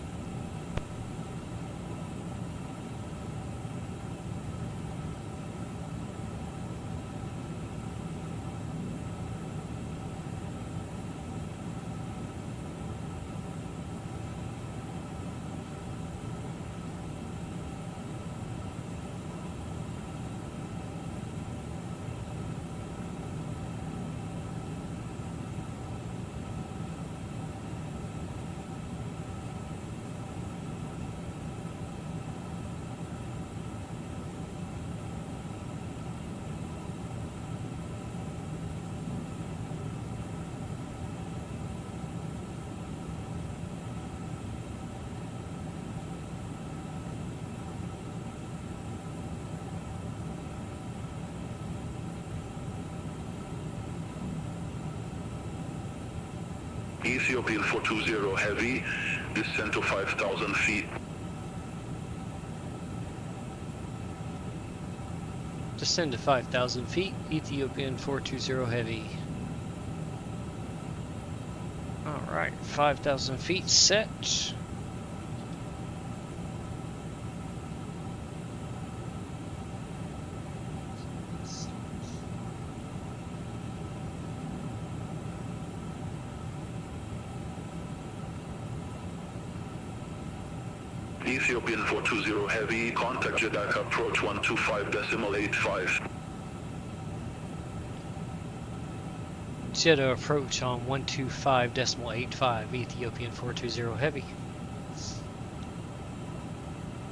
Ethiopian 420 Heavy, descend to 5,000 feet. Descend to 5,000 feet, Ethiopian 420 Heavy. Alright, 5,000 feet set. Ethiopian 420 Heavy, contact Jeddah approach 125.85. Jeddah approach on 125.85, Ethiopian 420 Heavy.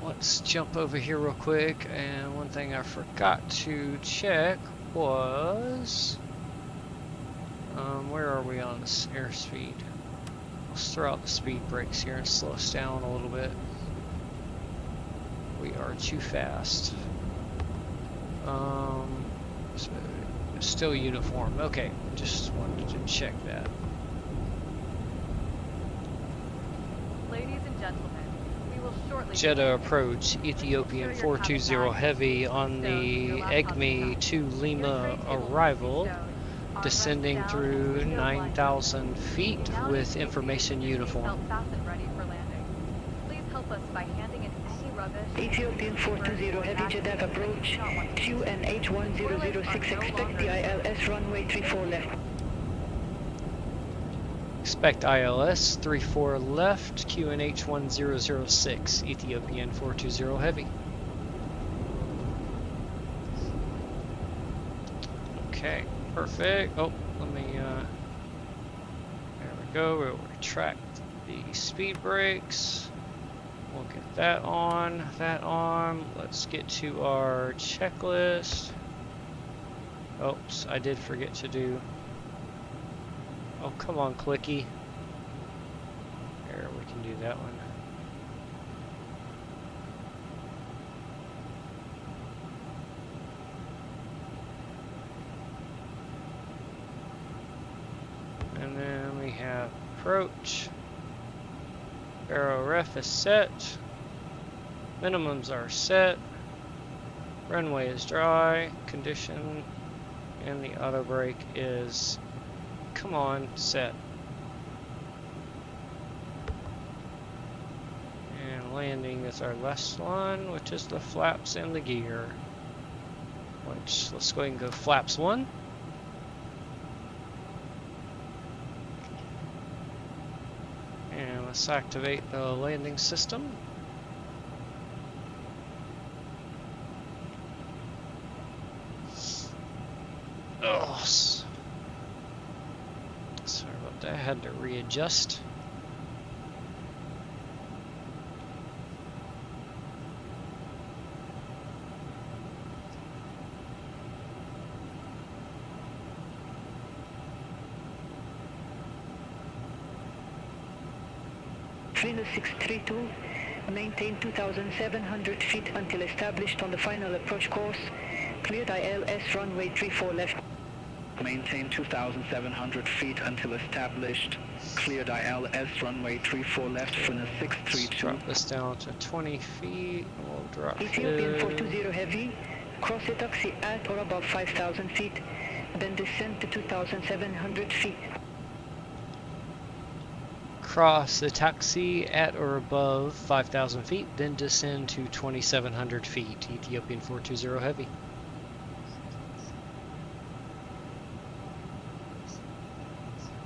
Let's jump over here real quick, and one thing I forgot to check was, where are we on this airspeed? Let's throw out the speed brakes here and slow us down a little bit. We are too fast. Still uniform. Okay, just wanted to check that. Ladies and gentlemen, we will shortly... Jeddah approach, Ethiopian 420 Heavy on the EGME to Lima arrival, descending through 9,000 feet with information uniform. Ready for landing. Please help us by handing in any rubbish. Ethiopian 420 Heavy Jeddah approach, QNH 1006, expect the ILS runway 34 left. Expect ILS 34 left, QNH 1006, Ethiopian 420 Heavy. Okay, perfect. Oh, let me, there we go. We'll retract the speed brakes. We'll get that on, that on. Let's get to our checklist. Oops, I did forget to do. Oh, come on, clicky. There, we can do that one. And then we have approach. Aero ref is set. Minimums are set. Runway is dry. Condition. And the auto brake is, come on, set. And landing is our last one, which is the flaps and the gear. Which, let's go ahead and go flaps 1. And let's activate the landing system. Oh, sorry about that. I had to readjust. Trainer 632, maintain 2,700 feet until established on the final approach course. Cleared ILS runway 34 left. Maintain 2,700 feet until established. Cleared ILS runway 34 left for the 632. Drop this down to 20 feet. We'll drop Ethiopian it. 420 Heavy, cross the taxi at or above 5,000 feet, then descend to 2,700 feet. Cross the taxi at or above 5,000 feet, then descend to 2,700 feet. Ethiopian 420 Heavy.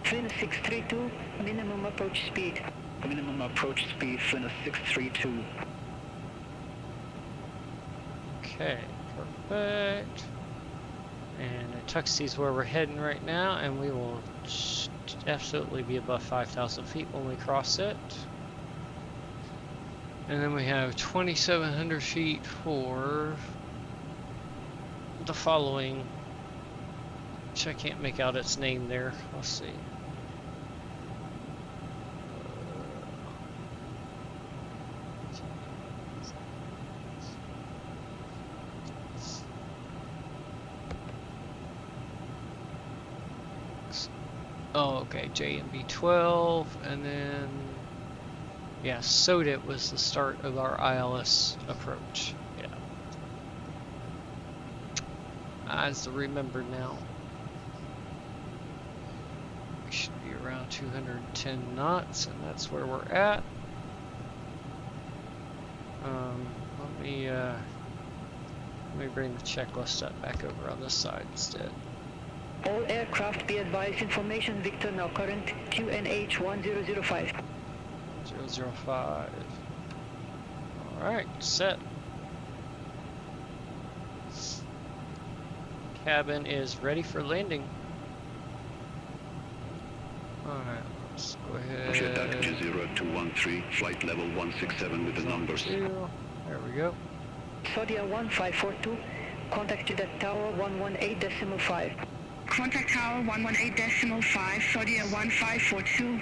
Trainer 632, minimum approach speed. Minimum approach speed for the 632. Okay, perfect. And the taxi's where we're heading right now, and we will absolutely be above 5,000 feet when we cross it. And then we have 2,700 feet for the following, which I can't make out its name there. Let's see. Oh, okay, JMB12, and then, yeah, Sodit was the start of our ILS approach. Yeah. As to remember now. We should be around 210 knots, and that's where we're at. Let me bring the checklist up back over on this side instead. All aircraft be advised, information Victor now current QNH 1005. 005. Alright, set. Cabin is ready for landing. Alright, let's go ahead. Jeddah 0213, flight level 167 with the numbers. There we go. Saudia 1542, contact Jeddah Tower 118.5. Contact Tower 118.5, Saudia 1542.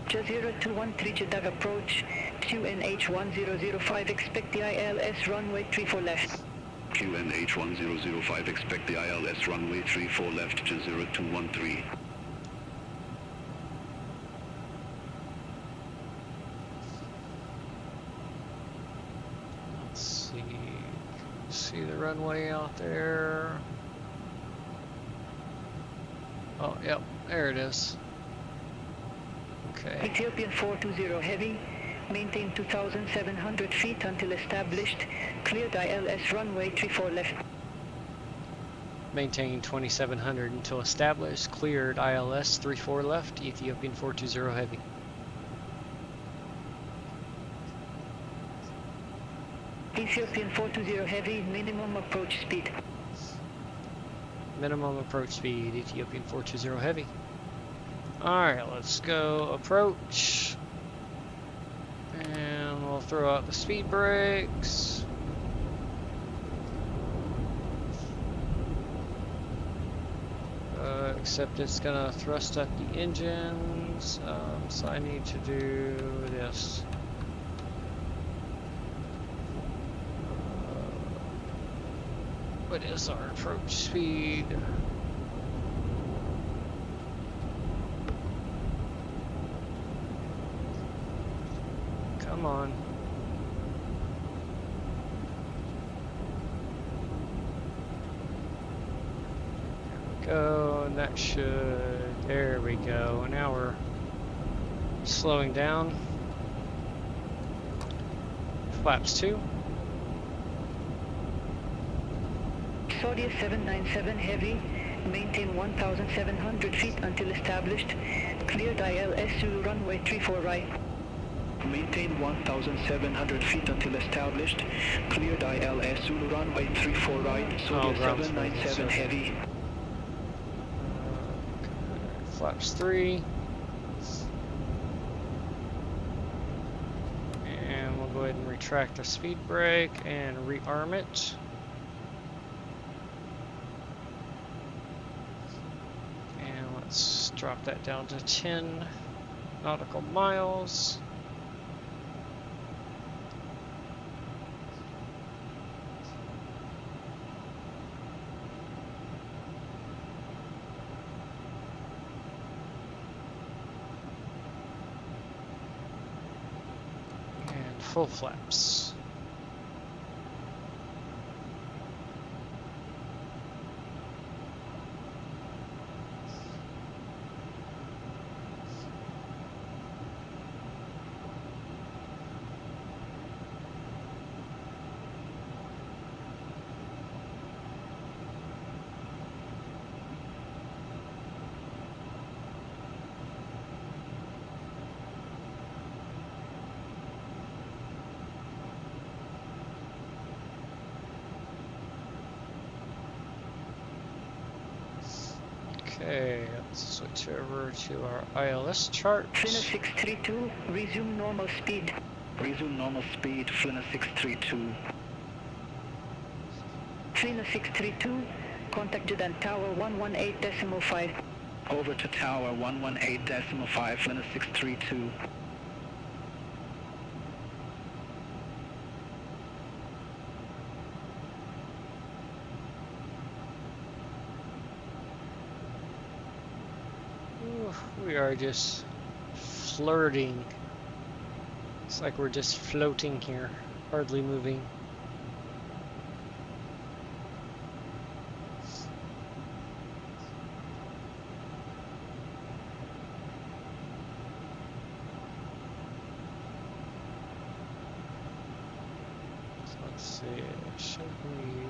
Jazeera 213 Jeddah approach, QNH 1005, expect the ILS runway 34 left. QNH 1005, expect the ILS runway 34 left, Jazeera 213. Let's see. See the runway out there. Oh, yep, there it is. Okay. Ethiopian 420 heavy, maintain 2,700 feet until established, cleared ILS runway 34 left. Maintain 2,700 until established, cleared ILS 34 left, Ethiopian 420 heavy. Ethiopian 420 heavy, minimum approach speed. Minimum approach speed, Ethiopian 420 heavy. Alright, let's go approach. And we'll throw out the speed brakes. Except it's gonna thrust up the engines, so I need to do this. What is our approach speed? Come on. Go, and that should, there we go. Now we're slowing down. Flaps 2. Saudia 797 heavy, maintain 1,700 feet until established, cleared ILS Zulu runway 34 right. Maintain 1,700 feet until established, cleared ILS Zulu runway 34 right, Saudia 797 heavy. Flaps 3. And we'll go ahead and retract the speed brake and rearm it. And let's drop that down to 10 nautical miles. Full flaps. Okay, let's switch over to our ILS chart. Flynn 632, resume normal speed. Resume normal speed, Flynn 632. Flynn 632, contact Jeddah Tower 118.5. Over to Tower 118.5, Flynn 632. We are just flirting. It's like we're just floating here, hardly moving. Let's see, should we?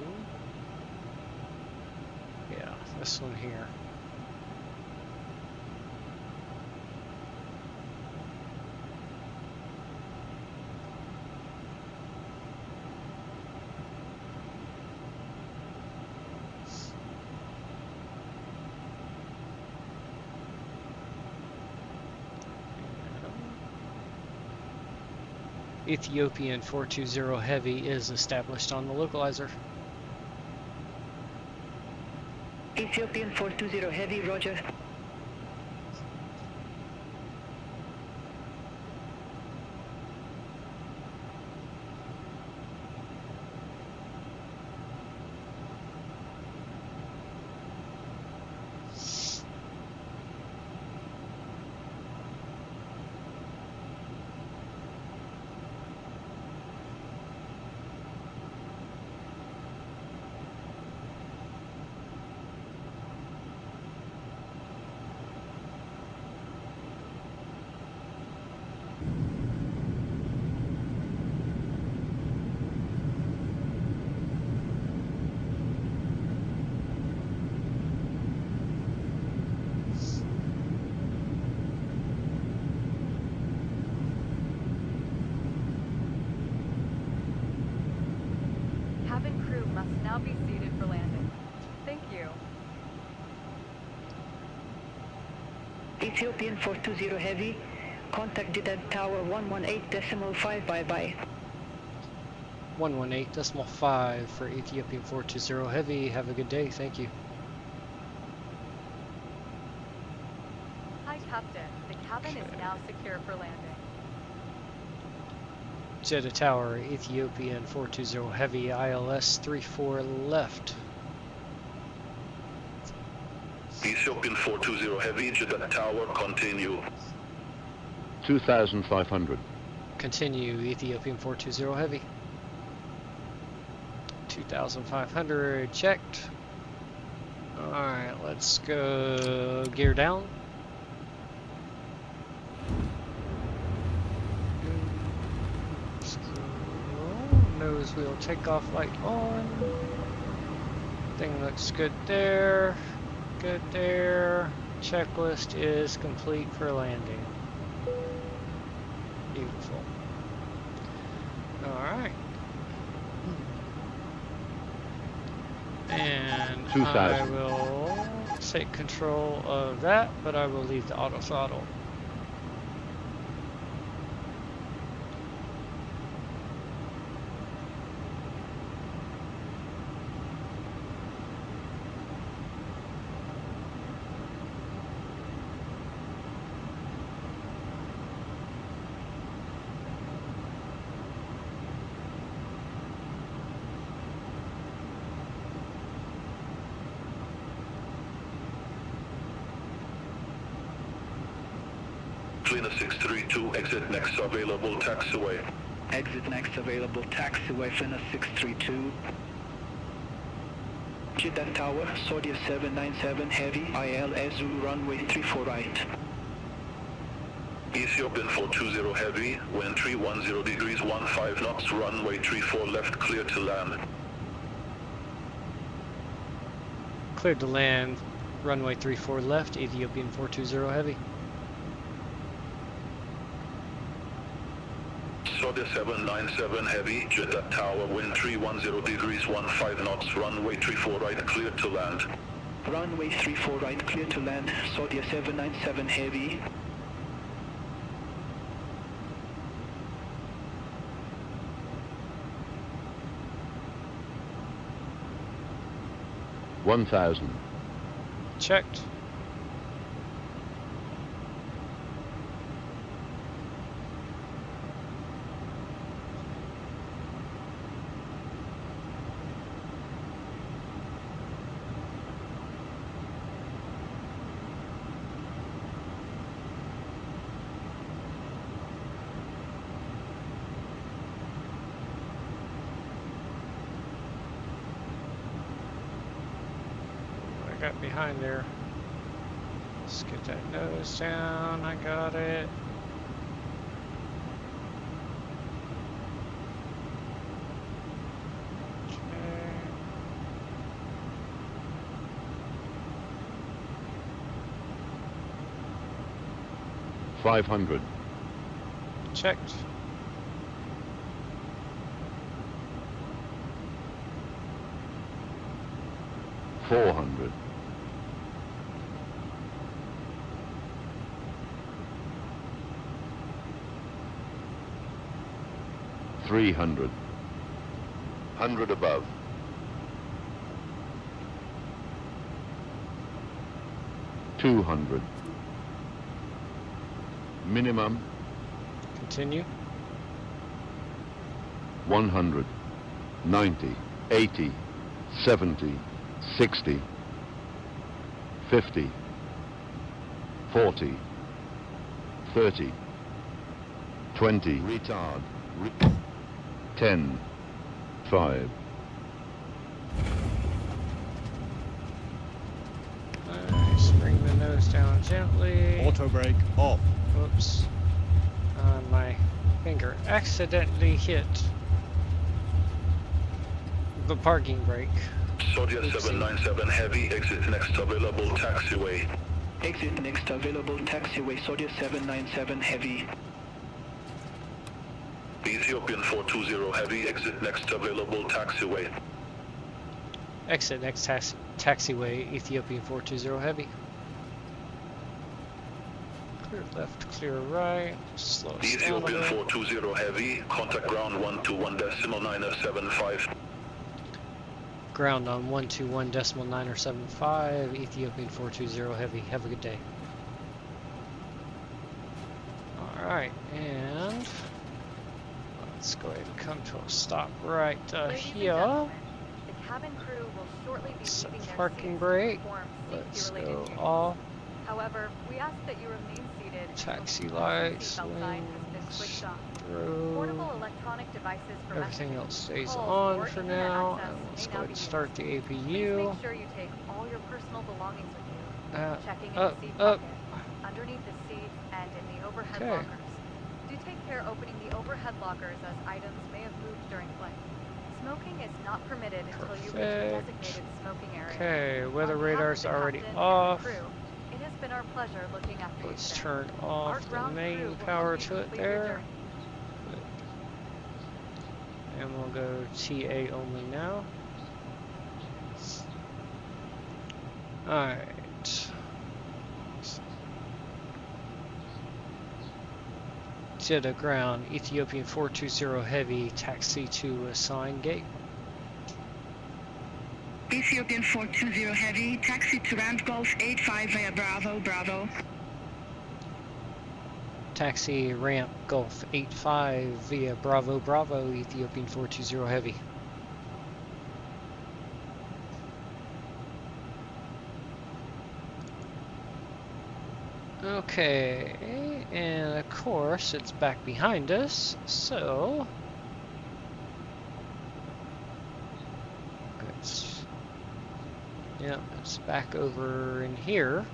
Yeah, this one here. Ethiopian 420 Heavy is established on the localizer. Ethiopian 420 Heavy, roger. Cabin crew must now be seated for landing. Thank you. Ethiopian 420 Heavy, contact Jeddah Tower 118.5 bye-bye. 118.5 for Ethiopian 420 Heavy. Have a good day. Thank you. Hi, Captain. The cabin is now secure for landing. Jeddah Tower, Ethiopian 420 Heavy, ILS 34 left. Ethiopian 420 Heavy, Jeddah Tower, continue. 2,500. Continue, Ethiopian 420 Heavy. 2,500, checked. Alright, let's go gear down. Nose wheel takeoff light on. Thing looks good there. Good there. Checklist is complete for landing. Beautiful. Alright. And I will take control of that, but I will leave the auto throttle. Cleaner 632, exit next available taxiway. Exit next available taxiway, Fina 632. Jeddah Tower, Saudia 797 Heavy, ILS runway 34 right. Ethiopian 420 Heavy, wind 310 degrees 15 knots, runway 34 left, clear to land. Cleared to land, runway 34 left, Ethiopian 420 Heavy. Saudia 797 Heavy, Jeddah Tower, wind 310 degrees 15 knots, runway 34 right, clear to land. Runway 34 right, clear to land, Saudia 797 Heavy. $1,000. Checked. Got behind there. Let's get that nose down. I got it. 500. Checked. $400. $300. 100 above. $200. Minimum. Continue. 100. 90. 80. 70. 60. 50. 40. 30. 20. Retard. 10. 5. Nice. Bring the nose down gently. Auto brake off. Whoops. My finger accidentally hit the parking brake. Saudia 797 Heavy, exit next available taxiway. Exit next available taxiway, Saudia 797 Heavy. Ethiopian 420 Heavy, exit next available taxiway. Exit next taxiway, Ethiopian 420 Heavy. Clear left, clear right. Slow us down a Ethiopian bit. 420 Heavy, contact ground 121.975. Ground on 121.975, Ethiopian 420 Heavy. Have a good day. Alright, and let's go ahead and come to a stop right Ladies and here. gentlemen, the cabin crew will shortly be Set leaving their parking seats brake. to perform Let's safety-related go duties. off. However, we ask that you remain seated Taxi until the lights, seatbelt sign has been wings, switched off. through. Portable electronic devices for Everything messaging, else stays calls, on or for internet now. access And let's may go not ahead be and start the Please APU. make sure you take all your personal belongings with you, checking in Up, the seat up. pocket, underneath the seat, and in the overhead Okay. lockers. Do take care opening the overhead lockers as items may have moved during flight. Smoking is not permitted until you reach a Perfect. designated smoking area. Okay, weather On behalf of radar's the already captain and the off. crew, it has been our pleasure looking after Let's you today. turn Our off the ground crew main will power help you to it complete your there. journey. And we'll go TA only now. Alright. Jeddah ground, Ethiopian 420 Heavy, taxi to assigned gate. Ethiopian 420 Heavy, taxi to Rand Golf 85 via Bravo, Bravo. Taxi ramp Gulf 85 via Bravo Bravo, Ethiopian 420 Heavy. Okay, and of course it's back behind us, so it's back over in here.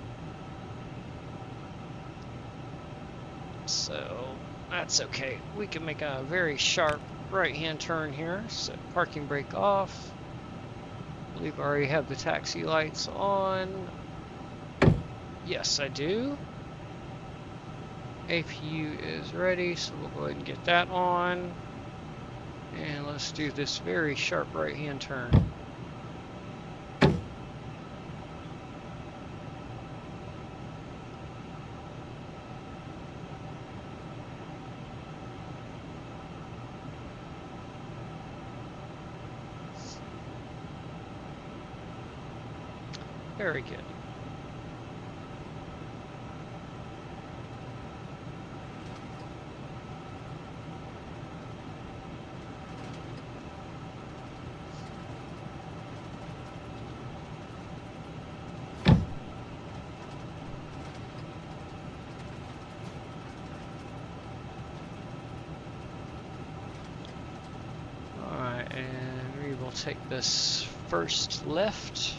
So that's okay. We can make a very sharp right-hand turn here. So parking brake off. I believe I already have the taxi lights on. Yes, I do. APU is ready, so we'll go ahead and get that on. And let's do this very sharp right-hand turn. Very good. Alright, and we will take this first left.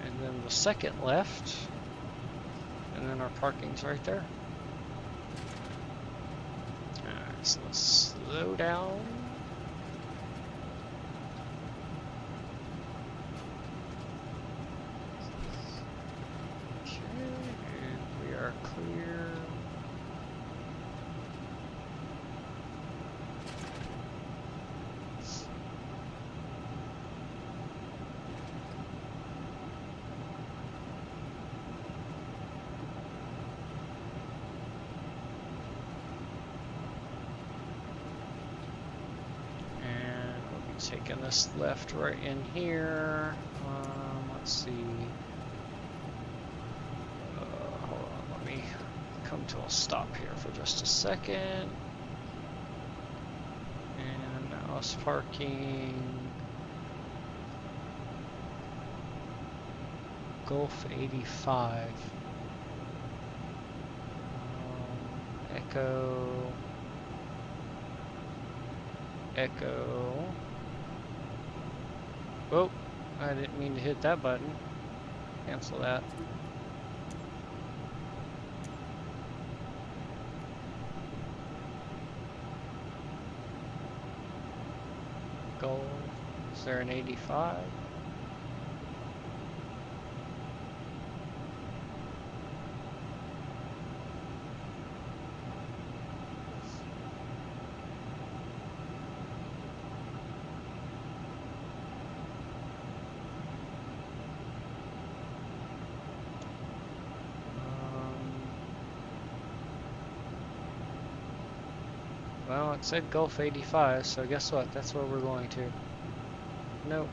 And then the second left. And then our parking's right there. Alright, so let's slow down. Okay, taking this left right in here. Let's see. Hold on, let me come to a stop here for just a second. And now it's parking Gulf 85. Echo. Oh, I didn't mean to hit that button. Cancel that. Goal. Is there an 85? Well, it said Gulf 85, so guess what? That's where we're going to. Nope.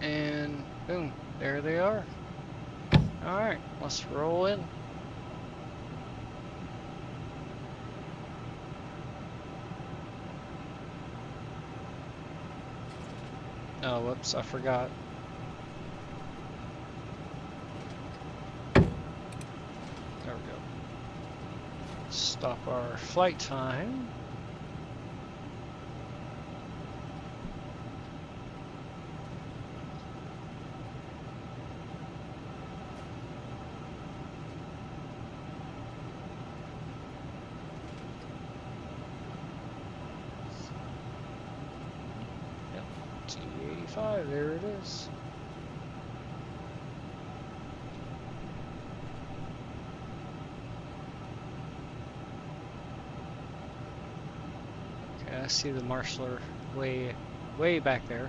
And boom, there they are. Alright, let's roll in. Oh, whoops, I forgot. There we go. Stop our flight time. Yep, T85, there it is. I see the marshaller way back there.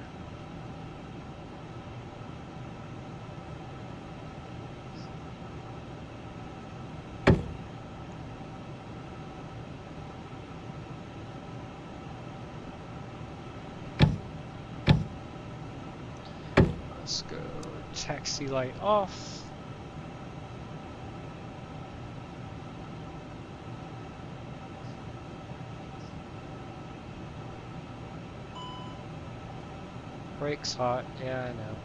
Let's go taxi light off. Brakes hot, yeah, I know.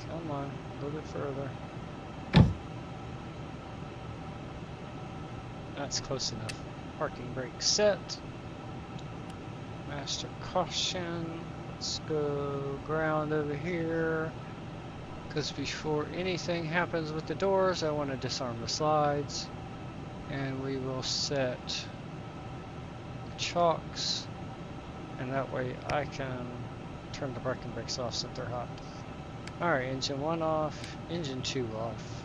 Come on, a little bit further. That's close enough. Parking brake set. Master caution. Let's go ground over here. Because before anything happens with the doors, I want to disarm the slides. And we will set chocks. And that way I can turn the parking brakes off since they're hot. Alright, engine 1 off, engine 2 off.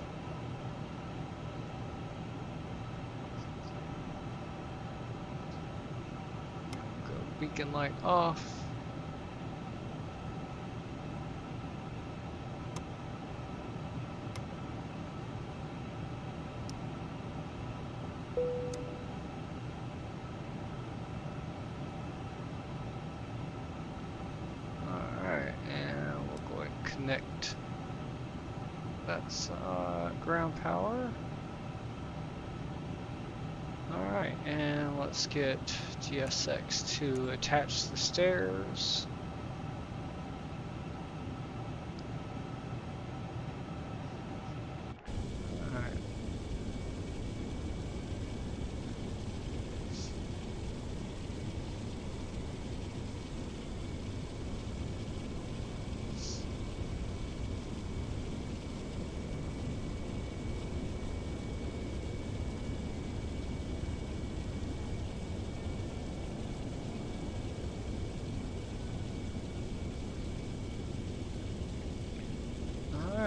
Beacon light off. Alright, and we'll go ahead and connect. That's ground power. Alright, and let's get GSX to attach the stairs. Alright.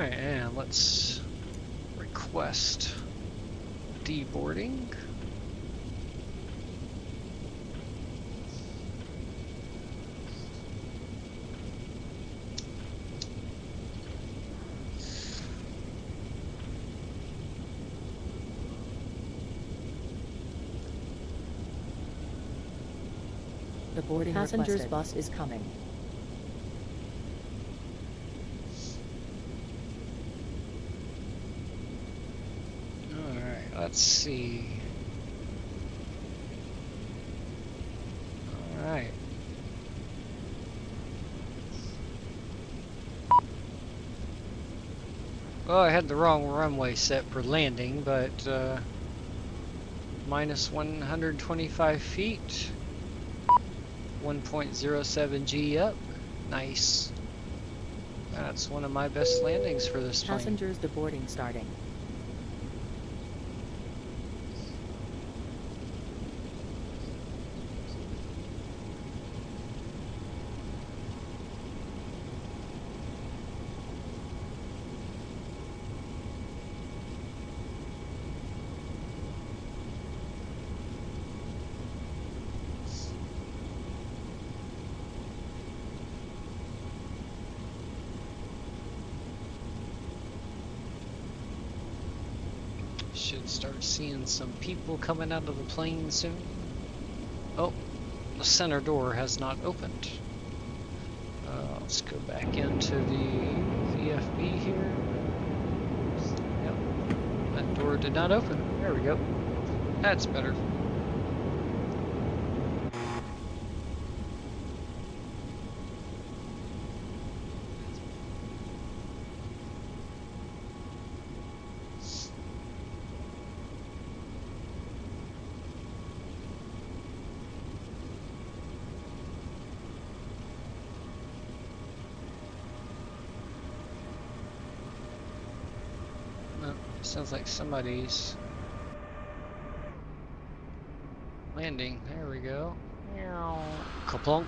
And let's request deboarding. The boarding passengers bus is coming. Alright, let's see. Alright. Well, I had the wrong runway set for landing, but minus 125 feet. 1.07 G up. Nice. That's one of my best landings for this plane. Passengers deboarding starting. Should start seeing some people coming out of the plane soon. Oh, the center door has not opened. Let's go back into the VFB here. Yep, that door did not open. There we go. That's better. Sounds like somebody's landing. There we go. Kaplunk.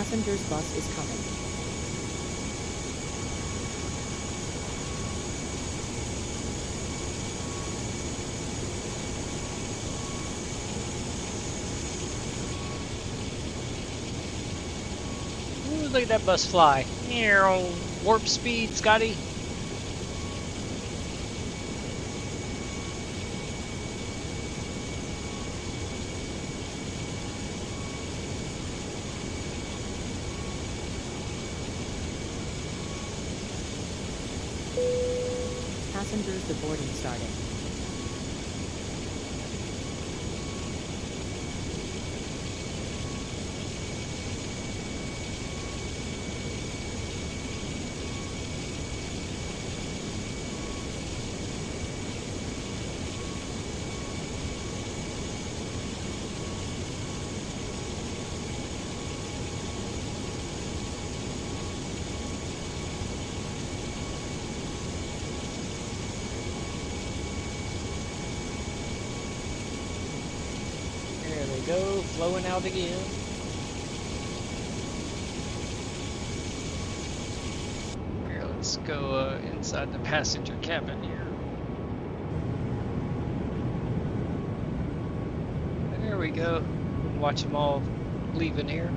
Passenger's bus is coming. Ooh, look at that bus fly. Warp speed, Scotty. Passengers deboarding starting. Go, flowing out again. Here, let's go inside the passenger cabin here. There we go. Watch them all leaving here.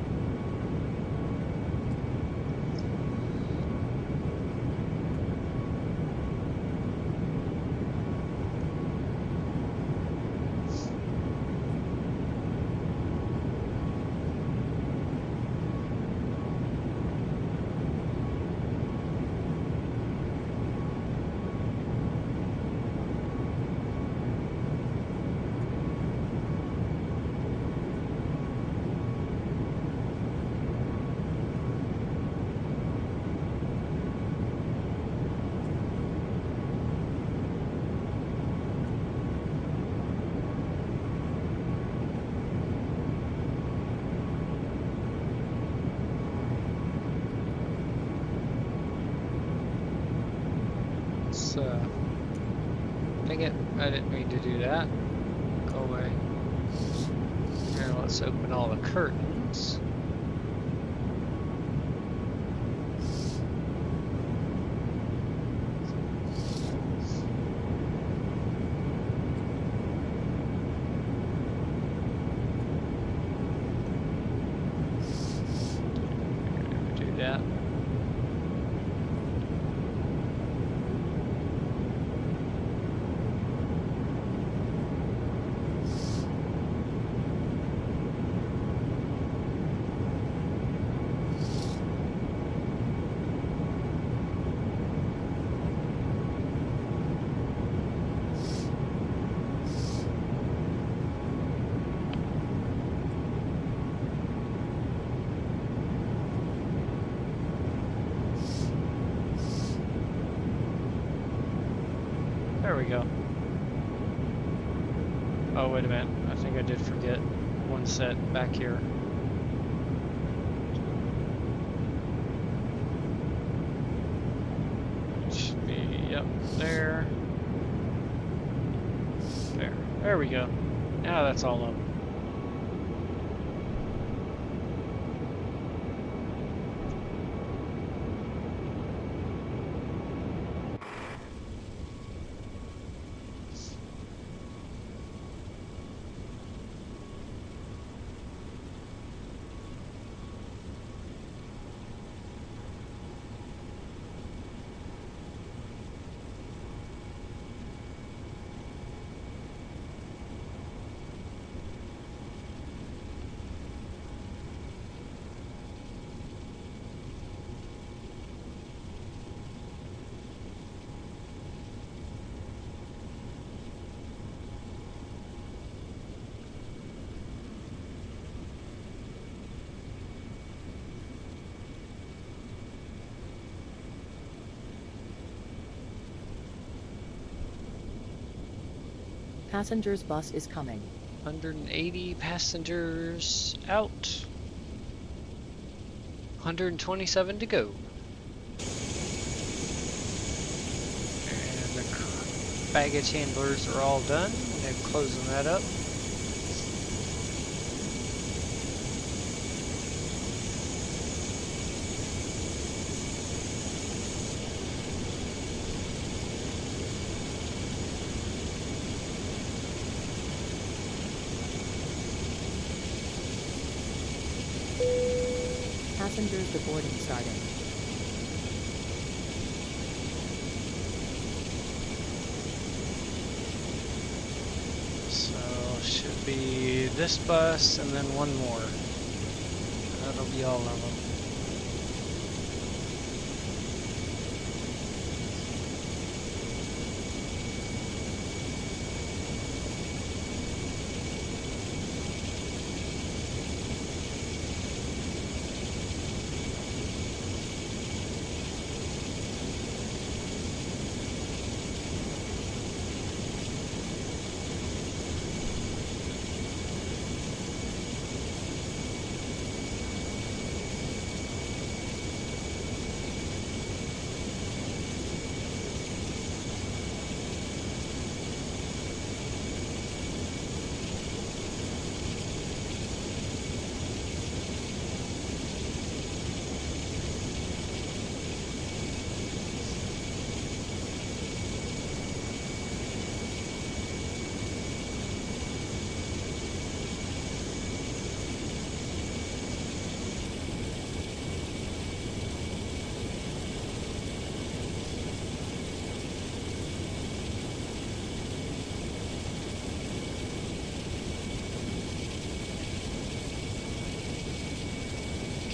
Dang it, I didn't mean to do that. Go away. Now let's open all the curtains. Do that. There we go. Oh, wait a minute. I think I did forget one set back here. It should be up there. There. There we go. Now that's all up. Passengers bus is coming. 180 passengers out. 127 to go. And the baggage handlers are all done. They're closing that up. Passengers, the boarding starting. So should be this bus and then one more. That'll be all of them.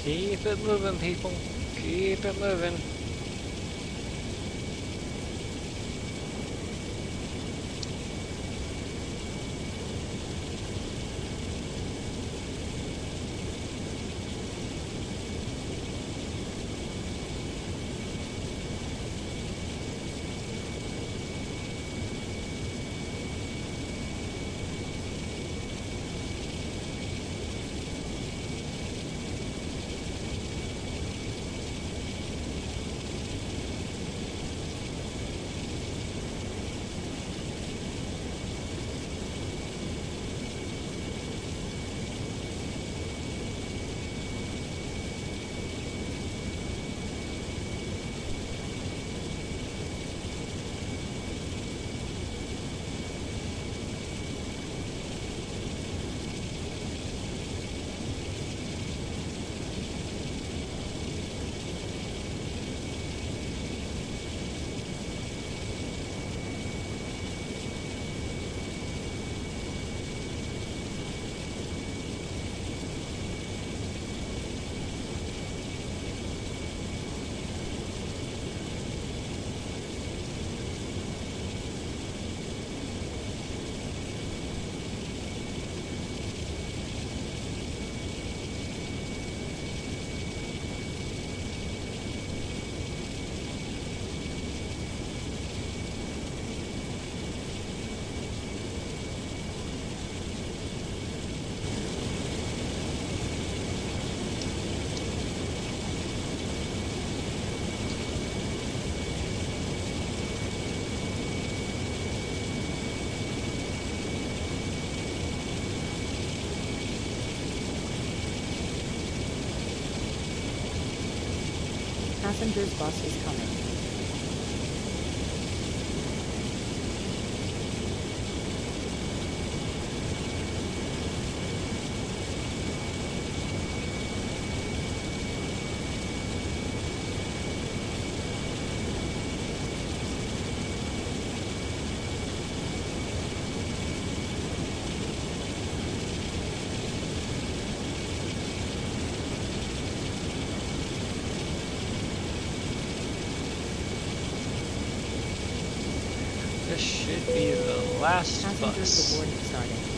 Keep it moving, people. Keep it moving. Passengers bus is coming. This should be the last Passengers, bus. the boarding starting.